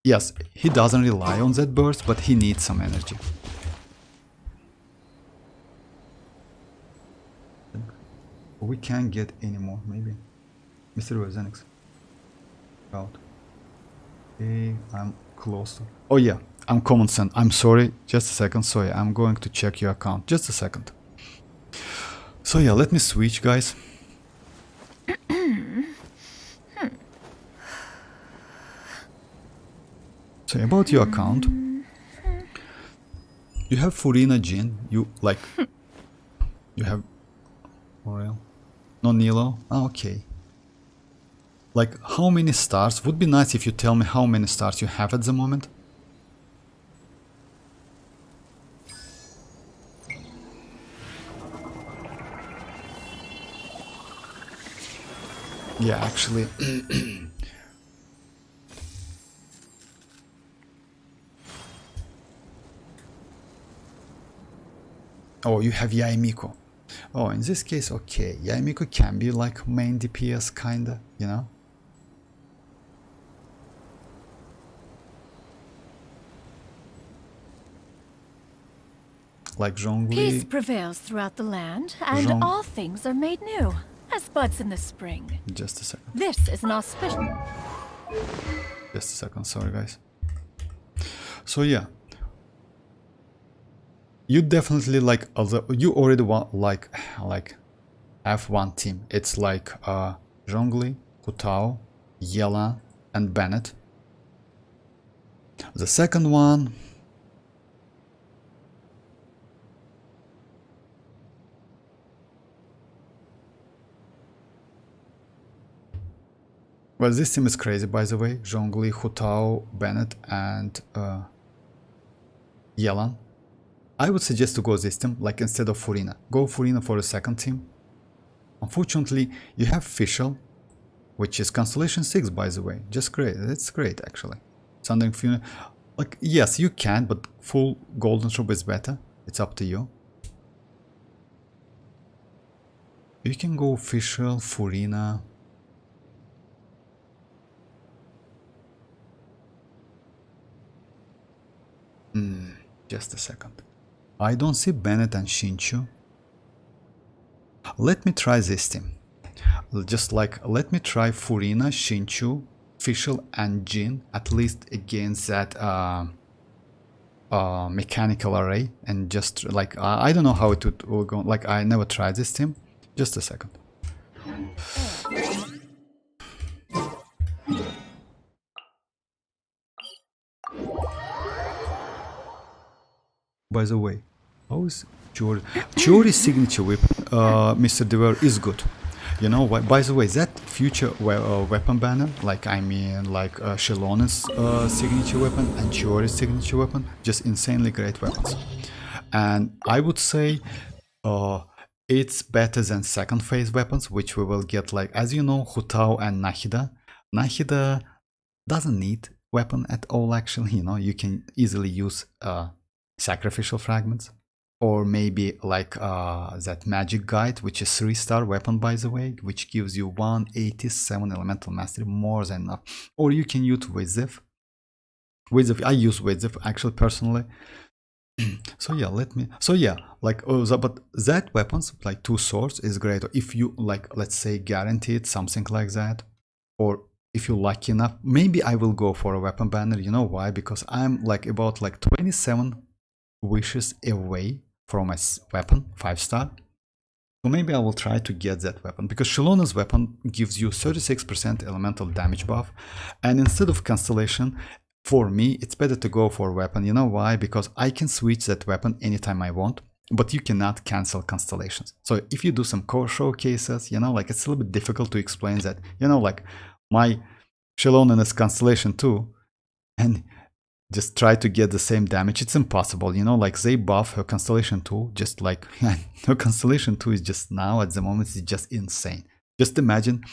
Yes, he doesn't rely on that burst, but he needs some energy. We can't get any more, maybe. Mr. Zenix. Out. Okay, I'm close to... Oh yeah, I'm common sense. I'm sorry, just a second. Sorry, I'm going to check your account. Just a second. So yeah, let me switch, guys. So about your account, you have Furina Jin. You like, you have Mora. No Nilo. Ah, okay. Like, how many stars? Would be nice if you tell me how many stars you have at the moment. Yeah, actually. Oh, you have Yaimiko. Oh, in this case, okay. Yaimiko can be like main DPS kinda, you know? Like Zhongli. Peace prevails throughout the land, and Zhong- all things are made new, as buds in the spring. Just a second. This is an auspicious... Just a second, sorry guys. So yeah. You definitely like other, you already want like F1 team. It's like Zhongli, Hutao, Yelan, and Bennett. The second one, well, this team is crazy, by the way. Zhongli, Hutao, Bennett, and Yelan. I would suggest to go this team, like instead of Furina. Go Furina for the second team. Unfortunately, you have Fischl, which is Constellation 6, by the way. Just great. It's great, actually. Sundering Furina. Like, yes, you can, but full Golden Troop is better. It's up to you. You can go Fischl, Furina. Just a second. I don't see Bennett and Shinchu. Let me try this team. Just like, let me try Furina, Shinchu, Fischl, and Jin, at least against that mechanical array. And just like, I don't know how it will go. Like, I never tried this team. Just a second. By the way, how is Chiori's signature weapon, Mr. Dever, is good. You know, by the way, that future weapon banner, like I mean, like Xilonen's signature weapon and Chiori's signature weapon, just insanely great weapons. And I would say it's better than second phase weapons, which we will get, like, as you know, Hutao and Nahida. Nahida doesn't need weapon at all, actually. You know, you can easily use sacrificial fragments, or maybe like that magic guide, which is 3-star weapon, by the way, which gives you 187 elemental mastery, more than enough. Or you can use Wizif. I use Wizif actually personally. So yeah, like, but that weapons, like 2 swords, is great. If you like, let's say, guaranteed something like that, or if you're lucky enough, maybe I will go for a weapon banner. You know why? Because I'm like about like 27 wishes away from a weapon, 5-star. So maybe I will try to get that weapon, because Xilonen's weapon gives you 36% elemental damage buff, and instead of Constellation, for me it's better to go for a weapon. You know why? Because I can switch that weapon anytime I want, but you cannot cancel constellations. So if you do some core showcases, you know, like, it's a little bit difficult to explain that, you know, like my Xilonen is Constellation 2, and just try to get the same damage. It's impossible, you know, like they buff her Constellation 2, just like her Constellation 2 is just now at the moment, it's just insane. Just imagine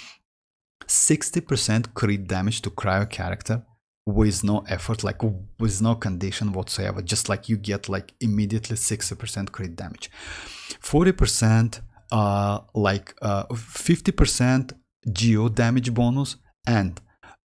60% crit damage to cryo character with no effort, like with no condition whatsoever, just like you get like immediately 60% crit damage, 40% like 50% geo damage bonus, and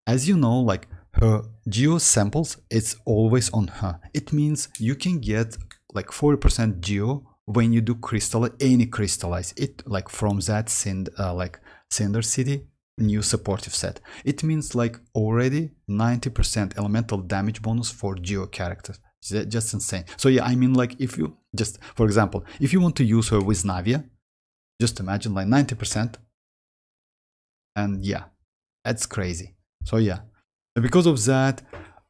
as you know, like her geo samples, it's always on her. It means you can get like 40% geo when you do crystallize, any crystallize, it like from that Cinder City new supportive set, it means like already 90% elemental damage bonus for Geo characters. Just insane. So yeah, I mean, like, if you just, for example, if you want to use her with Navia, just imagine like 90%, and yeah, that's crazy. So yeah, because of that,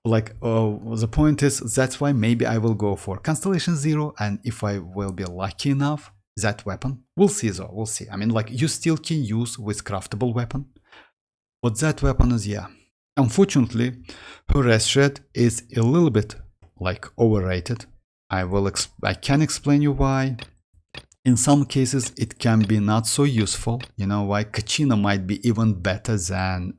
like, the point is, that's why maybe I will go for Constellation Zero, and if I will be lucky enough, that weapon, we'll see though, we'll see. I mean, like, you still can use with craftable weapon, but that weapon is, yeah, unfortunately, her rest rate is a little bit like overrated. I can explain you why. In some cases it can be not so useful, you know why. Kachina might be even better than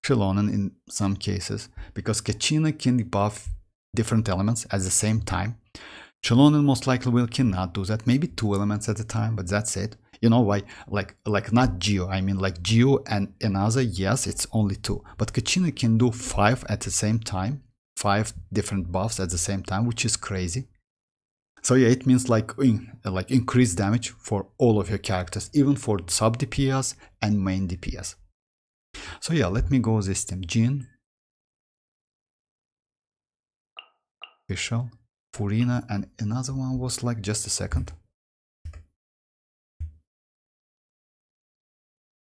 xilonen in some cases, because Kachina can buff different elements at the same time. Xilonen most likely will cannot do that, maybe 2 elements at a time, but that's it. You know why? Like not Geo, I mean like Geo and another, yes, it's only 2, but Kachina can do 5 at the same time, 5 different buffs at the same time, which is crazy. So yeah, it means like increased damage for all of your characters, even for sub DPS and main DPS. So yeah, let me go this team. Jin, Official, Furina, and another one was like, just a second.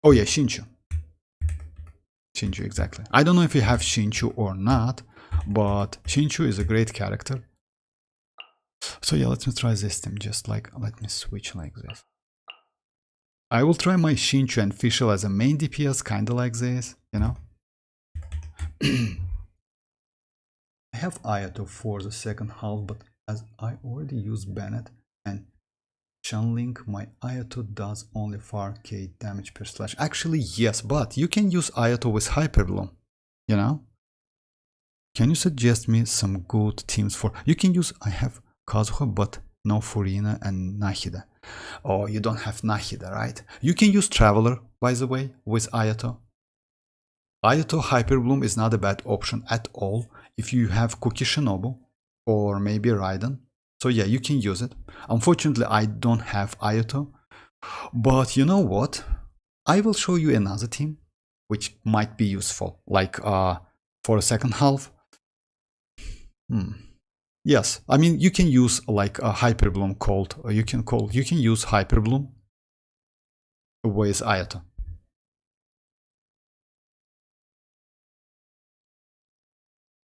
Oh yeah, Shinchu. Shinchu, exactly. I don't know if you have Shinchu or not, but Shinchu is a great character. So yeah, let me try this team. Just like, let me switch like this. I will try my Shinchu and Official as a main DPS, kinda like this, you know. I have Ayato for the second half, but as I already used Bennett and Shanling, my Ayato does only 4k damage per slash. Actually, yes, but you can use Ayato with Hyperbloom, you know. Can you suggest me some good teams for? You can use, I have Kazuha, but no Furina and Nahida. Oh, you don't have Nahida, right? You can use Traveler, by the way, with Ayato. Ayato Hyperbloom is not a bad option at all if you have Kuki Shinobu or maybe Raiden. So yeah, you can use it. Unfortunately, I don't have Ayato. But you know what? I will show you another team which might be useful, like for a second half. Yes, I mean, you can use like a Hyperbloom called, you can use Hyperbloom with Ayato.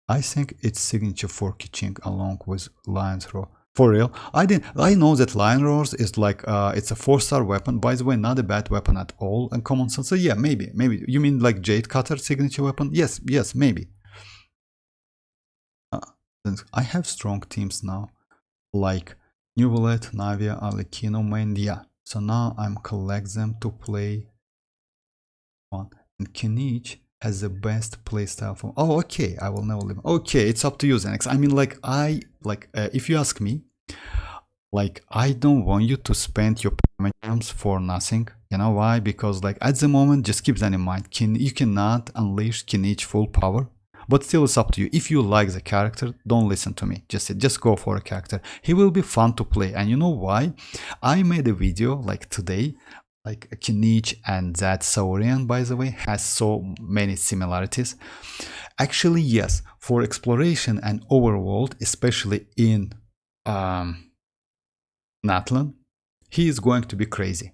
I think it's signature for Kiching along with Lion's Roar. For real? I know that Lion Roars is like it's a 4-star weapon. By the way, not a bad weapon at all. And common sense. So yeah, maybe. You mean like Jade Cutter signature weapon? Yes, maybe. I have strong teams now, like Neuvillette, Navia, Arlecchino, main. Yeah. So now I'm collect them to play one. And kinich has the best playstyle for. Oh, okay. I will never leave. Okay, it's up to you, Xenix. I mean, like, if you ask me, like, I don't want you to spend your Primogems for nothing. You know why? Because like at the moment, just keep that in mind. You cannot unleash kinich full power. But still, it's up to you. If you like the character, don't listen to me. Just go for a character. He will be fun to play. And you know why? I made a video like today, like kinich and that Saurian, by the way, has so many similarities. Actually, yes, for exploration and overworld, especially in Natlan, he is going to be crazy.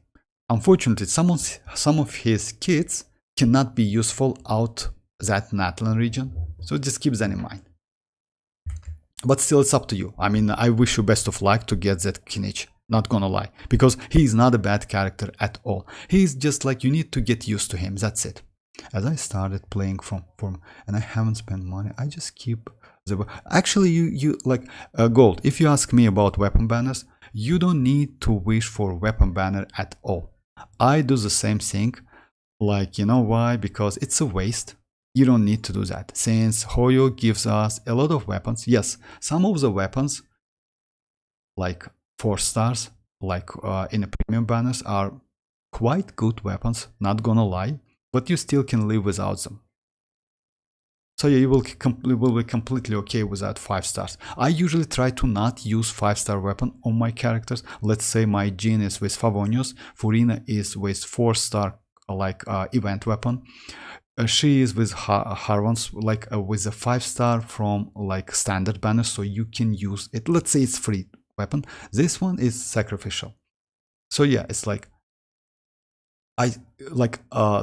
Unfortunately, some of his kits cannot be useful out that Natlan region, so just keep that in mind. But still, it's up to you. I mean, I wish you best of luck to get that kinich, not gonna lie, because he is not a bad character at all. He's just like, you need to get used to him, that's it. As I started playing from and I haven't spent money, I just keep the. Actually, you like gold. If you ask me about weapon banners, you don't need to wish for weapon banner at all. I do the same thing. Like, you know why? Because it's a waste. You don't need to do that, since Hoyo gives us a lot of weapons. Yes, some of the weapons, like 4 stars, like in the premium banners, are quite good weapons, not gonna lie, but you still can live without them. So yeah, you will be completely okay without 5 stars. I usually try to not use 5-star weapon on my characters. Let's say my Jean is with Favonius, Furina is with 4-star like event weapon. She is with Harvans like with a 5-star from like standard banner, so you can use it. Let's say it's free weapon. This one is sacrificial. So yeah, it's like I like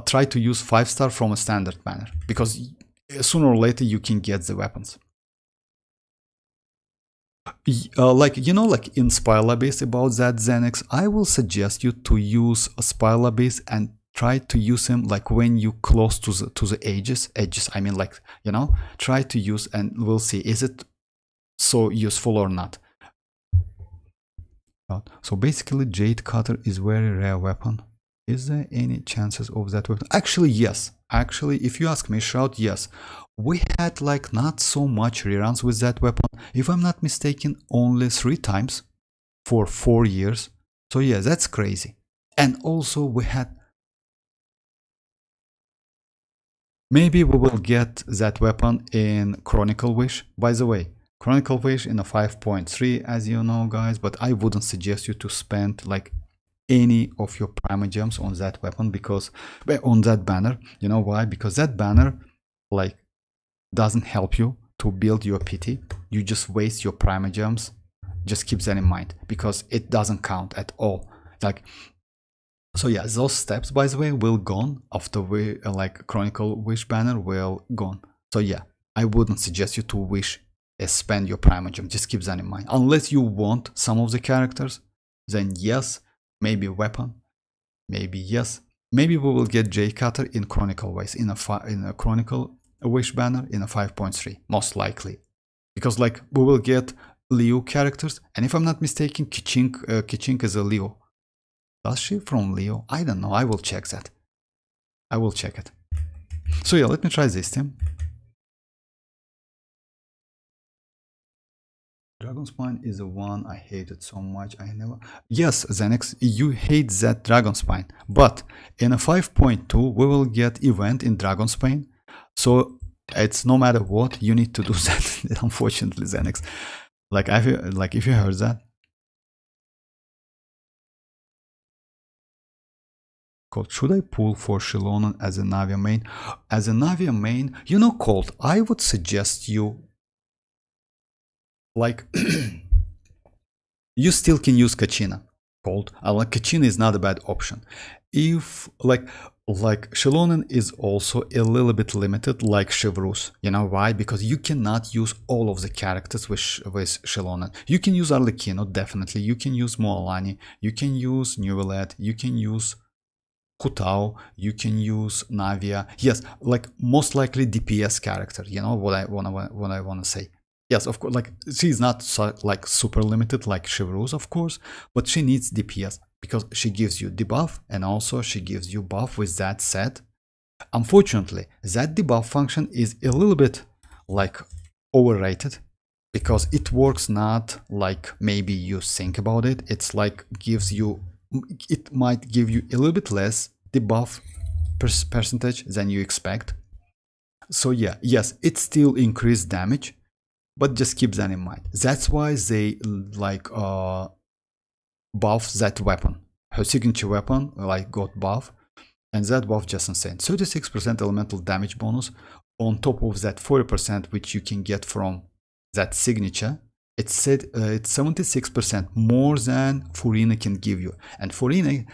try to use 5-star from a standard banner because sooner or later you can get the weapons. Like you know, like in Spyla base about that Xenix, I will suggest you to use a Spyla base and try to use him like when you close to the edges. I mean, like, you know, try to use and we'll see is it so useful or not. So basically, Jade Cutter is very rare weapon. Is there any chances of that weapon? Actually, yes. Actually, if you ask me, shout yes. We had like not so much reruns with that weapon. If I'm not mistaken, only 3 times for 4 years. So yeah, that's crazy. And also we had... Maybe we will get that weapon in Chronicle Wish. By the way, Chronicle Wish in a 5.3, as you know, guys, but I wouldn't suggest you to spend like any of your Primogems on that weapon because on that banner. You know why? Because that banner like doesn't help you to build your PT. You just waste your Primogems. Just keep that in mind because it doesn't count at all. Like, so yeah, those steps, by the way, will gone after we like Chronicle Wish banner will gone. So yeah, I wouldn't suggest you to wish spend your Primogem. Just keep that in mind. Unless you want some of the characters, then yes, maybe weapon, maybe yes, maybe we will get J Cutter in Chronicle Wish in a Chronicle Wish banner in a 5.3, most likely, because like we will get Leo characters, and if I'm not mistaken, Kichink is a Leo. Does she from Leo? I don't know. I will check that. I will check it. So yeah, let me try this team. Dragon Spine is the one I hated so much. I never... Yes, Xenix, you hate that Dragon Spine. But in a 5.2, we will get event in Dragon Spine. So it's no matter what, you need to do that, unfortunately, Xenix. Like, if you heard that. Colt, should I pull for xilonen as a Navia main? As a Navia main, you know, Colt, I would suggest you... Like, you still can use Kachina. Cold. Like Kachina is not a bad option. If like xilonen is also a little bit limited, like Chevreuse. You know why? Because you cannot use all of the characters with xilonen. You can use Arlecchino, definitely. You can use Mualani. You can use Neuvillette. You can use Kutao. You can use Navia. Yes, like most likely DPS character. You know what I wanna say. Yes, of course, like she's not like super limited like Chevreuse, of course, but she needs DPS because she gives you debuff and also she gives you buff with that set. Unfortunately, that debuff function is a little bit like overrated because it works not like maybe you think about it. It's like it might give you a little bit less debuff percentage than you expect. So yeah, yes, it still increased damage. But just keep that in mind. That's why they like buff that weapon. Her signature weapon like got buff, and that buff just insane. 36% elemental damage bonus on top of that 40% which you can get from that signature. It's 76% more than Furina can give you. And Furina,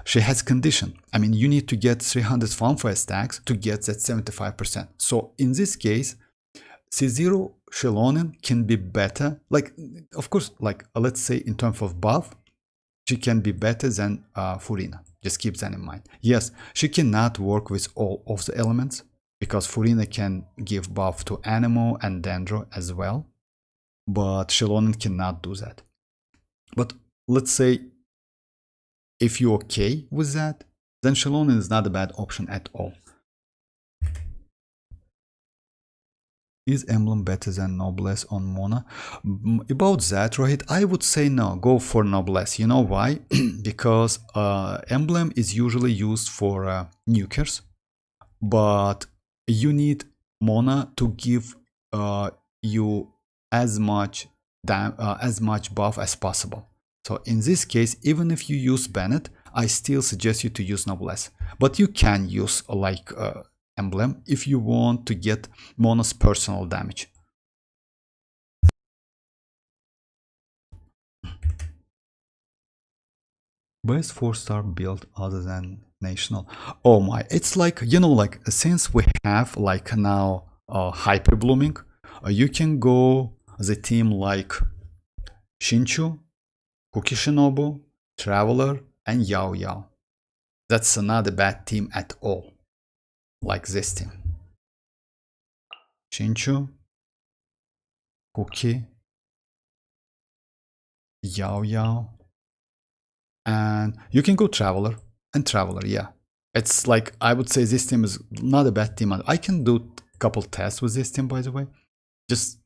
she has condition. I mean, you need to get 300 fanfare stacks to get that 75%. So in this case, C0 xilonen can be better, like of course, like let's say in terms of buff, she can be better than Furina. Just keep that in mind. Yes, she cannot work with all of the elements because Furina can give buff to Anemo and Dendro as well, but xilonen cannot do that. But let's say if you're okay with that, then xilonen is not a bad option at all. Is Emblem better than Noblesse on Mona? About that, Rohit, I would say no, go for Noblesse. You know why? Because Emblem is usually used for nukers, but you need Mona to give you as much buff as possible. So in this case, even if you use Bennett, I still suggest you to use Noblesse. But you can use like Emblem if you want to get Mona's personal damage. Best 4-star build other than national. Oh my, it's like, you know, like since we have like now hyper blooming, you can go the team like Shinchu, Kuki Shinobu, Traveler, and Yao Yao. That's not a bad team at all. Like this team. Shinchu, Kuki, Yao Yao, and you can go Traveler and Traveler, yeah. It's like, I would say this team is not a bad team. I can do a couple tests with this team, by the way. Just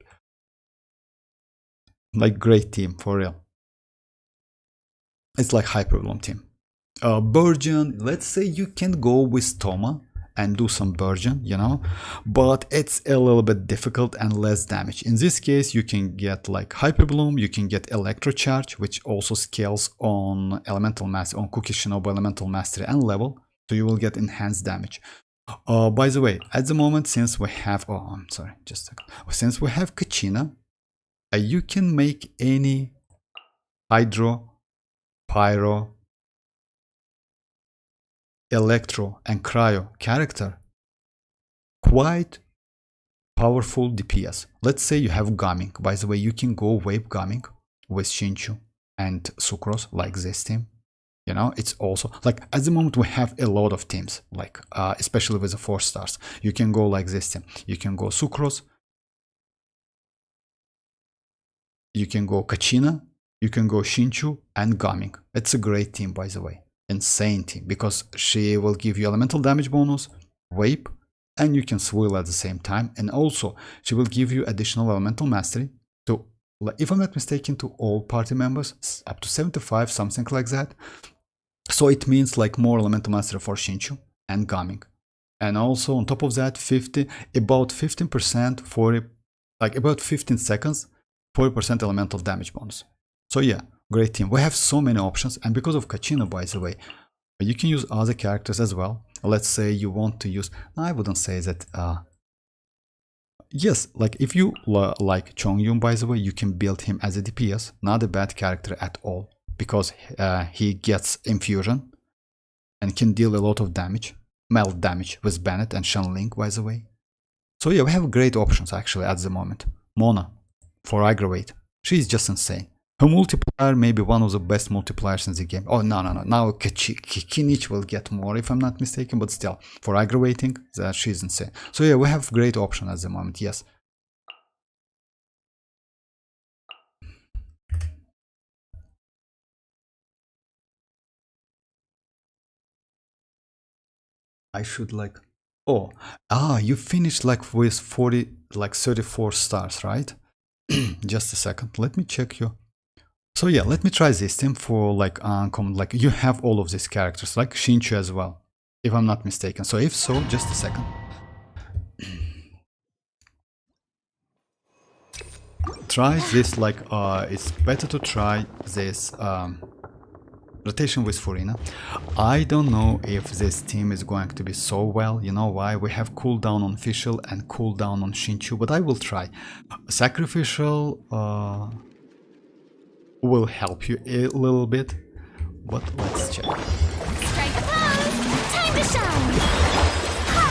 like great team, for real. It's like Hyperbloom team. Burgeon, let's say you can go with Toma and do some Burgeon, you know, but it's a little bit difficult and less damage. In this case, you can get like Hyperbloom, you can get Electrocharge, which also scales on Elemental Mastery, on Kuki Shinobu Elemental Mastery and level, so you will get enhanced damage. By the way, at the moment, since we have, since we have Kachina, you can make any Hydro, Pyro, Electro, and Cryo character quite powerful DPS. Let's say you have Gaming. By the way, you can go Wave Gaming with Shinchu and Sucrose, like this team. You know, it's also like at the moment we have a lot of teams, like especially with the 4 stars. You can go like this team. You can go Sucrose, you can go Kachina, you can go Shinchu and Gaming. It's a great team, by the way. Insane team, because she will give you elemental damage bonus, Vape, and you can swill at the same time. And also, she will give you additional elemental mastery to, if I'm not mistaken, to all party members, up to 75, something like that. So it means like more elemental mastery for Shinchu and Gaming. And also on top of that, about 15%, 40, like about 15 seconds, 40% elemental damage bonus. So yeah, great team. We have so many options, and because of Kachina, by the way, you can use other characters as well. Let's say you want to use, I wouldn't say that, yes, like if you like Chongyun, by the way, you can build him as a DPS, not a bad character at all, because he gets infusion and can deal a lot of damage, melt damage with Bennett and Shenling, by the way. So yeah, we have great options actually at the moment. Mona, for aggravate, she's just insane. Her multiplier may be one of the best multipliers in the game. Oh, no. Now Kinich will get more, if I'm not mistaken, but still, for aggravating, she's insane. So yeah, we have great option at the moment, yes. I should like, you finished like with 34 stars, right? Just a second, let me check you. So yeah, let me try this team for like uncommon, like you have all of these characters, like Shinchu as well, if I'm not mistaken. So if so, just a second. Try this, like it's better to try this rotation with Furina. I don't know if this team is going to be so well, you know why? We have cooldown on Official and cooldown on Shinchu, but I will try. Sacrificial will help you a little bit, but let's check. Strike a pose! Time to shine! Ha!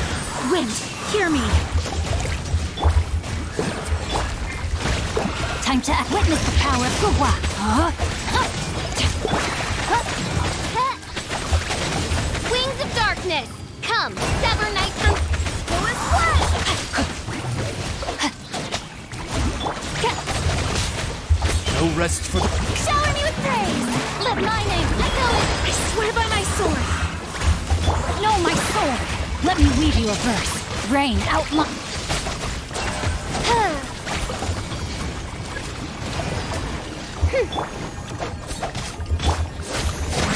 Wind, hear me! Time to witness the power of Gua! Wings of darkness! Come, sever night from fullest flesh! No rest for the... Shower me with praise! Let my name echo it! I swear by my sword! No, my sword! Let me weave you a verse. Rain out my...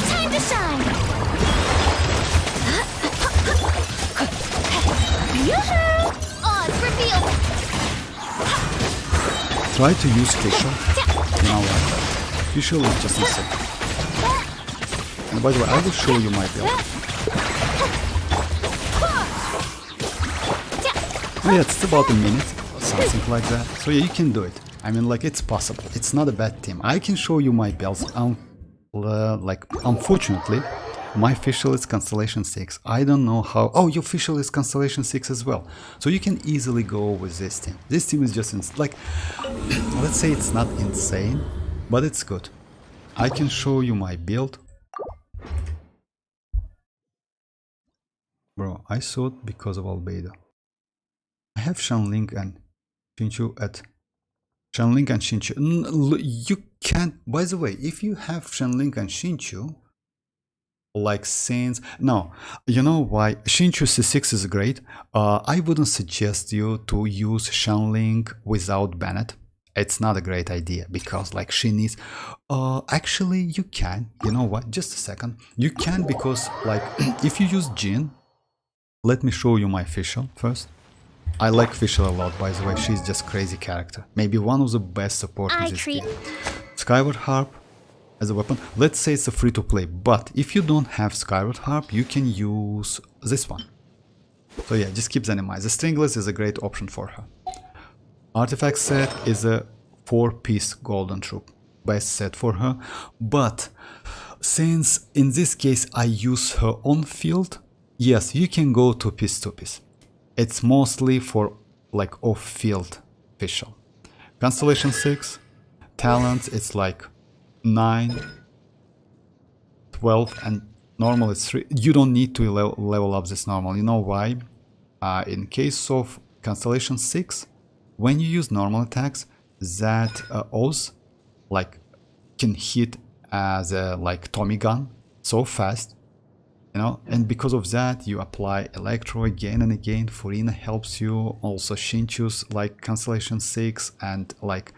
Time to shine! Yoo-hoo! Awe's Try to use Fischl. You know what? Fischl is just insane. And by the way, I will show you my build. Oh yeah, it's about a minute or something like that. So yeah, you can do it. I mean, like, it's possible. It's not a bad team. I can show you my builds. Unfortunately, my Fischl is Constellation 6. I don't know how... Oh, your Fischl is Constellation 6 as well. So you can easily go with this team. This team is just, like... Let's say it's not insane, but it's good. I can show you my build. Bro, I saw it because of Albedo. I have Shanling and Xinchu at... Shanling and Xinchu. You can't... By the way, if you have Shanling and Xinchu... Like since... No, you know why? Xinchu C6 is great. I wouldn't suggest you to use Shanling without Bennett. It's not a great idea because like she needs... actually you can. You know what? Just a second. You can because like if you use Jin... Let me show you my Fischl first. I like Fischl a lot, by the way. She's just crazy character. Maybe one of the best support in this game. Skyward Harp as a weapon. Let's say it's a free-to-play, but if you don't have Skyward Harp, you can use this one. So yeah, just keep that in mind. The Stringless is a great option for her. Artifact set is a 4-piece Golden Troop. Best set for her. But since in this case I use her on field, yes, you can go 2-piece. It's mostly for like off-field Fischl. Constellation 6, talents, it's like 9, 12, and normal it's 3. You don't need to level up this normal. You know why? In case of Constellation 6, when you use normal attacks, that Oz like can hit as a like Tommy gun so fast. You know, and because of that, you apply Electro again and again. Furina helps you. Also, Xinchu's like Constellation 6 and like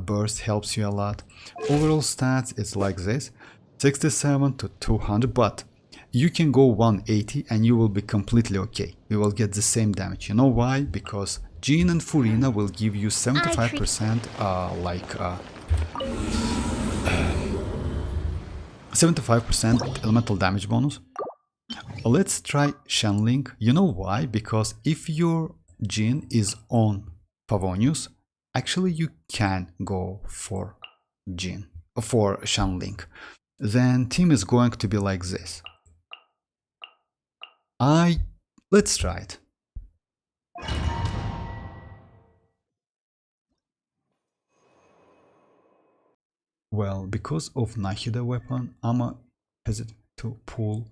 Burst helps you a lot. Overall stats, it's like this: 67 to 200. But you can go 180 and you will be completely okay. You will get the same damage. You know why? Because Jin and Furina will give you 75% 75% elemental damage bonus. Let's try Shanling. You know why? Because if your Jin is on Favonius, actually you can go for Shanling. Then team is going to be like this. Let's try it. Well, because of Nahida weapon, I'm hesitant to pull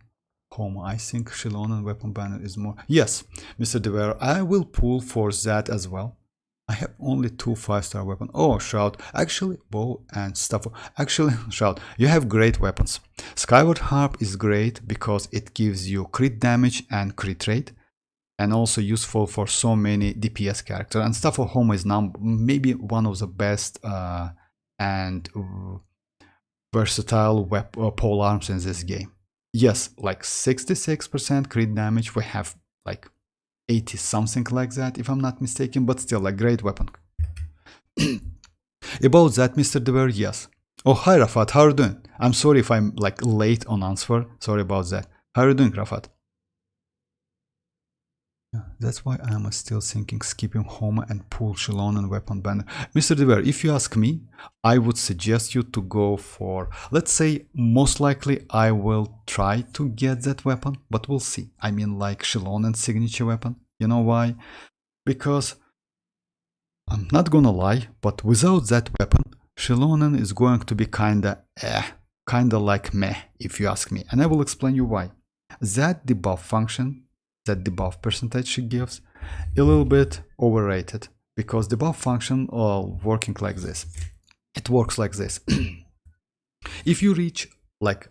Homa. I think xilonen weapon banner is more... Yes, Mr. Dever, I will pull for that as well. I have only 2 5-star weapons. Oh, Shout. Actually, bow and stuff. Actually, Shout, you have great weapons. Skyward Harp is great because it gives you crit damage and crit rate. And also useful for so many DPS characters. And stuff for Homa is now maybe one of the best and versatile pole arms in this game. Yes, like 66% crit damage. We have like 80 something like that, if I'm not mistaken, but still a great weapon. About that, Mr. Dever, yes. Oh, hi Rafat, how are you doing? I'm sorry if I'm like late on answer. Sorry about that. How are you doing, Rafat? Yeah, that's why I'm still thinking skipping Homa and pull xilonen weapon banner. Mr. Dever, if you ask me, I would suggest you to go for, let's say, most likely I will try to get that weapon, but we'll see. I mean like xilonen signature weapon. You know why? Because, I'm not gonna lie, but without that weapon, xilonen is going to be kinda like meh, if you ask me. And I will explain you why. That debuff function, that debuff percentage she gives, a little bit overrated, because debuff function working like this. It works like this. If you reach like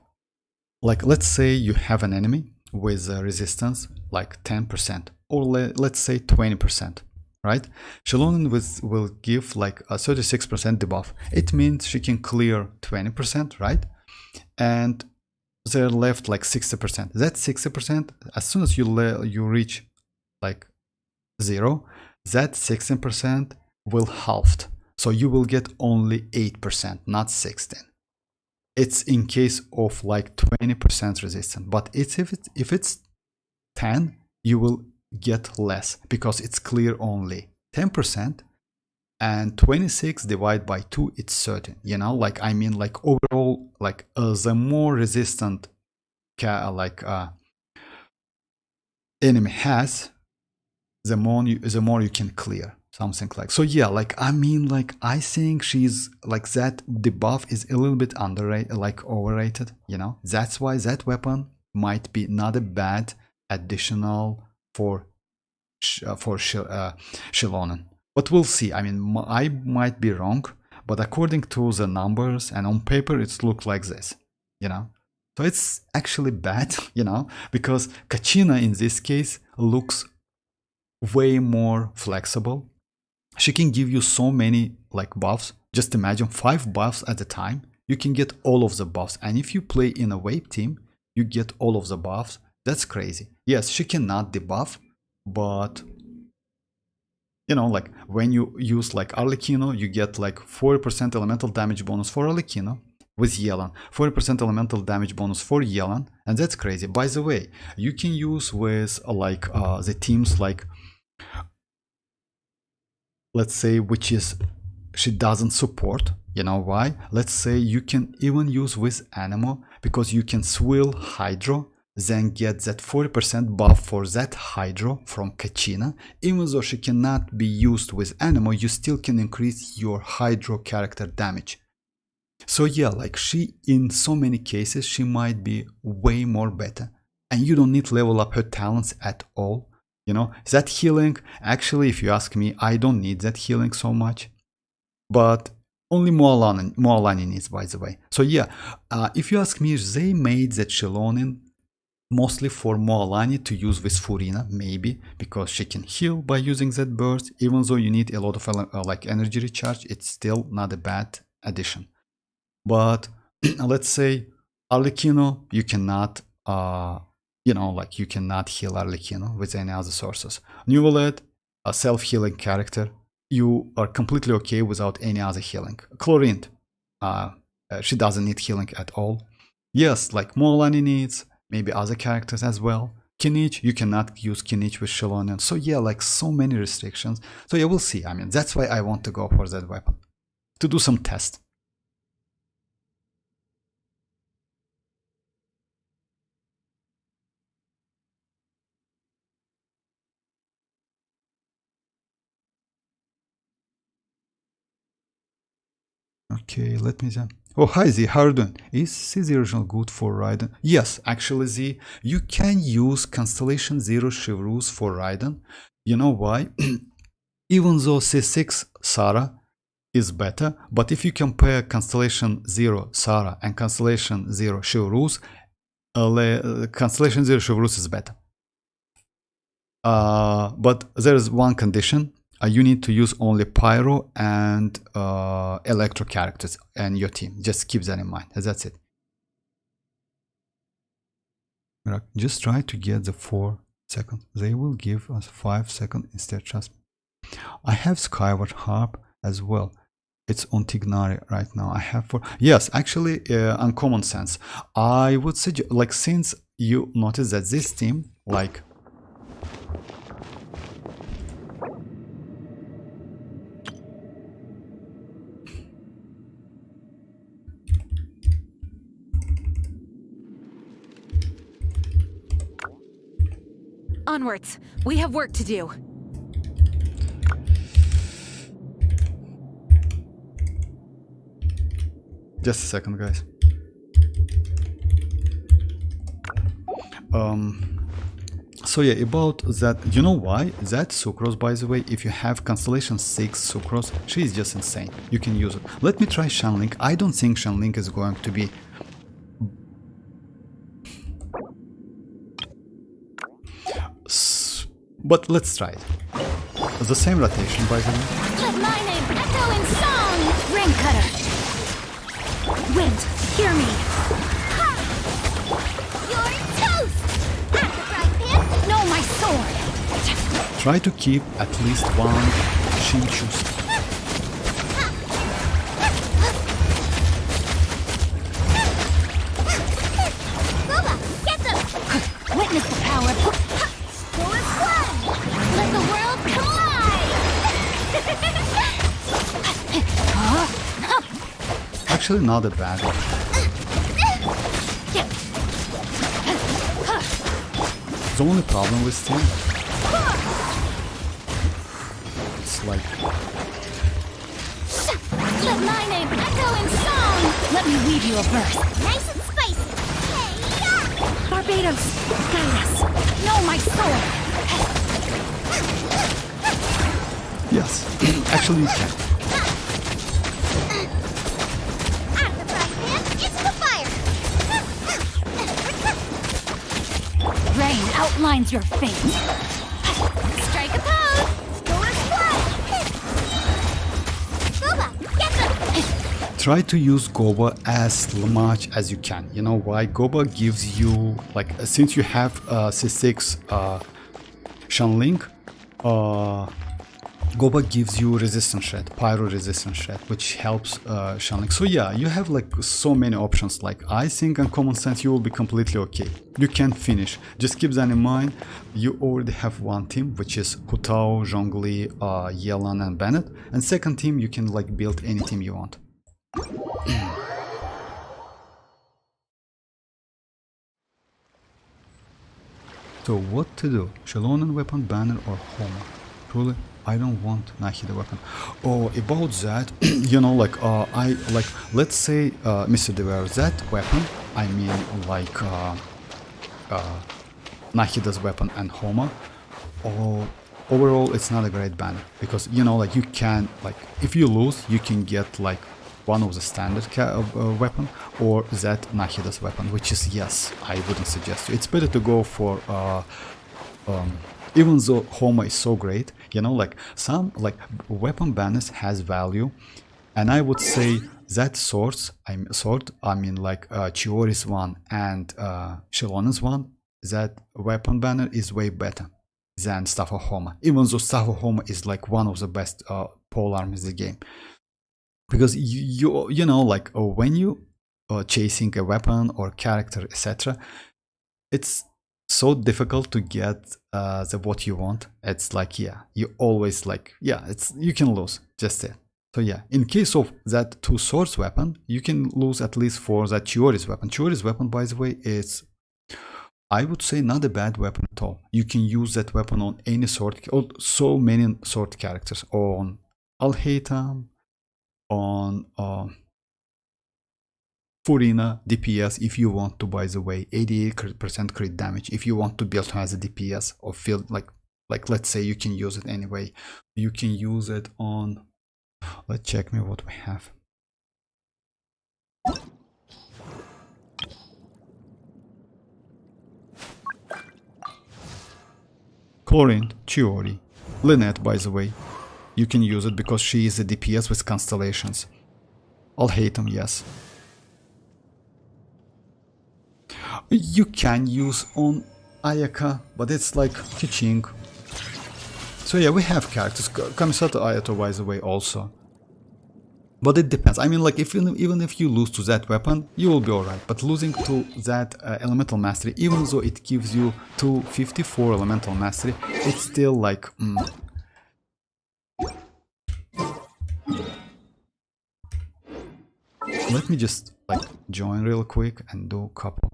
let's say you have an enemy with a resistance like 10% or let's say 20%, right? xilonen will give like a 36% debuff. It means she can clear 20%, right? And they're left like 60%. That 60%, as soon as you reach like 0, that 16% will halved. So you will get only 8%, not 16. It's in case of like 20% resistance, but if it's 10, you will get less because it's clear only 10%, and 26 divided by 2, it's 13. You know, like I mean, like overall, like the more resistant enemy has, the more you can clear, something like. So yeah, like I mean, like I think she's like that debuff is a little bit underrated, like overrated, you know. That's why that weapon might be not a bad additional for xilonen, but we'll see. I mean, I might be wrong, but according to the numbers and on paper it looks like this, you know. So it's actually bad, you know, because Kachina in this case looks way more flexible. She can give you so many like buffs. Just imagine 5 buffs at a time. You can get all of the buffs, and if you play in a wave team, you get all of the buffs. That's crazy. Yes, she cannot debuff, but you know, like when you use like Arlecchino, you get like 40% elemental damage bonus for Arlecchino with Yelan, 40% elemental damage bonus for Yelan, and that's crazy. By the way, you can use with like the teams like, let's say, which is she doesn't support. You know why? Let's say you can even use with Anemo, because you can swill Hydro, then get that 40% buff for that Hydro from Kachina. Even though she cannot be used with Anemo, you still can increase your Hydro character damage. So yeah, like she, in so many cases, she might be way more better, and you don't need to level up her talents at all. You know, that healing, actually, if you ask me, I don't need that healing so much, but only mualani needs, by the way. So yeah, if you ask me, they made that xilonen mostly for mualani to use with Furina, maybe because she can heal by using that burst. Even though you need a lot of like energy recharge, it's still not a bad addition. But let's say Arlecchino, you cannot, you know, like you cannot heal Arlecchino with any other sources. Neuvillette, a self-healing character, you are completely okay without any other healing. Chlorine, she doesn't need healing at all. Yes, like mualani needs, maybe other characters as well. Kinich, you cannot use Kinich with xilonen. So yeah, like so many restrictions. So yeah, we'll see. I mean, that's why I want to go for that weapon, to do some tests. Okay, let me see. Oh, hi Z, how are you doing? Is C0 good for Raiden? Yes, actually Z, you can use Constellation 0 Chevreuse for Raiden. You know why? Even though C6 Sarah is better, but if you compare Constellation 0 Sarah and Constellation 0 Chevreuse, Constellation 0 Chevreuse is better. But there is one condition. You need to use only Pyro and Electro characters in your team. Just keep that in mind. That's it. Just try to get the 4 seconds. They will give us 5 seconds instead. Trust me. I have Skyward Harp as well. It's on Tignari right now. I have 4. Yes, actually, on common sense, I would suggest, like, since you notice that this team, like, Onwards. We have work to do. just a second, guys. So yeah, about that, you know why? That Sucrose, by the way, if you have Constellation 6 Sucrose, she is just insane. You can use it. Let me try Shanlink. I don't think Shanlink is going to be... But let's try it. The same rotation, by the way. Let my name echo in song! Ring cutter! Wind, hear me! Ha! You're toast! At the frying pan! No, my sword! Try to keep at least one Shinchu. actually not a bad one. The only problem with Steam, it's like Let my name echo in song! Let me weave you a verse. Nice and spicy. Hey, Barbados, guide us. No, my sword. yes, actually you can. Out of the frying pan, into the fire. Rain outlines your fate. Strike a pose. Door squat. Boba, get them. Try to use Goba as much as you can. You know why? Goba gives you, like, since you have C6 Shanling, Goba gives you resistance shred, pyro resistance shred, which helps Shanling. So yeah, you have like so many options. Like I think and common sense, you will be completely okay. You can finish. Just keep that in mind. You already have one team, which is Hutao, Zhongli, Yelan, and Bennett. And second team, you can like build any team you want. So what to do? Xilonen weapon, banner, or Homer? Truly, I don't want Nahida weapon. Oh, about that, you know, like let's say, Mr. Dever, that weapon, I mean, like Nahida's weapon and Homer. Oh, overall, it's not a great banner because you know, like you can, like if you lose, you can get like one of the standard weapon or that Nahida's weapon, which is, yes, I wouldn't suggest you. It's better to go for even though Homer is so great, you know, like some like weapon banners has value, and I would say that I mean like Chiori's one and Xilonen's one, that weapon banner is way better than Staff of Homer, even though Staff of Homer is like one of the best pole arms in the game. Because you know, like when you chasing a weapon or character, etc., it's so difficult to get what you want. It's like, yeah, you always like, yeah, it's you can lose just it. So yeah, in case of that two swords weapon, you can lose at least for that Chiori's weapon. Chiori's weapon, by the way, is, I would say, not a bad weapon at all. You can use that weapon on any sword, or so many sword characters, on Alhaitham, on Furina DPS if you want to, by the way, 88% crit damage. If you want to build as a DPS or feel like let's say you can use it anyway. You can use it on, let's check me what we have. Corinth, Chiori, Lynette, by the way. You can use it because she is a DPS with constellations. Alhaitham, yes. You can use on Ayaka, but it's like teaching. So yeah, we have characters. Kamisato Ayato, by the way, also. But it depends. I mean, like, even if you lose to that weapon, you will be alright. But losing to that elemental mastery, even though it gives you 254 elemental mastery, it's still like... Let me just like join real quick and do a couple.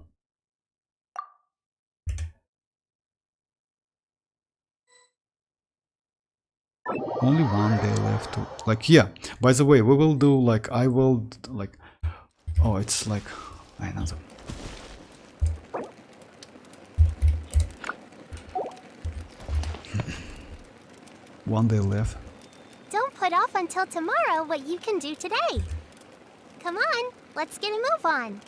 Only one day left to, like, yeah, by the way, we will do like, I will like, oh, it's like another. One day left. Don't put off until tomorrow what you can do today. Come on, let's get a move on.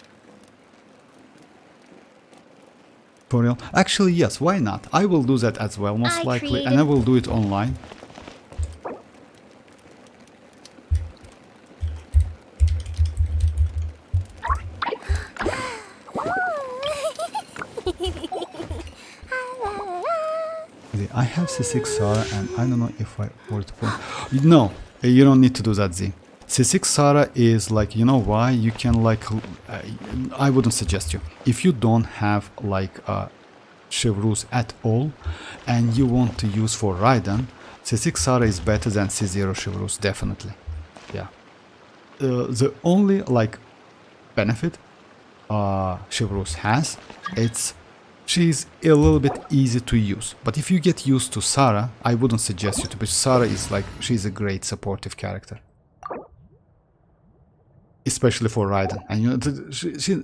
For real? Actually, yes, why not? I will do that as well, most likely, and I will do it online. I have C6 Sara and I don't know if I were to put... No, you don't need to do that, Z. C6 Sara is like, you know why? You can like... I wouldn't suggest you. If you don't have like Chevreuse at all and you want to use for Raiden, C6 Sara is better than C0 Chevreuse, definitely. Yeah. the only like benefit Chevreuse has, she's a little bit easy to use. But if you get used to Sarah, I wouldn't suggest you to. But Sarah is like, she's a great supportive character, especially for Raiden. And you know,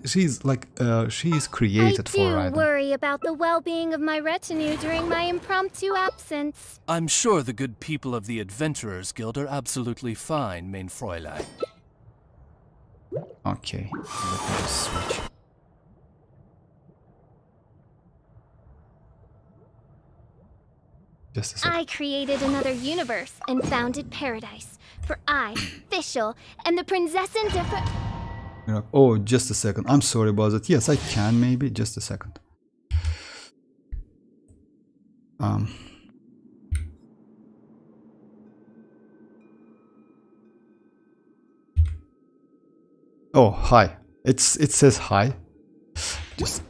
she's like she's created for Raiden. I do worry about the well-being of my retinue during my impromptu absence. I'm sure the good people of the Adventurers Guild are absolutely fine, mein Fräulein. Okay, let me just switch. Just a second. I created another universe and founded paradise. For I, Fischl, and the Prinzessin different. Oh, just a second. I'm sorry about that. Yes, I can maybe. Just a second. Oh, hi. It says hi. Just.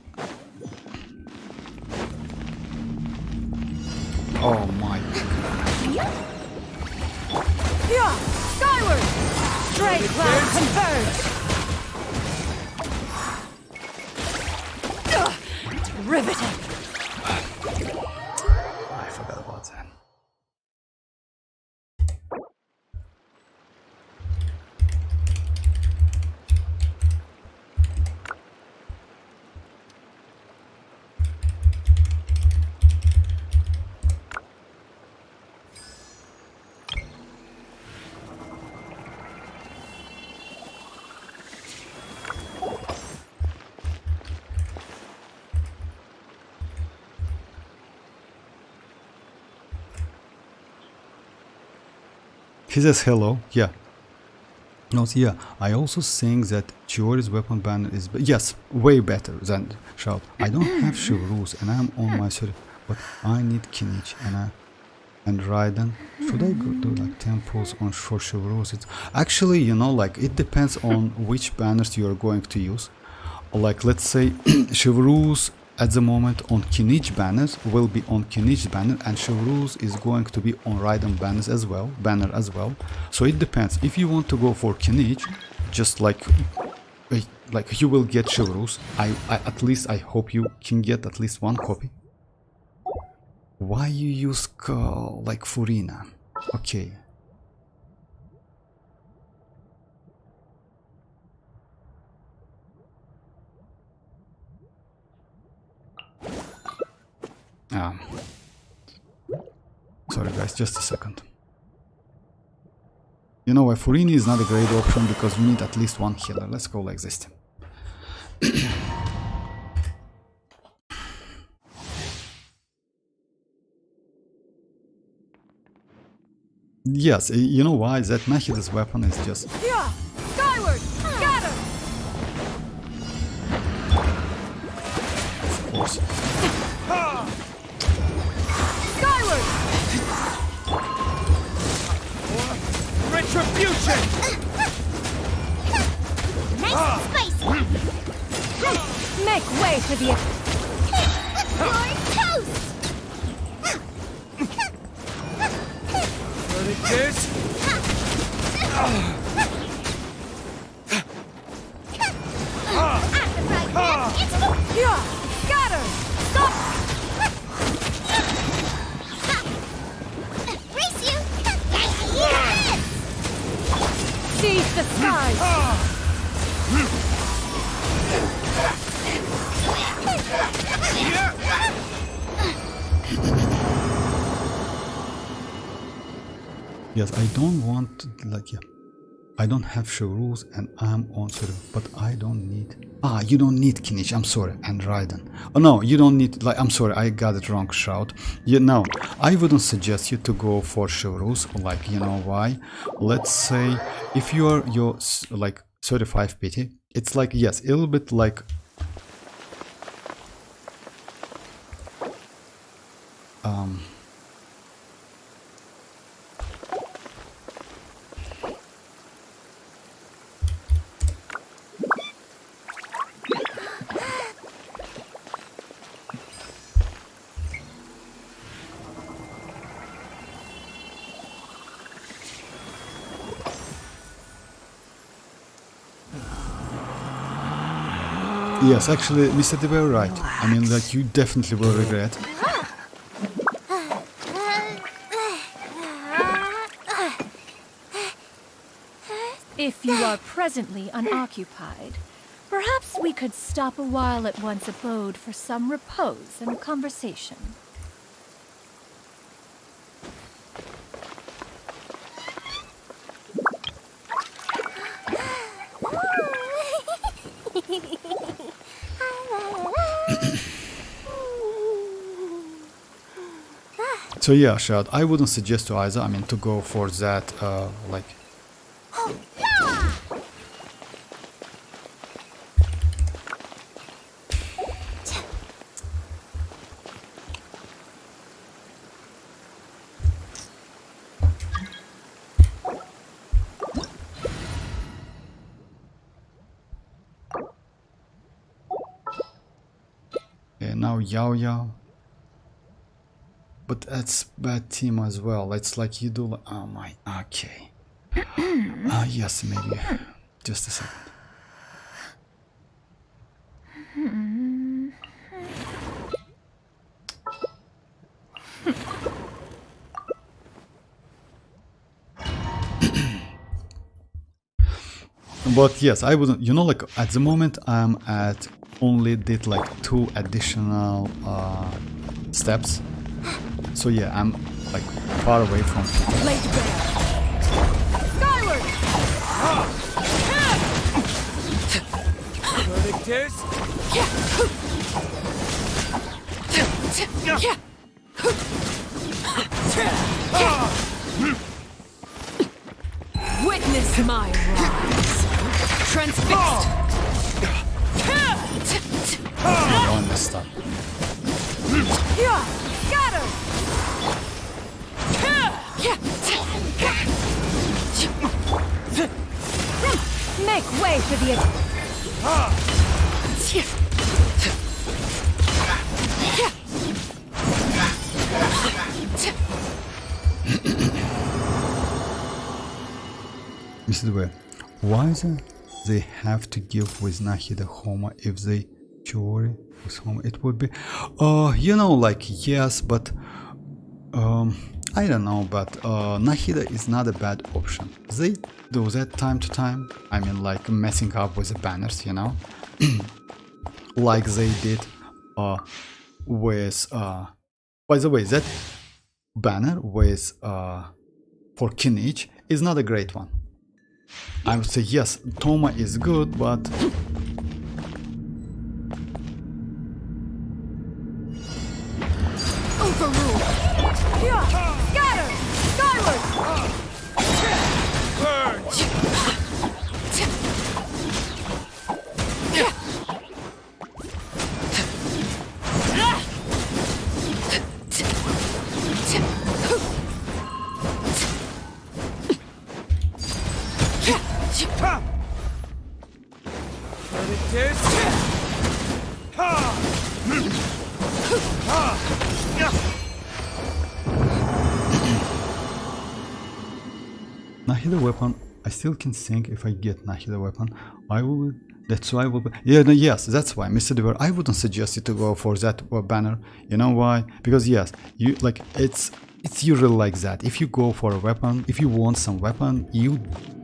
Oh my. Yeah! Skyward! Stray cloud converge! Riveting! I forgot about that. He says hello, yeah. Not yeah. I also think that Chiori's weapon banner is yes, way better than Shout. I don't have Chevreuse and I'm on my side, but I need Kinich and Raiden. Should I go do like temples on for Chevreuse? It's actually, you know, like it depends on which banners you are going to use. Like let's say Chevreuse at the moment on Kinich banners will be on Kinich banner, and Chevreuse is going to be on Raiden banners as well, So it depends. If you want to go for Kinich, just like you will get Chevreuse. I at least I hope you can get at least one copy. Why you use like Furina? Okay. Sorry guys, just a second. You know why Furina is not a great option, because you need at least one healer. Let's go like this. Yes, you know why? That Mahida's weapon is just... Yeah! Skyward! Scatter! Of course. Skyward! Retribution! Nice spicy! Make way for the... You're toast! What it is? At the right hand, it's the... Yeah! Scatter! Stop! Race you! Yes! Seize the skies! Yes, I don't want like I don't have Chevreuse and I'm on server, but I don't need. You don't need Kinich. I'm sorry, and Raiden. Oh no, you don't need. Like I'm sorry, I got it wrong. Shout. You know, I wouldn't suggest you to go for Chevreuse. Like you know why? Let's say if you're like 35 PT, it's like yes, a little bit like. Yes, actually, Mr. De were right. I mean, like, you definitely will regret. If you are presently unoccupied, perhaps we could stop a while at one's abode for some repose and conversation. So yeah, Shad, I wouldn't suggest to Isa, I mean, to go for that, like... Okay, now Yao Yao. But that's bad team as well. It's like you do. Oh my. Okay. Yes, maybe. Just a second. But yes, I wouldn't. You know, like at the moment, I'm at only did like 2 additional steps. So yeah, I'm like far away from people. Blade bear! Skyward! Verdict is... Witness my rise! Transfixed! I understand. Scatter! Make way for the... Mr. Dwayne, why is it they have to give with Nahida Homa if they Chori with Homa? It would be... you know, like, yes, but... I don't know, but Nahida is not a bad option. They do that time to time. I mean, like messing up with the banners, you know, like they did with. By the way, that banner with for Kinich is not a great one. I would say yes, Toma is good, but. Overrule! Scatter! Skyward! Verdict is... Nahida weapon, I still can think if I get Nahida weapon, I will. That's why I will. Yeah, no, yes, that's why, Mr. Dever. I wouldn't suggest you to go for that banner. You know why? Because yes, you like it's usually like that. If you go for a weapon, if you want some weapon, you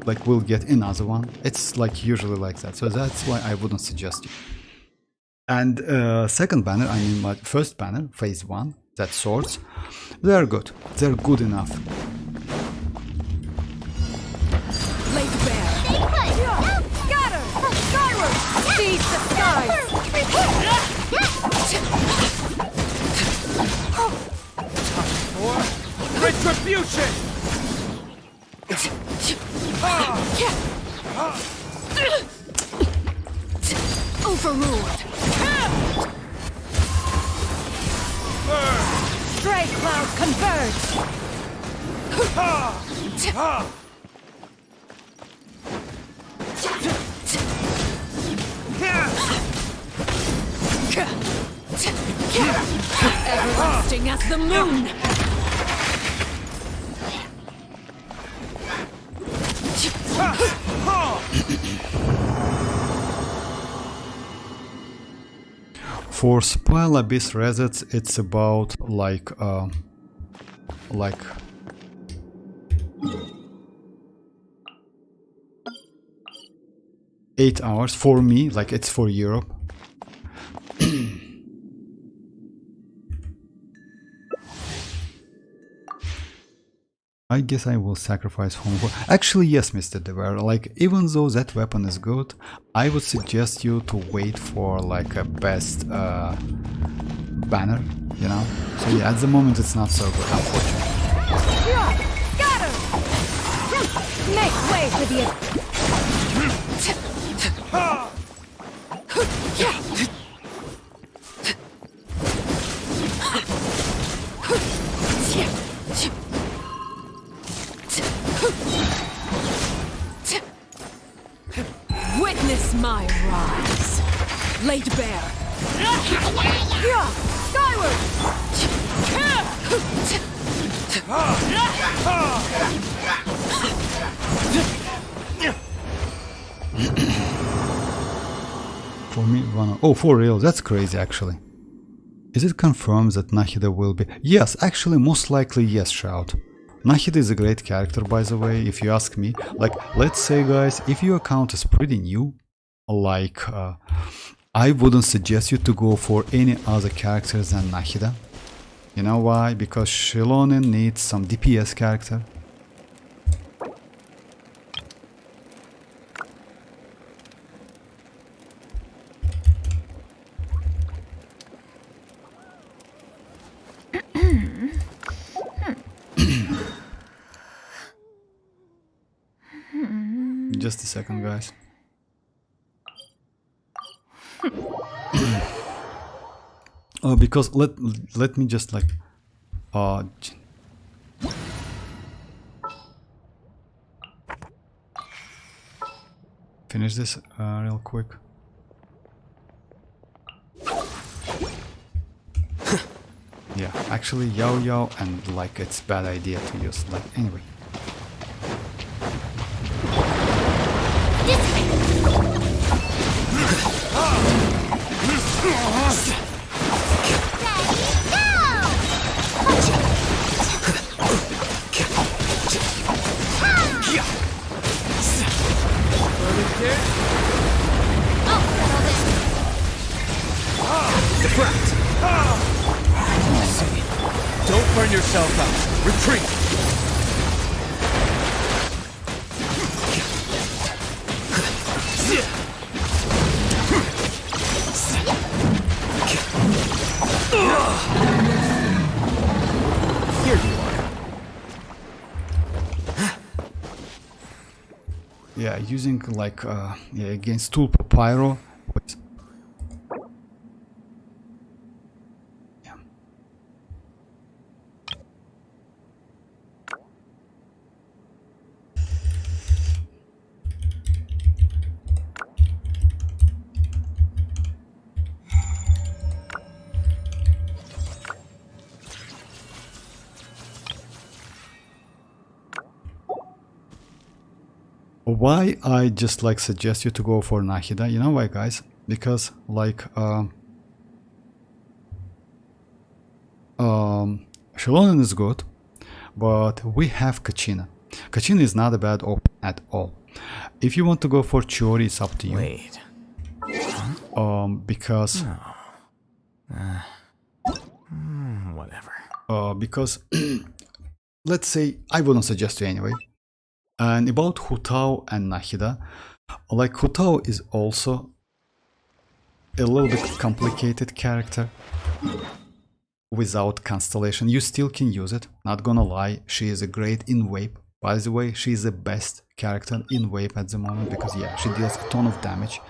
like will get another one. It's like usually like that. So that's why I wouldn't suggest you. And second banner, I mean my first banner, phase 1, that swords, they are good. They're good enough. Blade bear! Scatter! Skyward! Seize the skies! For retribution! Overruled! Stray clouds converge! Everlasting as the moon! For Spoil Abyss resets, it's about like 8 hours for me, like it's for Europe. I guess I will sacrifice home. Actually, yes, Mr. Dever. Like, even though that weapon is good, I would suggest you to wait for like a best banner, you know? So yeah, at the moment it's not so good, unfortunately. Scatter! Make way for the... Witness my rise. Laid bare. Skyward! For me, oh, for real, that's crazy actually. Is it confirmed that Nahida will be... Yes, actually, most likely yes, Shout. Nahida is a great character, by the way, if you ask me. Like, let's say, guys, if your account is pretty new, like, I wouldn't suggest you to go for any other characters than Nahida. You know why? Because xilonen needs some DPS character. Just a second, guys. Oh, because let me just like finish this real quick. Yeah, actually Yao and like it's bad idea to use, like, anyway. Don't burn yourself out. Retreat. Here you are. Yeah, using like yeah, against tool Pyro. Why I just like suggest you to go for Nahida, you know why, guys? Because like xilonen is good, but we have Kachina. Kachina is not a bad option at all. If you want to go for Chiori, it's up to you. Wait. Because Whatever. because let's say I wouldn't suggest you anyway. And about Hu Tao and Nahida, like Hu Tao is also a little bit complicated character without constellation. You still can use it, not gonna lie. She is a great in wave. By the way, she is the best character in wave at the moment because yeah, she deals a ton of damage.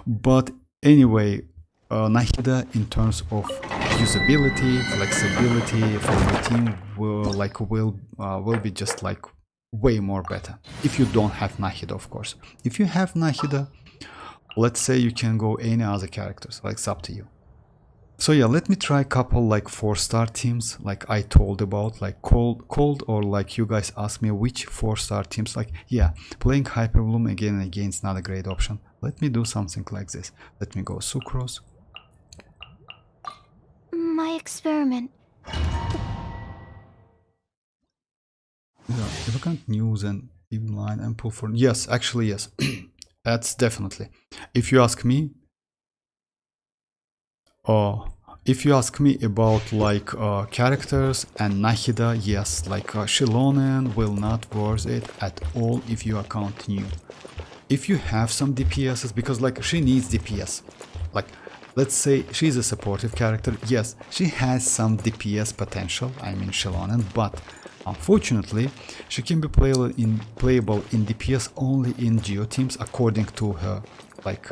But anyway, Nahida in terms of usability, flexibility for your team will be just like way more better if you don't have Nahida, of course. If you have Nahida, let's say you can go any other characters, like it's up to you. So yeah, let me try a couple like 4-star teams like I told about, like cold or like you guys asked me which 4-star teams. Like yeah, playing Hyperbloom again and again is not a great option. Let me do something like this. Let me go Sucrose, experiment. Yeah, if I can't use an line and pull for yes, actually yes. That's definitely. If you ask me, if you ask me about like characters and Nahida, yes, like xilonen will not worth it at all if you account new. If you have some DPSs, because like she needs DPS, like let's say she's a supportive character, yes, she has some DPS potential, I mean xilonen, but unfortunately she can be playable in DPS only in Geo teams according to her like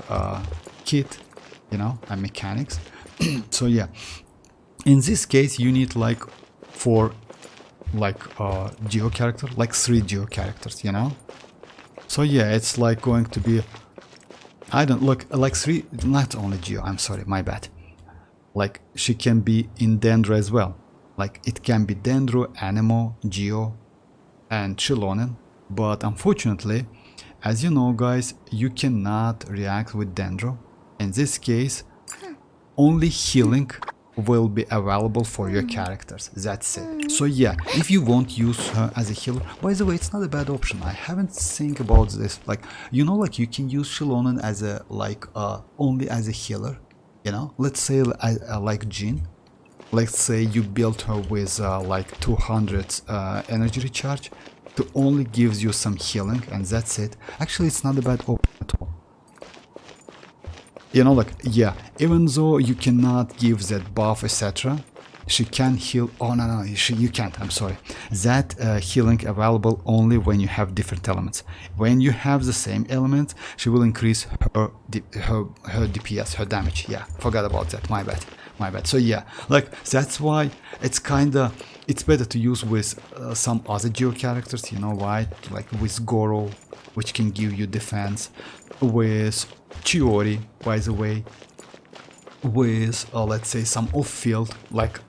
kit, you know, and mechanics. So yeah, in this case you need like 4 like Geo character, like 3 Geo characters, you know. So yeah, it's like going to be, I don't look like 3, not only Geo, I'm sorry, my bad. Like she can be in Dendro as well. Like it can be Dendro, Anemo, Geo and xilonen, but unfortunately, as you know guys, you cannot react with Dendro. In this case, only healing will be available for your characters, that's it. So yeah, if you won't use her as a healer, by the way, it's not a bad option. I haven't think about this, like, you know, like you can use xilonen as a like only as a healer, you know. Let's say like Jin, let's say you built her with like 200 energy recharge, to only gives you some healing and that's it. Actually, it's not a bad option at all. You know, like, yeah, even though you cannot give that buff, etc., she can heal. Oh, no, you can't, I'm sorry. That healing available only when you have different elements. When you have the same element, she will increase her DPS, her damage. Yeah, forgot about that, my bad. So yeah, like, that's why it's kinda, it's better to use with some other Geo characters, you know why? Like with Goro, which can give you defense, with Chiori, by the way, with let's say some off-field like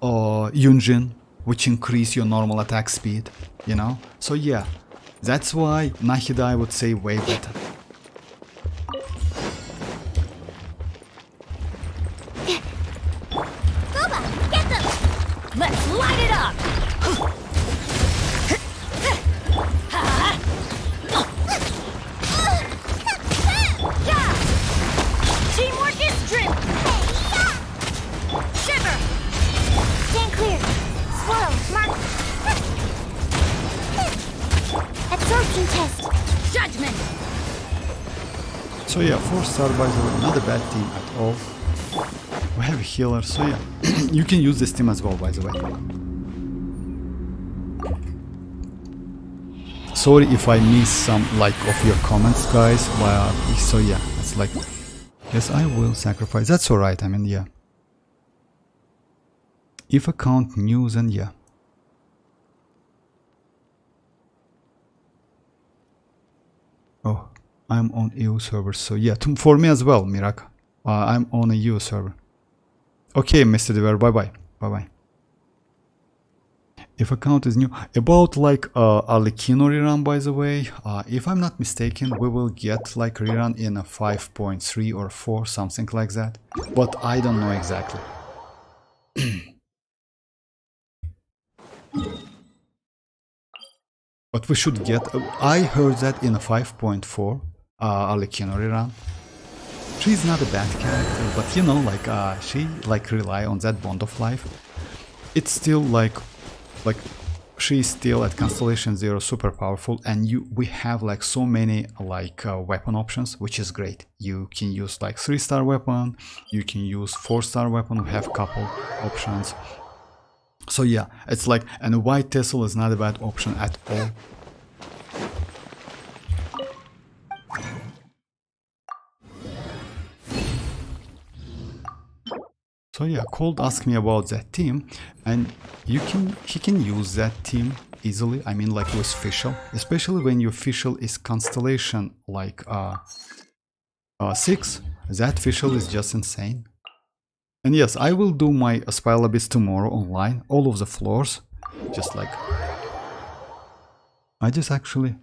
Yunjin, which increase your normal attack speed, you know. So yeah, that's why Nahida I would say way better. Goba, get them! Let's light it up! Teamwork is dream! Shiver! Stand clear. Swirl, mark. Absorption test. Judgment! So yeah, 4-star by the way, not a bad team at all. We have a healer, so yeah, you can use this team as well, by the way. Sorry if I miss some like of your comments, guys. So yeah, it's like, yes, I will sacrifice. That's alright. I mean, yeah. If account new, then yeah. Oh, I'm on EU server, so yeah, for me as well, Miraka. I'm on a EU server. Okay, Mr. Dever, bye bye. If account is new, about like Arlecchino rerun, by the way, if I'm not mistaken, we will get like rerun in a 5.3 or 4, something like that, but I don't know exactly. But we should get, I heard that in a 5.4 Arlecchino rerun. She's not a bad character, but you know, like she like rely on that bond of life. It's still like she's still at Constellation 0 super powerful, and we have like so many like weapon options, which is great. You can use like 3-star weapon, you can use 4-star weapon, we have couple options. So yeah, it's like, and a white Tessel is not a bad option at all. So yeah, Cold asked me about that team, and he can use that team easily. I mean, like with Fischl, especially when your Fischl is Constellation like 6. That Fischl is just insane. And yes, I will do my Spell Abyss tomorrow online, all of the floors, just like I just actually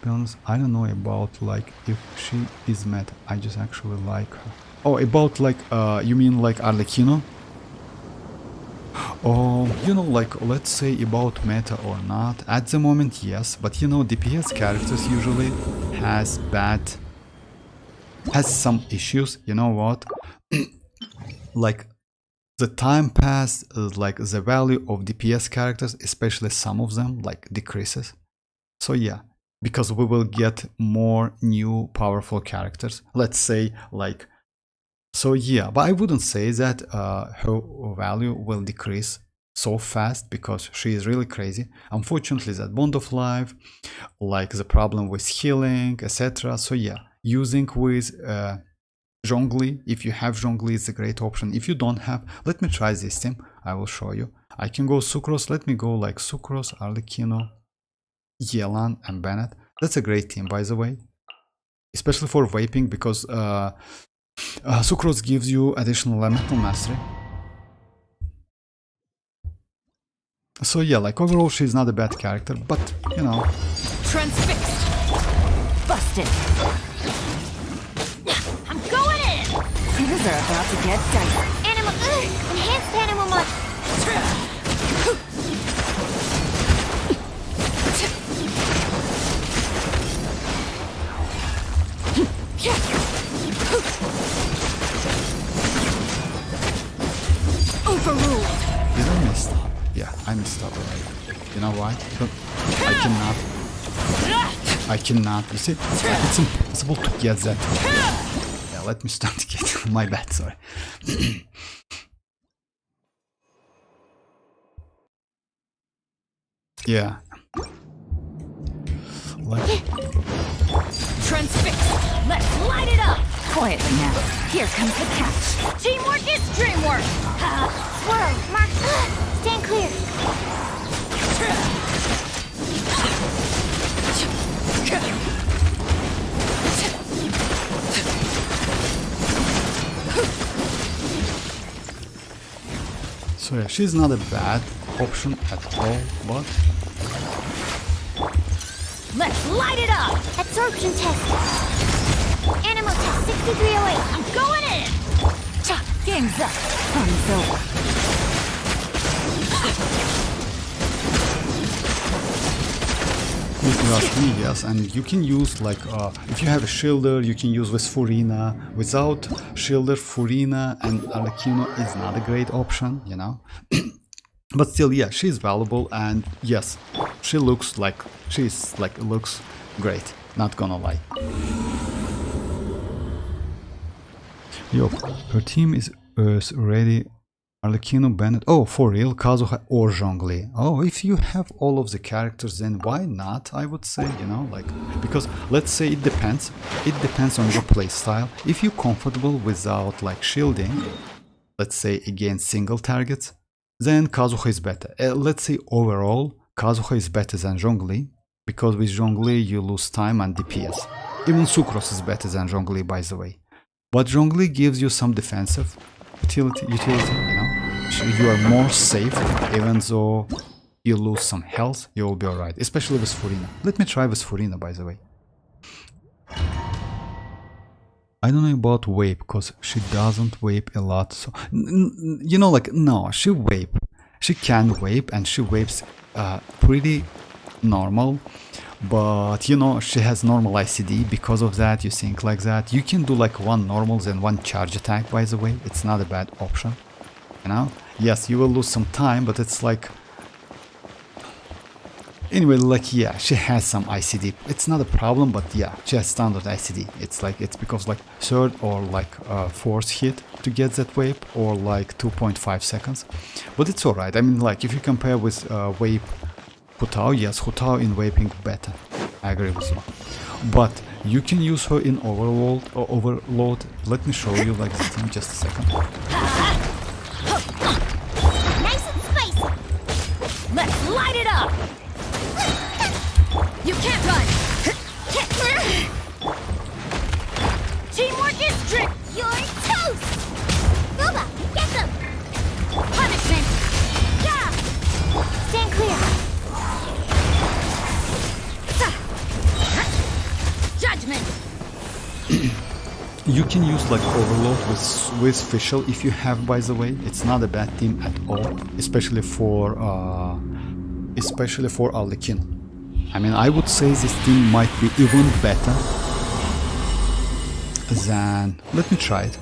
be honest, I don't know about like if she is meta. I just actually like her. Oh, about like you mean like Arlecchino? Oh, you know, like let's say about meta or not. At the moment, yes, but you know, DPS characters usually has some issues. You know what? Like the time passed, like the value of DPS characters, especially some of them, like decreases. So yeah, because we will get more new powerful characters. Let's say like, so yeah, but I wouldn't say that her value will decrease so fast because she is really crazy. Unfortunately, that bond of life, like the problem with healing, etc. So yeah, using with Zhongli, if you have Zhongli, it's a great option. If you don't have, let me try this team. I will show you. I can go Sucrose. Let me go like Sucrose, Arlecchino, Yelan, and Bennett. That's a great team, by the way, especially for vaping because Sucrose gives you additional elemental mastery. So yeah, like overall, she's not a bad character, but you know. Transfixed. Busted. I'm going in. Things are about to get dicey. Animal. Enhanced animal mod. Overruled. Did I miss up? Yeah, I messed up already. You know why? Because I cannot. You see, it's impossible to get that. Yeah, let me start getting my bad. Sorry. Yeah. Like, Transfixed. Let's light it up. Quietly now. Here comes the catch. Teamwork is dreamwork. Swirl. Mark. Stand clear. so yeah, she's not a bad option at all, but Let's light it up. Absorption test. Animal test 6308. I'm going in. Cha. Game's up. Fun's over. if you ask me, yes, and you can use like if you have a shielder, you can use with Furina. Without shielder, Furina and Arlecchino is not a great option, you know. But still, yeah, she's valuable, and yes, she looks like looks great. Not gonna lie. Yo, her team is ready. Arlecchino, Bennett. Oh, for real, Kazuha or Zhongli. Oh, if you have all of the characters, then why not? I would say, you know, like because let's say it depends. It depends on your playstyle. If you're comfortable without like shielding, let's say against single targets, then Kazuha is better. Let's say overall, Kazuha is better than Zhongli, because with Zhongli you lose time and DPS. Even Sucrose is better than Zhongli, by the way. But Zhongli gives you some defensive utility, you know. You are more safe, even though you lose some health, you will be alright. Especially with Furina. Let me try with Furina, by the way. I don't know about vape, because she doesn't vape a lot, so you know, like, no, she vape. She can vape, and she vapes pretty normal, but you know, she has normal ICD. Because of that, you think like that. You can do like one normal then one charge attack, by the way. It's not a bad option, you know. Yes, you will lose some time, but it's like, anyway, like, yeah, she has some ICD. It's not a problem, but yeah, she has standard ICD. It's like, it's because like third or like fourth hit to get that vape, or like 2.5 seconds. But it's alright. I mean, like, if you compare with vape Hutao, yes, Hutao in vaping better. I agree with you. But you can use her in overload. Let me show you like the team, just a second. Nice and spicy. Let's light it up. You can't run. Teamwork is dream. You're toast. Boba, get them. Punishment. Yeah. Stand clear. can use like Overload with Fischl if you have, by the way. It's not a bad team at all, especially for Arlecchino. I mean, I would say this team might be even better than... Let me try it.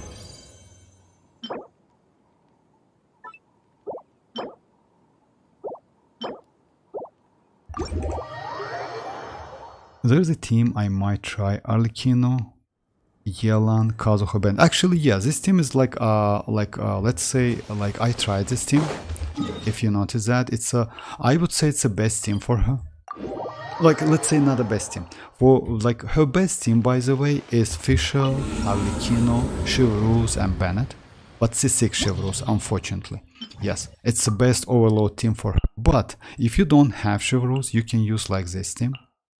There's a team I might try. Arlecchino, Yelan, Kazuha Band. Actually, yeah, this team is like let's say, like I tried this team. If you notice that, it's I would say it's the best team for her. Like, let's say not the best team. For like her best team, by the way, is Fischl, Arlecchino, Chevreuse, and Bennett. But C6 Chevreuse, unfortunately. Yes, it's the best Overload team for her. But if you don't have Chevreuse, you can use like this team,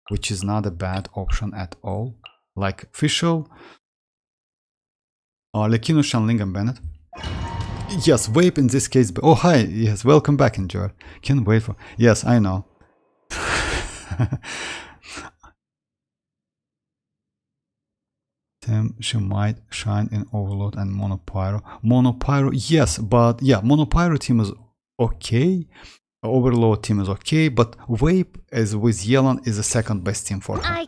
which is not a bad option at all. Like Fischl, Arlecchino, Xianyun, and Bennett. Yes, Vape in this case. Oh, hi. Yes, welcome back, Enjoy. Can't wait for... Yes, I know. She might shine in Overload and Monopyro. Monopyro, yes, but yeah, Monopyro team is okay. Overload team is okay, but Vape is with Yelan is the second best team for her.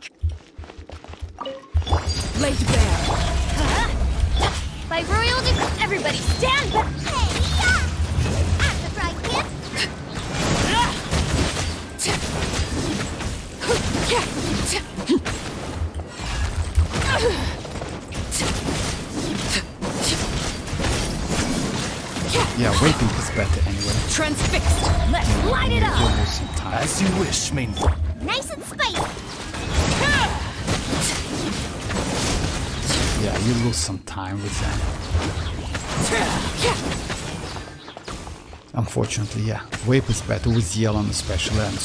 Laid bare. By royal decree, everybody stand back. At the right hip. Yeah, Vaping is better anyway. Transfixed. Let's light it up. You'll lose some time. As you wish, main. Nice and spicy. Yeah, you lose some time with that. Unfortunately, yeah. Vape is better with Yelan especially, and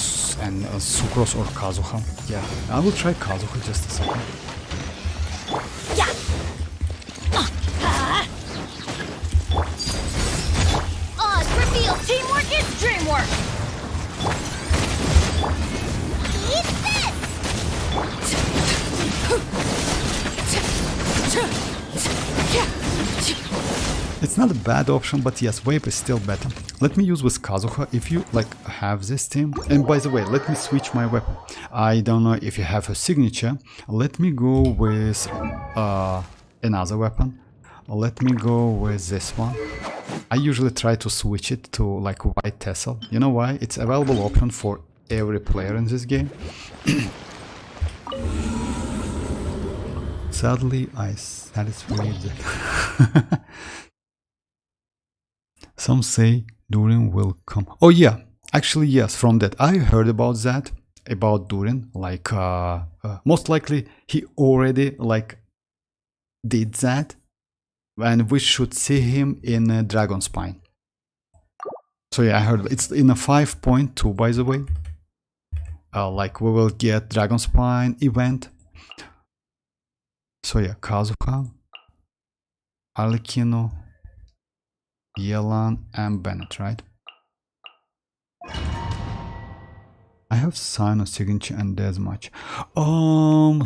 Sucrose or Kazuha. Yeah, I will try Kazuha just a second. Odds reveal. Teamwork is dreamwork. Eat this. It's not a bad option, but yes, Vape is still better. Let me use with Kazuha if you like have this team. And by the way, let me switch my weapon. I don't know if you have her signature. Let me go with another weapon. Let me go with this one. I usually try to switch it to like White Tassel. You know why? It's available option for every player in this game. Sadly, I satisfied that. Some say Durin will come. Oh yeah, actually yes, from that I heard about that, about Durin. Like most likely he already like did that, and we should see him in Dragon Spine. So yeah, I heard it's in a 5.2, by the way. Like we will get Dragon Spine event. So yeah, Kazuha, Arlecchino, Yelan, and Bennett, right? I have Sinus Signature and Deathmatch.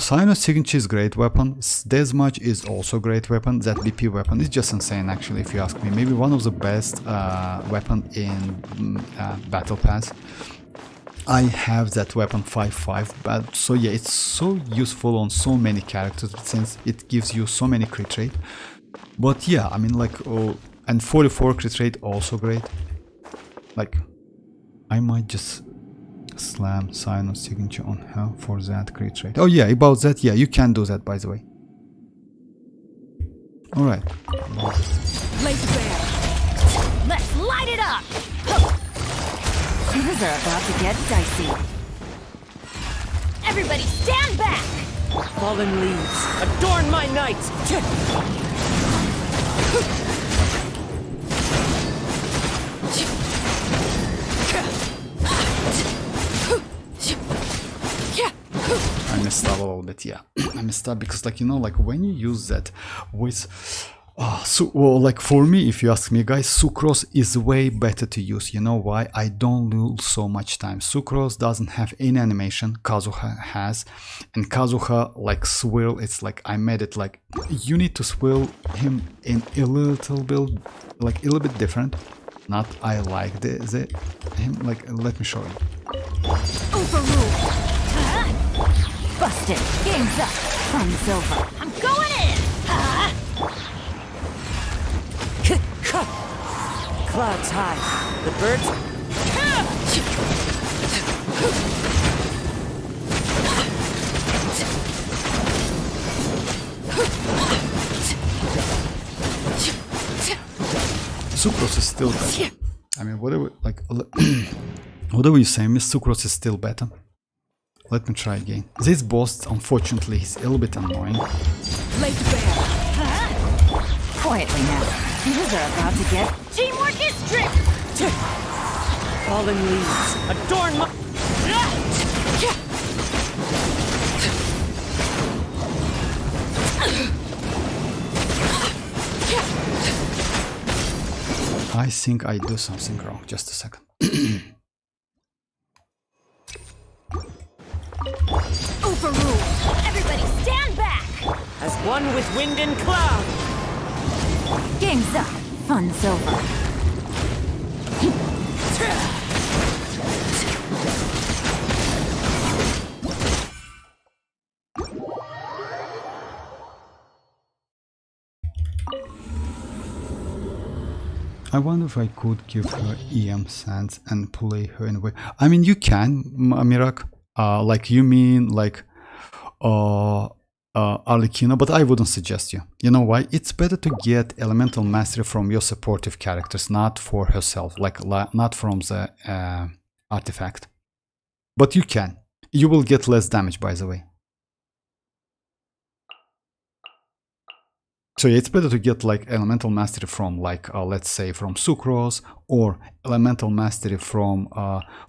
Sinus Signature is great weapon. Deathmatch is also great weapon. That BP weapon is just insane, actually, if you ask me. Maybe one of the best weapon in Battle Pass. I have that weapon 5.5, but so yeah, it's so useful on so many characters since it gives you so many crit rate. But yeah, I mean, like, oh, and 44 crit rate also great. Like, I might just slam Sinus Signature on her for that crit rate. Oh yeah, about that, yeah, you can do that, by the way. Alright. Laid bare. Let's light it up. Things are about to get dicey. Everybody stand back. Fallen leaves, adorn my night! I messed up a little bit, yeah. I messed up because, like, you know, like when you use that with So, well, like for me, if you ask me, guys, Sucrose is way better to use. You know why? I don't lose so much time. Sucrose doesn't have any animation. Kazuha has, and Kazuha like swirl. It's like I made it like you need to swirl him in a little bit, like a little bit different. Not I like him. Like let me show you. Overruled. Busted. Game's up. Fun's over. I'm going in. Clouds high. The birds. Sucrose is still better. I mean, whatever, like, whatever you say, Miss Sucrose is still better. Let me try again. This boss, unfortunately, is a little bit annoying. Lake Bear. Quietly now. These are about to get... Teamwork is strength! Fallen leaves. Adorn my... I think I do something wrong. Just a second. Overruled. Everybody stand back! As one with wind and cloud. Game's up. Fun's over. I wonder if I could give her EM sense and play her in a way. I mean, you can, Mirak. Like you mean like Arlecchino, but I wouldn't suggest you. You know why? It's better to get elemental mastery from your supportive characters, not for herself, like not from the artifact. But you can. You will get less damage, by the way. So yeah, it's better to get like elemental mastery from like let's say from Sucrose, or elemental mastery from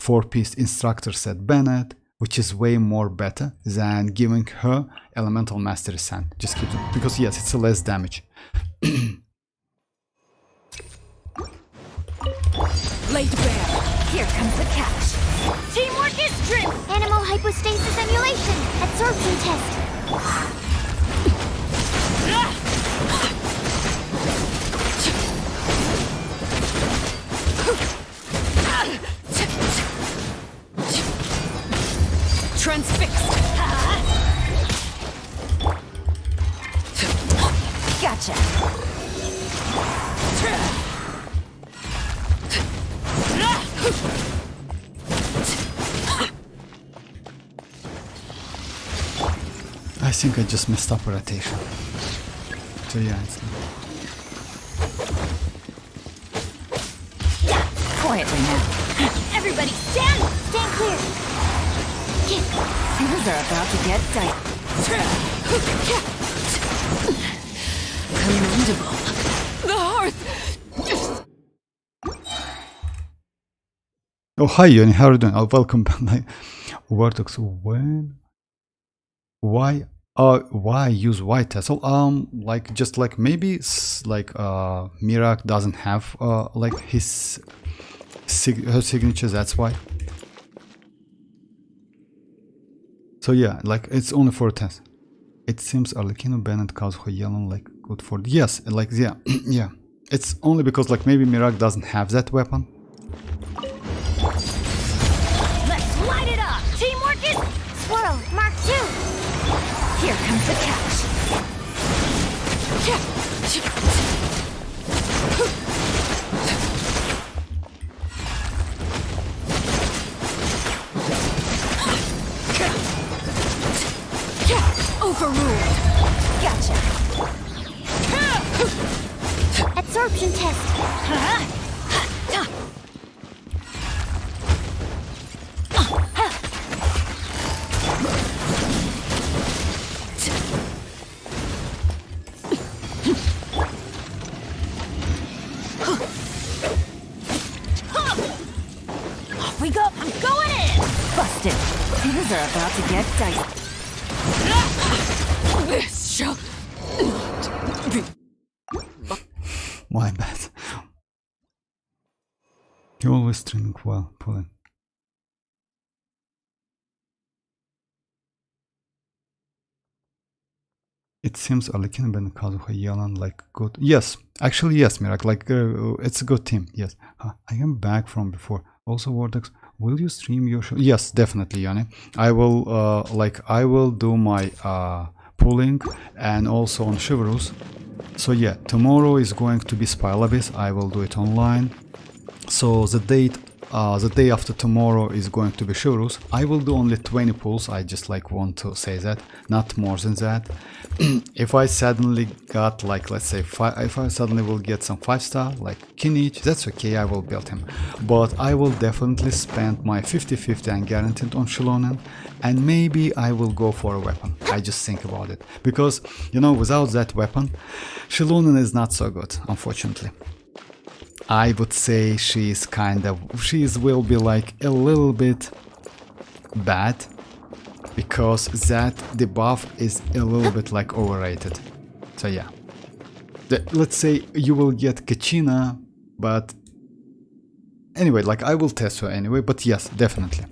4-piece instructor set Bennett, which is way more better than giving her elemental mastery sand. Just keep it, because yes, it's a less damage. Lake Bear. Here comes the catch. Teamwork is strength! Animal hypostasis emulation. Absorption test. Transfixed. Gotcha. I think I just messed up rotation. So yeah, it's not. Quietly now. Everybody stand! Stand clear. Things are about to get tight. Commendable. The hearth. Oh hi Yoni, how are you doing? Oh, welcome back. Vortex, when? Why use white tassel? Like just like maybe like Mirak doesn't have like his her signature, that's why. So yeah, like it's only for a test. It seems Arlecchino, Bennett, Kazuha, Yellow like good for yes, like yeah, yeah. It's only because like maybe Mirak doesn't have that weapon. Let's light it up! Teamwork is... Swirl. Mark 2. Here comes the catch. Overruled. Gotcha. Absorption test. Off we go! I'm going in! Busted. Things are about to get dicey. This shall not be My bad. You always streaming while pulling. It seems Arlequino and Kazuha Yelan like good. Yes, actually yes, Mirak. Like it's a good team. Yes, I am back from before. Also, Vortex, will you stream your show? Yes, definitely, Yanni. I will. I will do my pulling and also on Chevreuse. So yeah, tomorrow is going to be Spylabis. I will do it online. So the day after tomorrow is going to be Chevreuse. I will do only 20 pulls. I just like want to say that, not more than that. If I suddenly got like, let's say, if I suddenly will get some 5-star like Kinich, that's okay, I will build him. But I will definitely spend my 50-50 and guaranteed on xilonen, and maybe I will go for a weapon. I just think about it, because you know, without that weapon, xilonen is not so good, unfortunately. I would say she will be like a little bit bad, because that debuff is a little bit like overrated. So yeah, let's say you will get Kachina, but anyway, like I will test her anyway, but yes, definitely.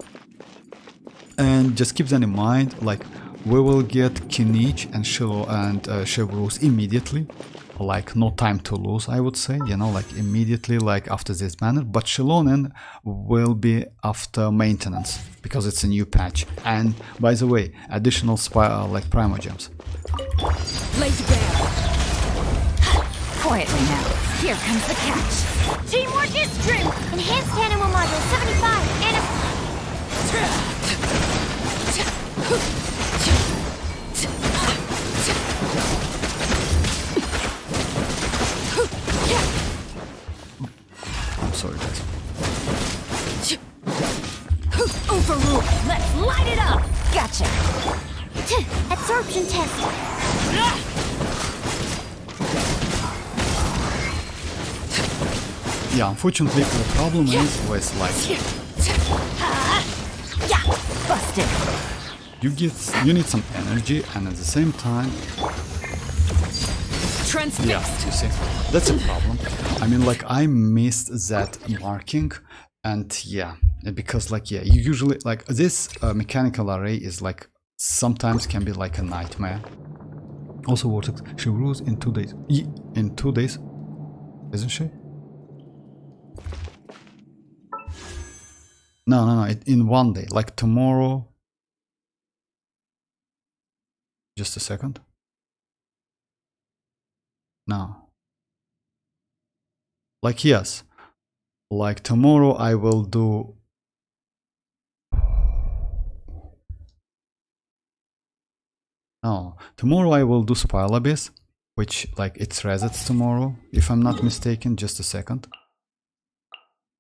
And just keep that in mind, like we will get Kinich and Chevreuse immediately. Like no time to lose, I would say, you know, like immediately, like after this banner. But xilonen will be after maintenance, because it's a new patch. And by the way, additional like Primogems. Lazy bear. Quietly now. Here comes the catch. Teamwork is strength! Enhanced animal module 75 and I'm sorry, guys. Overrule. Let's light it up. Gotcha. absorption test. Yeah, unfortunately, the problem is with like Yeah, busted. you need some energy, and at the same time, Transfixed. yeah, you see, that's a problem. I mean, like I missed that marking, and yeah, because like yeah, you usually like this mechanical array is like sometimes can be like a nightmare. Also, Vortex, she rules in 2 days. In 2 days, isn't she? No, in 1 day, like tomorrow. Just a second. No. Like yes. Like tomorrow I will do. No, tomorrow I will do Spile Abyss, which like it's resets tomorrow, if I'm not mistaken. Just a second.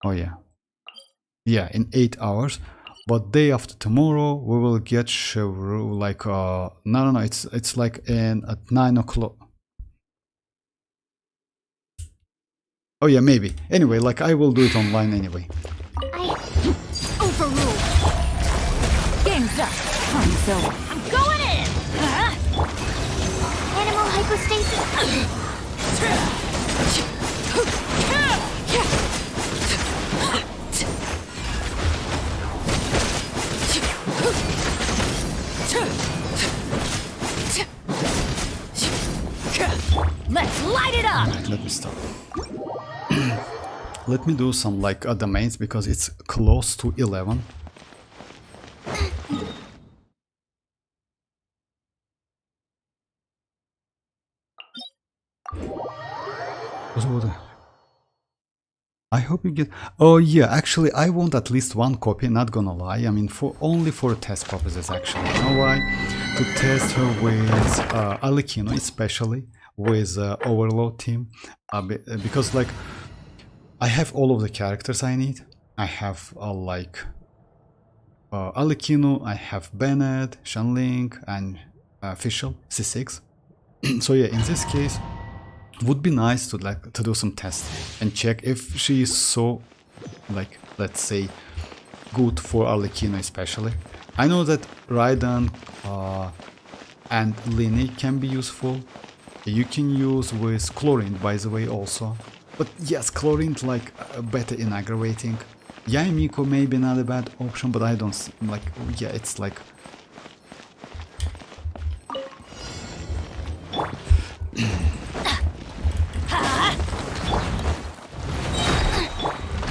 Oh yeah. Yeah, in 8 hours. But day after tomorrow we will get Chevreuse like no, it's like in at 9 o'clock. Oh yeah, maybe. Anyway, like I will do it online anyway. Overrule. Game's up. Time's over. I'm going in! Animal hypostasis. Let's light it up. Let me stop. Let me do some like domains, because it's close to 11. I hope you get. Oh yeah, actually I want at least one copy, not gonna lie. I mean, only for test purposes actually. You know why? To test her with Arlequino, especially with Overload team, because like I have all of the characters I need. I have like Arlequino, I have Bennett, Shanling, and Official C6. So yeah, in this case, would be nice to like to do some tests and check if she is so like, let's say, good for Arlequino especially. I know that Raiden and Lini can be useful, You can use with chlorine, by the way, also. But yes, chlorine like better in aggravating. Yaimiko may be not a bad option, but I don't like. Yeah, it's like.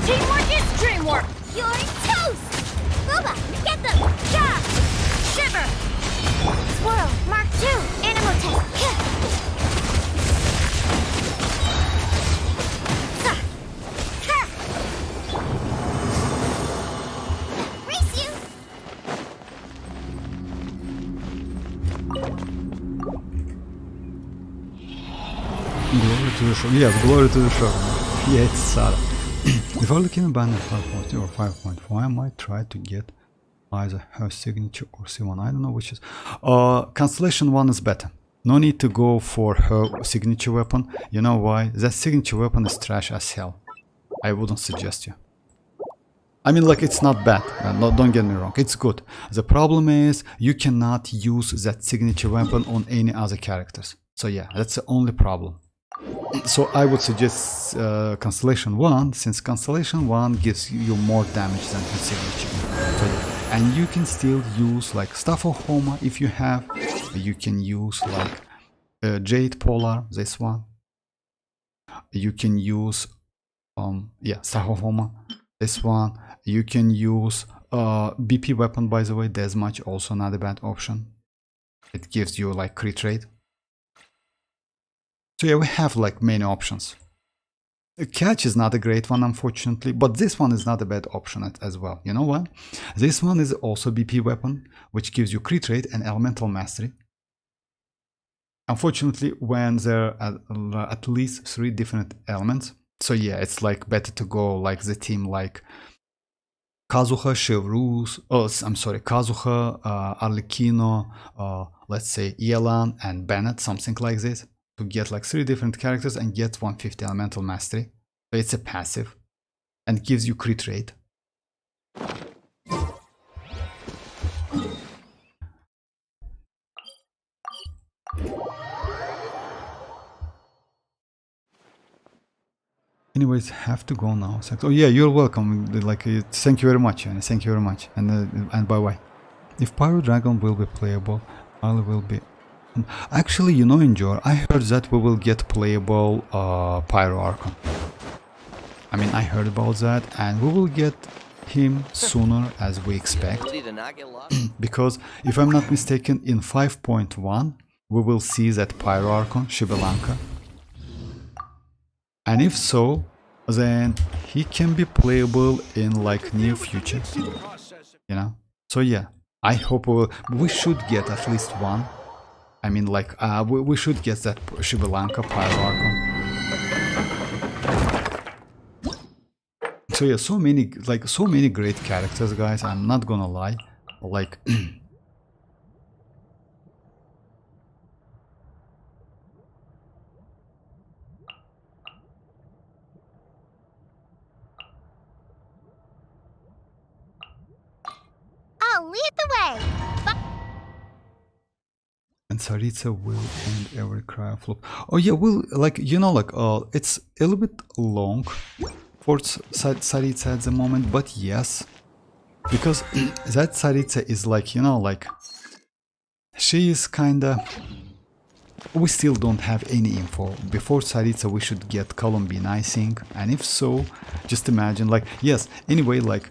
Teamwork is dreamwork! You're toast! Booba, get them! Yeah! Shiver! Swirl, Mark 2, Animal Tech! Race you! Glory to the show. Yes, glory to the show. Yeah, it's sad. If I look in a banner 5.0 or 5.4, I might try to get either her signature or C1. I don't know which is. Constellation 1 is better. No need to go for her signature weapon. You know why? That signature weapon is trash as hell. I wouldn't suggest you. I mean, like, it's not bad. No, don't get me wrong. It's good. The problem is you cannot use that signature weapon on any other characters. So yeah, that's the only problem. So I would suggest Constellation 1, since Constellation 1 gives you more damage than the signature. So, yeah. And you can still use like Staff of Homa if you have. You can use like Jade Polar, this one. You can use Staff of Homa, this one. You can use BP weapon, by the way. There's much also not a bad option. It gives you like crit rate. So yeah, we have like many options. Catch is not a great one, unfortunately, but this one is not a bad option as well. You know what? This one is also BP weapon, which gives you crit rate and elemental mastery. Unfortunately, when there are at least 3 different elements, so yeah, it's like better to go like the team like Kazuha, Chevreuse, Kazuha, Arlecchino, let's say Yelan and Bennett, something like this. To get like 3 different characters and get 150 elemental mastery. So it's a passive and gives you crit rate. Anyways, have to go now. Oh yeah, you're welcome. Like, thank you very much, and thank you very much, and bye bye. If Pyro Dragon will be playable, I will be. Actually, you know, Enjoy, I heard that we will get playable Pyro Archon. I mean, I heard about that, and we will get him sooner as we expect. Because, if I'm not mistaken, in 5.1, we will see that Pyro Archon, Shibelanka. And if so, then he can be playable in like near future. You know? So yeah, I hope we should get at least one. I mean, like, we should get that Shibelanka Pyro Archon. So yeah, so many great characters, guys. I'm not gonna lie. Like, I'll lead the way! and Tsaritsa will end every cry flop. Oh yeah, well, like, you know, like, it's a little bit long for Tsaritsa at the moment, but yes, because that Tsaritsa is like, you know, like, she is kinda, we still don't have any info. Before Tsaritsa we should get Columbine Icing, and if so, just imagine, like, yes, anyway, like,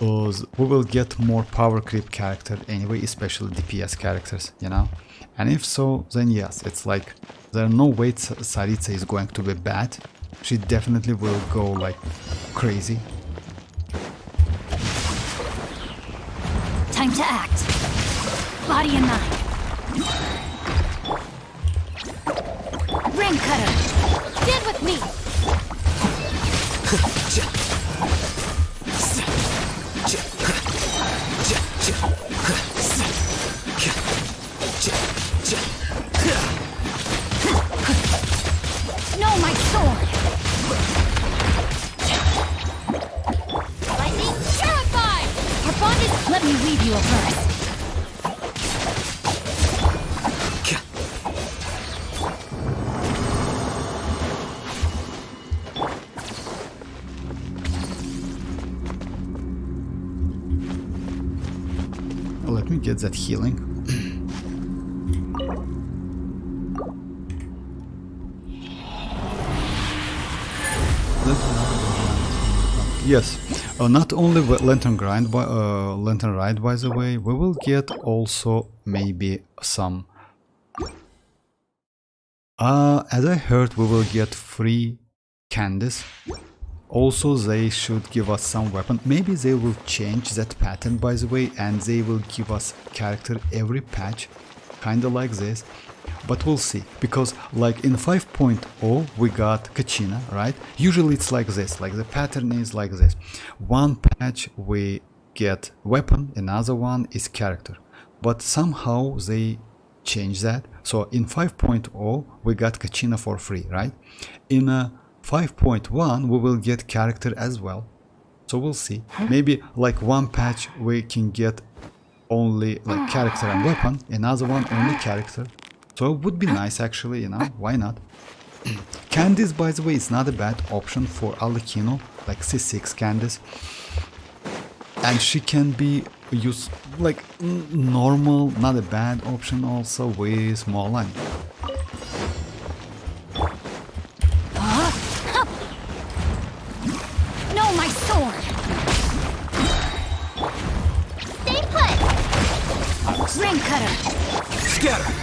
we will get more power creep character anyway, especially DPS characters, you know. And if so, then yes, it's like there are no way Tsaritsa is going to be bad. She definitely will go like crazy. Time to act. Body and mind. Ring cutter. Stand with me! No, my sword. Lightning terrified! Our bond is. Let me weave you a verse. me get that healing. Yes, not only lantern grind, lantern ride. By the way, we will get also maybe some. As I heard, we will get free candies. Also, they should give us some weapon. Maybe they will change that pattern, by the way, and they will give us character every patch, kinda like this. But we'll see, because like in 5.0 we got Kachina, right? Usually it's like this, like the pattern is like this. One patch we get weapon, another one is character. But somehow they change that. So in 5.0 we got Kachina for free, right? In 5.1 we will get character as well. So we'll see. Maybe like one patch we can get only like character and weapon, another one only character. So it would be nice actually, you know, why not? Candies, by the way, is not a bad option for Arlecchino, like C6 Candice. And she can be used like normal, not a bad option also with mualani. No, my sword! Stay put! Ring cutter! Scatter!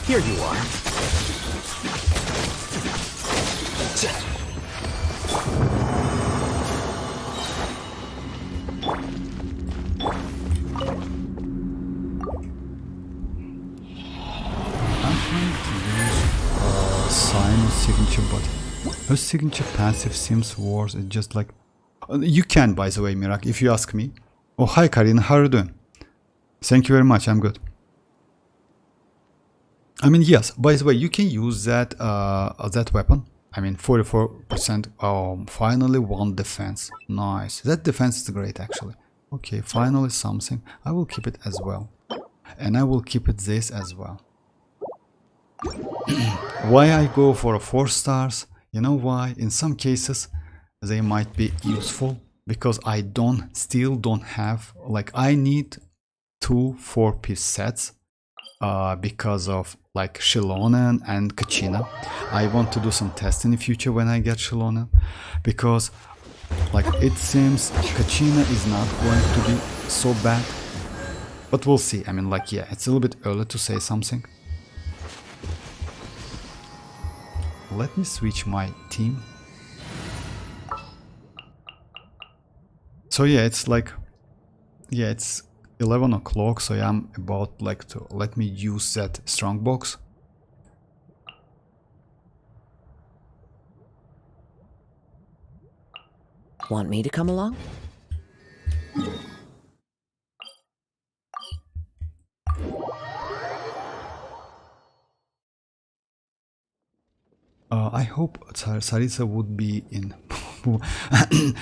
Here you are. Xianyun's signature, but her signature passive seems worse. It's just like you can, by the way, Mirak, if you ask me. Oh, hi Karina, how are you doing? Thank you very much, I'm good. I mean, yes, by the way, you can use that that weapon. I mean, 44%. Oh, finally one defense. Nice. That defense is great, actually. Okay, finally something. I will keep it as well. And I will keep it this as well. Why I go for 4 stars? You know why? In some cases, they might be useful. Because I still don't have, like, I need 2 4-piece sets. Because of like xilonen and Kachina. I want to do some tests in the future when I get xilonen, because like it seems Kachina is not going to be so bad, but we'll see. I mean, like, yeah, it's a little bit early to say something. Let me switch my team. So yeah, it's like, yeah, it's 11 o'clock, so I'm about like to let me use that strongbox. Want me to come along? I hope Sarisa would be in.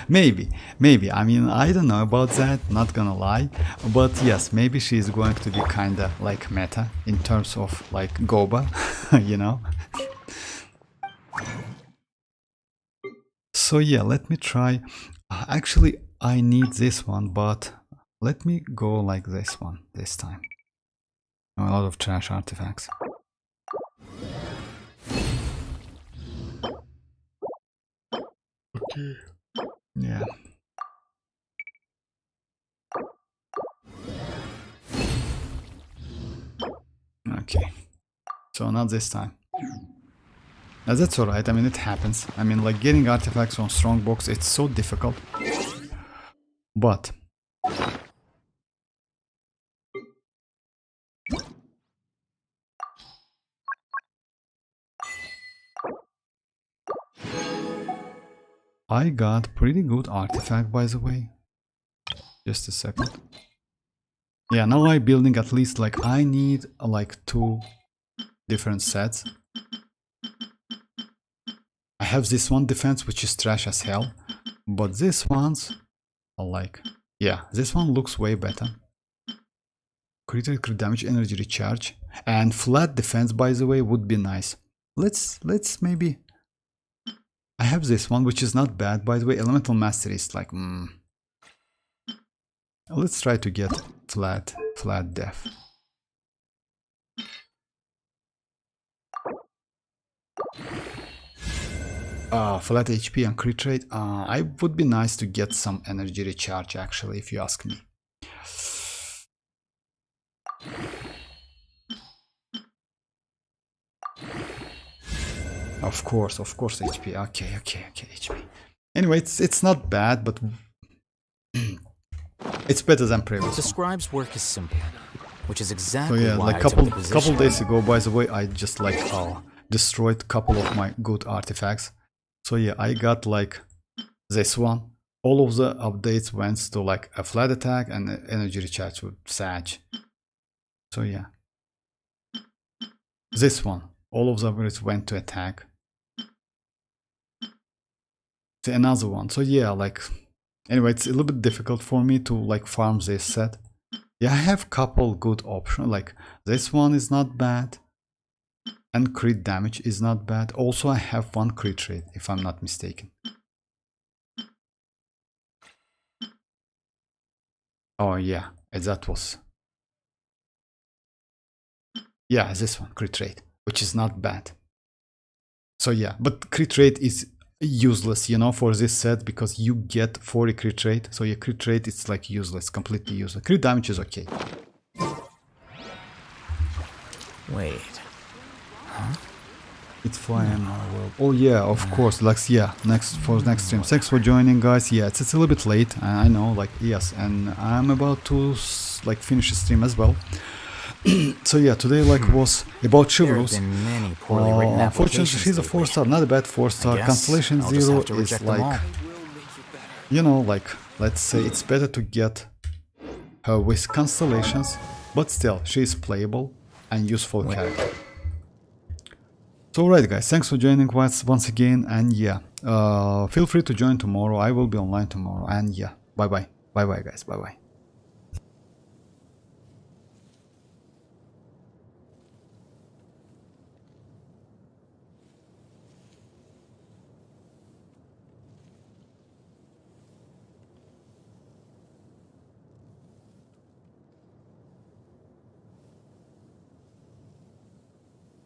maybe. I mean, I don't know about that, not gonna lie. But yes, maybe she's going to be kinda like meta in terms of like Goba, you know? So yeah, let me try. Actually, I need this one, but let me go like this one this time. A lot of trash artifacts. Okay. Yeah. Okay. So not this time. That's alright, I mean, it happens. I mean, like, getting artifacts on strongbox, it's so difficult. But I got pretty good artifact, by the way. Just a second. Yeah, now I'm building at least, like, I need like 2 different sets. I have this one defense, which is trash as hell, but this one's are like, yeah, this one looks way better. Critical damage, energy recharge, and flat defense, by the way, would be nice. let's maybe, I have this one which is not bad, by the way. Elemental Mastery is like let's try to get flat def. Flat HP and crit rate. I would be nice to get some energy recharge actually, if you ask me. Of course HP. Okay, HP. Anyway, it's not bad, but it's better than previous. The scribe's work is simple, which is So exactly yeah, why like I took the position. couple days ago, by the way, I just like destroyed a couple of my good artifacts. So yeah, I got like this one. All of the updates went to like a flat attack and energy recharge with Sag. So yeah, this one, all of the upgrades went to attack. So another one. So yeah, like anyway, it's a little bit difficult for me to like farm this set. Yeah, I have couple good options. Like this one is not bad, and crit damage is not bad. Also, I have one crit rate, if I'm not mistaken. Oh yeah, that was. Yeah, this one, crit rate, which is not bad. So yeah, but crit rate is useless, you know, for this set, because you get 40 crit rate. So your crit rate is like useless, completely useless. Crit damage is okay. Wait. It's fine. Oh yeah, of course. Like yeah, next stream. Thanks for joining, guys. Yeah, it's a little bit late. I know. Like yes, and I'm about to like finish the stream as well. So yeah, today like was about Chevreuse. Unfortunately, she's a 4-star, not a bad 4-star. Constellation 0 is like, you know, like let's say it's better to get her with constellations, but still she is playable and useful character. So alright guys, thanks for joining once again, and yeah, feel free to join tomorrow. I will be online tomorrow, and yeah, bye bye guys, bye bye.